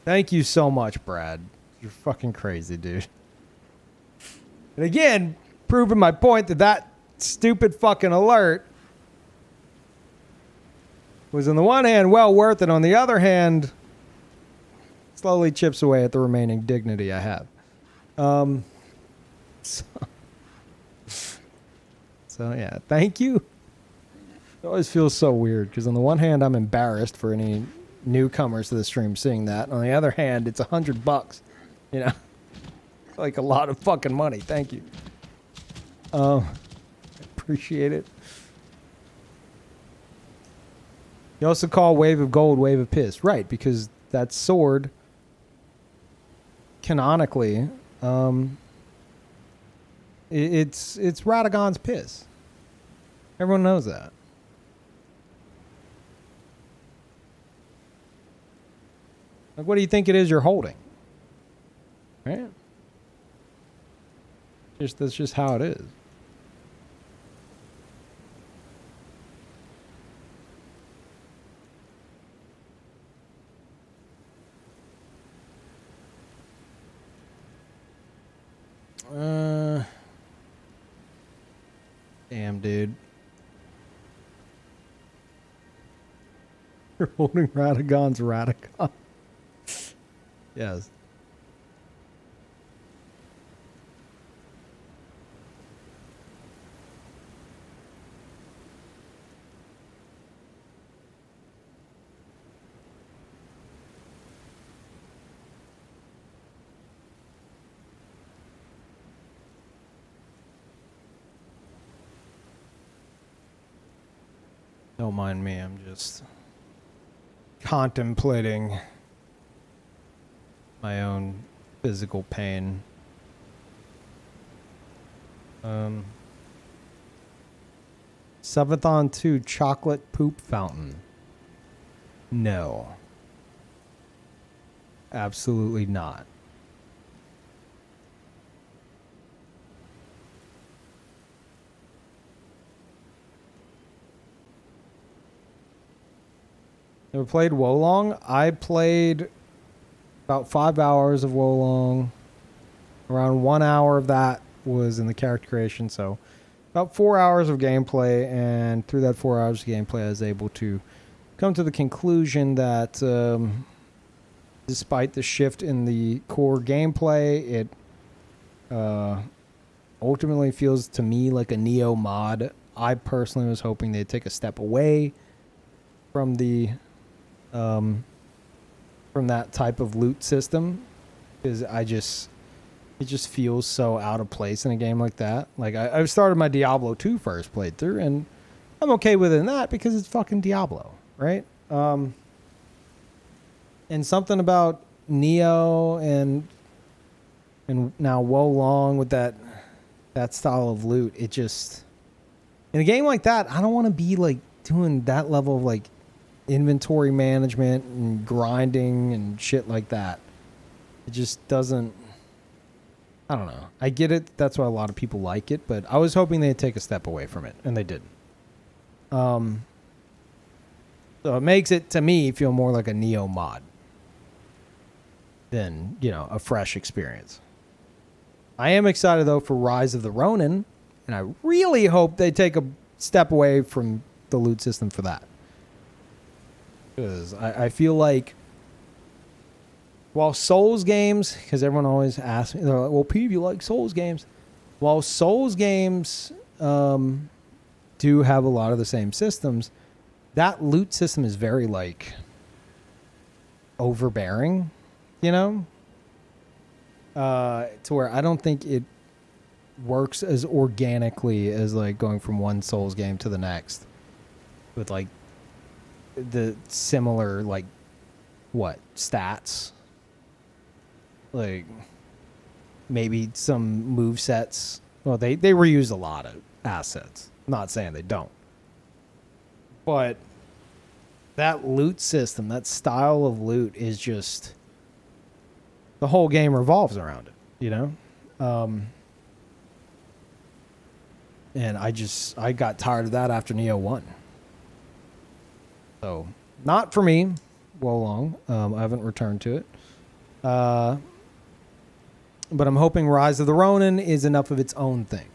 Thank you so much, Brad. You're fucking crazy, dude. And again, proving my point that stupid fucking alert was, on the one hand, well worth it. On the other hand, slowly chips away at the remaining dignity I have. So yeah, thank you. It always feels so weird because on the one hand, I'm embarrassed for any newcomers to the stream seeing that. On the other hand, it's $100. You know, like a lot of fucking money. Thank you. Appreciate it. You also call Wave of Gold Wave of Piss, right? Because that sword, canonically, it's Radagon's piss. Everyone knows that. Like, what do you think it is you're holding? Right? That's just how it is. Damn, dude. You're holding Radagon's Radagon. Yes. Don't mind me, I'm just contemplating my own physical pain. 7th 2 chocolate poop fountain. No. Absolutely not. Never played Wolong. I played about 5 hours of Wolong. Around 1 hour of that was in the character creation, so about 4 hours of gameplay, and through that 4 hours of gameplay I was able to come to the conclusion that despite the shift in the core gameplay, it ultimately feels to me like a Neo mod. I personally was hoping they'd take a step away from the from that type of loot system, because it just feels so out of place in a game like that. Like I've started my Diablo 2 first playthrough, and I'm okay with it in that because it's fucking Diablo, right? And something about Neo and now Wolong with that style of loot, it just, in a game like that, I don't want to be like doing that level of like inventory management and grinding and shit like that. It just doesn't, I don't know. I get it. That's why a lot of people like it, but I was hoping they'd take a step away from it, and they didn't. So it makes it, to me, feel more like a Neo mod than, a fresh experience. I am excited, though, for Rise of the Ronin, and I really hope they take a step away from the loot system for that. Because I feel like, while Souls games, because everyone always asks me, they're like, well, Pete, you like Souls games? While Souls games do have a lot of the same systems, that loot system is very, like, overbearing, to where I don't think it works as organically as, like, going from one Souls game to the next with, like, the similar, like, stats? Like, maybe some move sets. Well, they reuse a lot of assets. I'm not saying they don't. But that loot system, that style of loot is just, the whole game revolves around it, and I got tired of that after Neo 1. So, not for me, Wolong. I haven't returned to it. But I'm hoping Rise of the Ronin is enough of its own thing.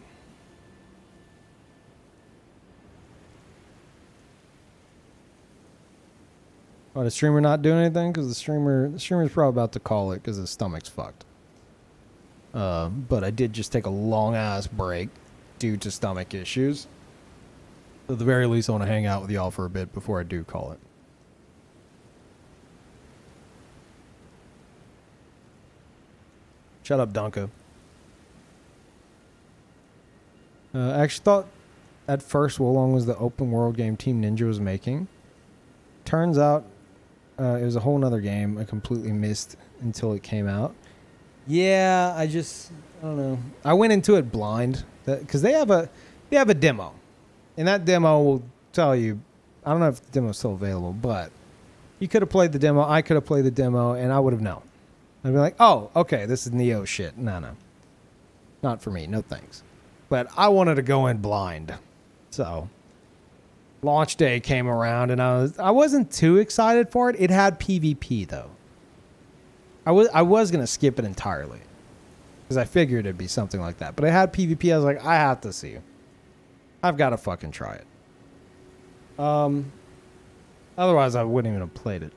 Oh, the streamer not doing anything? Because the streamer's probably about to call it because his stomach's fucked. But I did just take a long-ass break due to stomach issues. So at the very least, I want to hang out with y'all for a bit before I do call it. Shut up, Donka. I actually thought at first Wolong was the open world game Team Ninja was making. Turns out it was a whole nother game I completely missed until it came out. Yeah, I don't know. I went into it blind because they have a demo, and that demo will tell you. I don't know if the demo's still available, but you could have played the demo. I could have played the demo, and I would have known. I'd be like, oh, okay, this is Neo shit. No. Not for me. No thanks. But I wanted to go in blind. So, launch day came around, and I wasn't too excited for it. It had PvP, though. I was going to skip it entirely, because I figured it'd be something like that. But it had PvP. I was like, I have to see. I've got to fucking try it. Otherwise I wouldn't even have played it.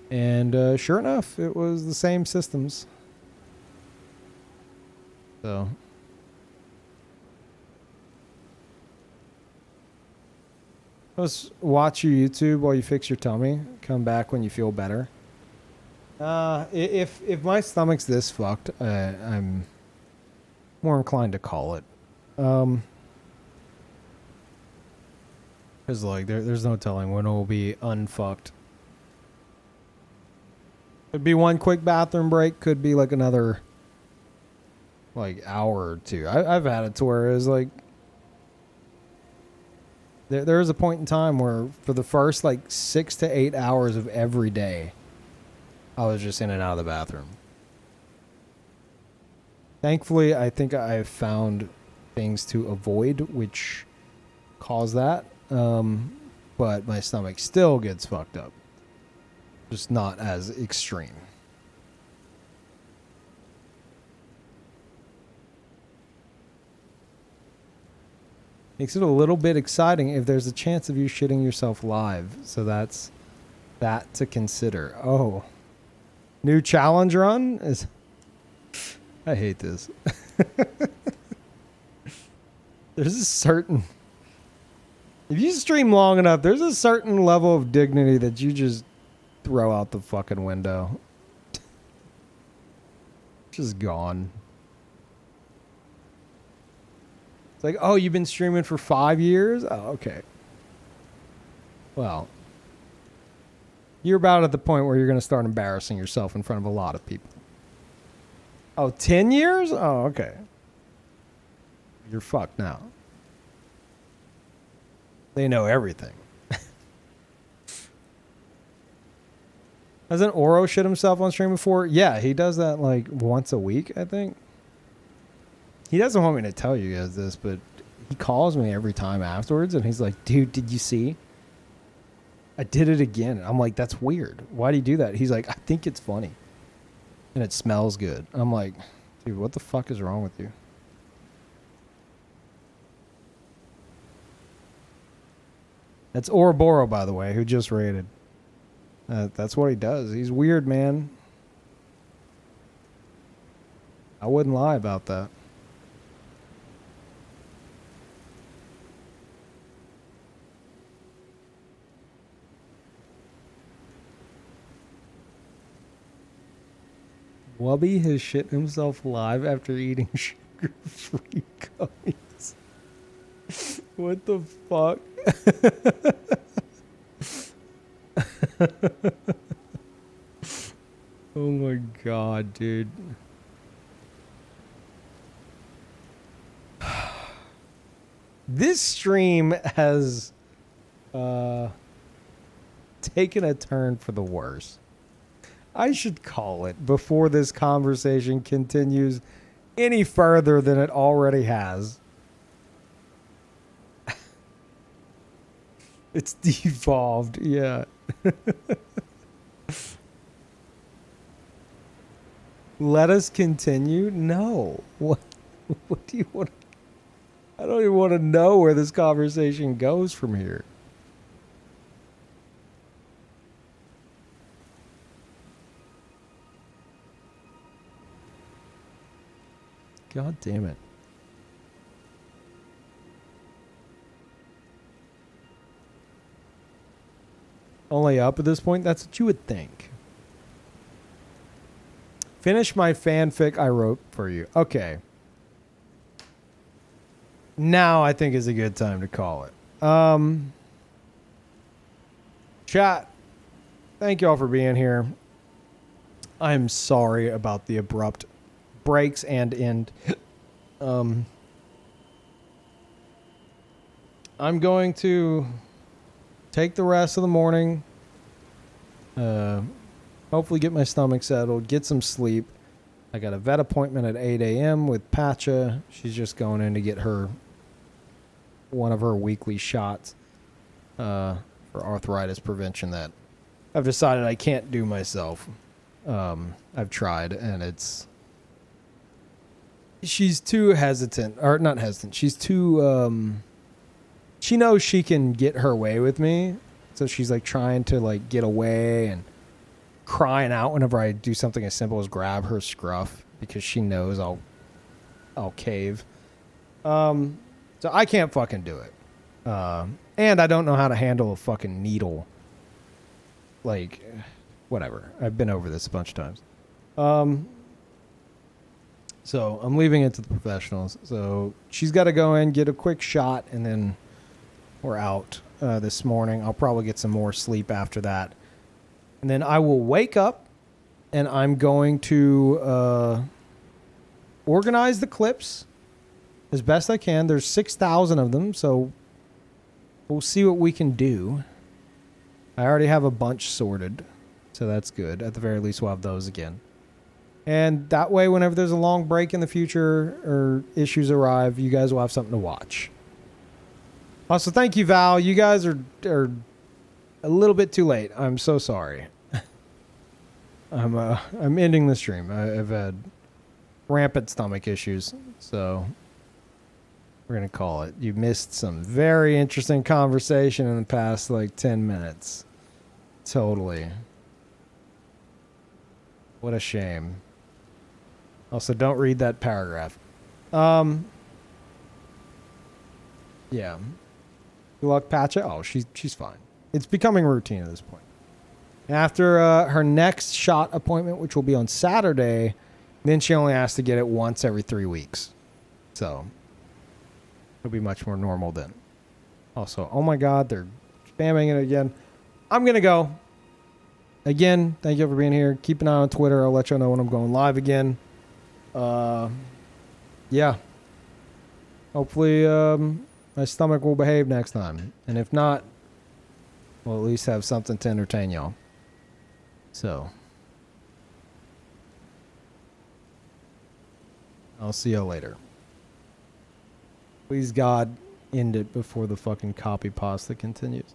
And sure enough, it was the same systems. So let's watch your YouTube while you fix your tummy. Come back when you feel better. If my stomach's this fucked, I'm more inclined to call it. Because like there's no telling when it will be unfucked. Could be one quick bathroom break. Could be like another like hour or two. I've had it to where it was like there was a point in time where for the first like 6 to 8 hours of every day, I was just in and out of the bathroom. Thankfully, I think I've found things to avoid which cause that. But my stomach still gets fucked up. Just not as extreme. Makes it a little bit exciting if there's a chance of you shitting yourself live. So that's that to consider. Oh. New challenge run is... I hate this. There's a certain... If you stream long enough, there's a certain level of dignity that you just throw out the fucking window. Just gone. It's like, oh, you've been streaming for 5 years? Oh, okay. Well, you're about at the point where you're going to start embarrassing yourself in front of a lot of people. Oh, 10 years? Oh, okay. You're fucked now. They know everything. Hasn't Oro shit himself on stream before? Yeah, he does that like once a week, I think. He doesn't want me to tell you guys this, but he calls me every time afterwards and he's like, dude, did you see? I did it again. I'm like, that's weird. Why do you do that? He's like, I think it's funny. And it smells good. I'm like, dude, what the fuck is wrong with you? That's Ouroboros, by the way, who just raided. That's what he does. He's weird, man. I wouldn't lie about that. Wubby has shit himself live after eating sugar-free gummies. What the fuck? Oh my god, dude. This stream has taken a turn for the worse. I should call it before this conversation continues any further than it already has. It's devolved, yeah. Let us continue? No. What do you want? I don't even want to know where this conversation goes from here. God damn it. Only up at this point? That's what you would think. Finish my fanfic I wrote for you. Okay. Now I think is a good time to call it. Chat. Thank you all for being here. I'm sorry about the abrupt breaks and end. I'm going to take the rest of the morning. Hopefully get my stomach settled. Get some sleep. I got a vet appointment at 8 a.m. with Patcha. She's just going in to get one of her weekly shots for arthritis prevention that I've decided I can't do myself. I've tried and it's she's too hesitant, or not hesitant. She's too she knows she can get her way with me, so she's like trying to like get away and crying out whenever I do something as simple as grab her scruff because she knows I'll cave. So I can't fucking do it. And I don't know how to handle a fucking needle. Like, whatever. I've been over this a bunch of times. So I'm leaving it to the professionals. So she's got to go in, get a quick shot, and then we're out this morning. I'll probably get some more sleep after that. And then I will wake up, and I'm going to organize the clips as best I can. There's 6,000 of them, so we'll see what we can do. I already have a bunch sorted, so that's good. At the very least, we'll have those again. And that way, whenever there's a long break in the future or issues arrive, you guys will have something to watch. Also, thank you, Val. You guys are a little bit too late. I'm so sorry. I'm ending the stream. I've had rampant stomach issues, so we're gonna call it. You missed some very interesting conversation in the past like 10 minutes. Totally. What a shame. Also, don't read that paragraph. Yeah. Good luck, Patcha. Oh, she's fine. It's becoming routine at this point. After her next shot appointment, which will be on Saturday, then she only has to get it once every 3 weeks. So it'll be much more normal then. Also, oh my God, they're spamming it again. I'm going to go. Again, thank you for being here. Keep an eye on Twitter. I'll let you know when I'm going live again. Yeah. Hopefully my stomach will behave next time. And if not, we'll at least have something to entertain y'all. So I'll see y'all later. Please God, end it before the fucking copy pasta continues.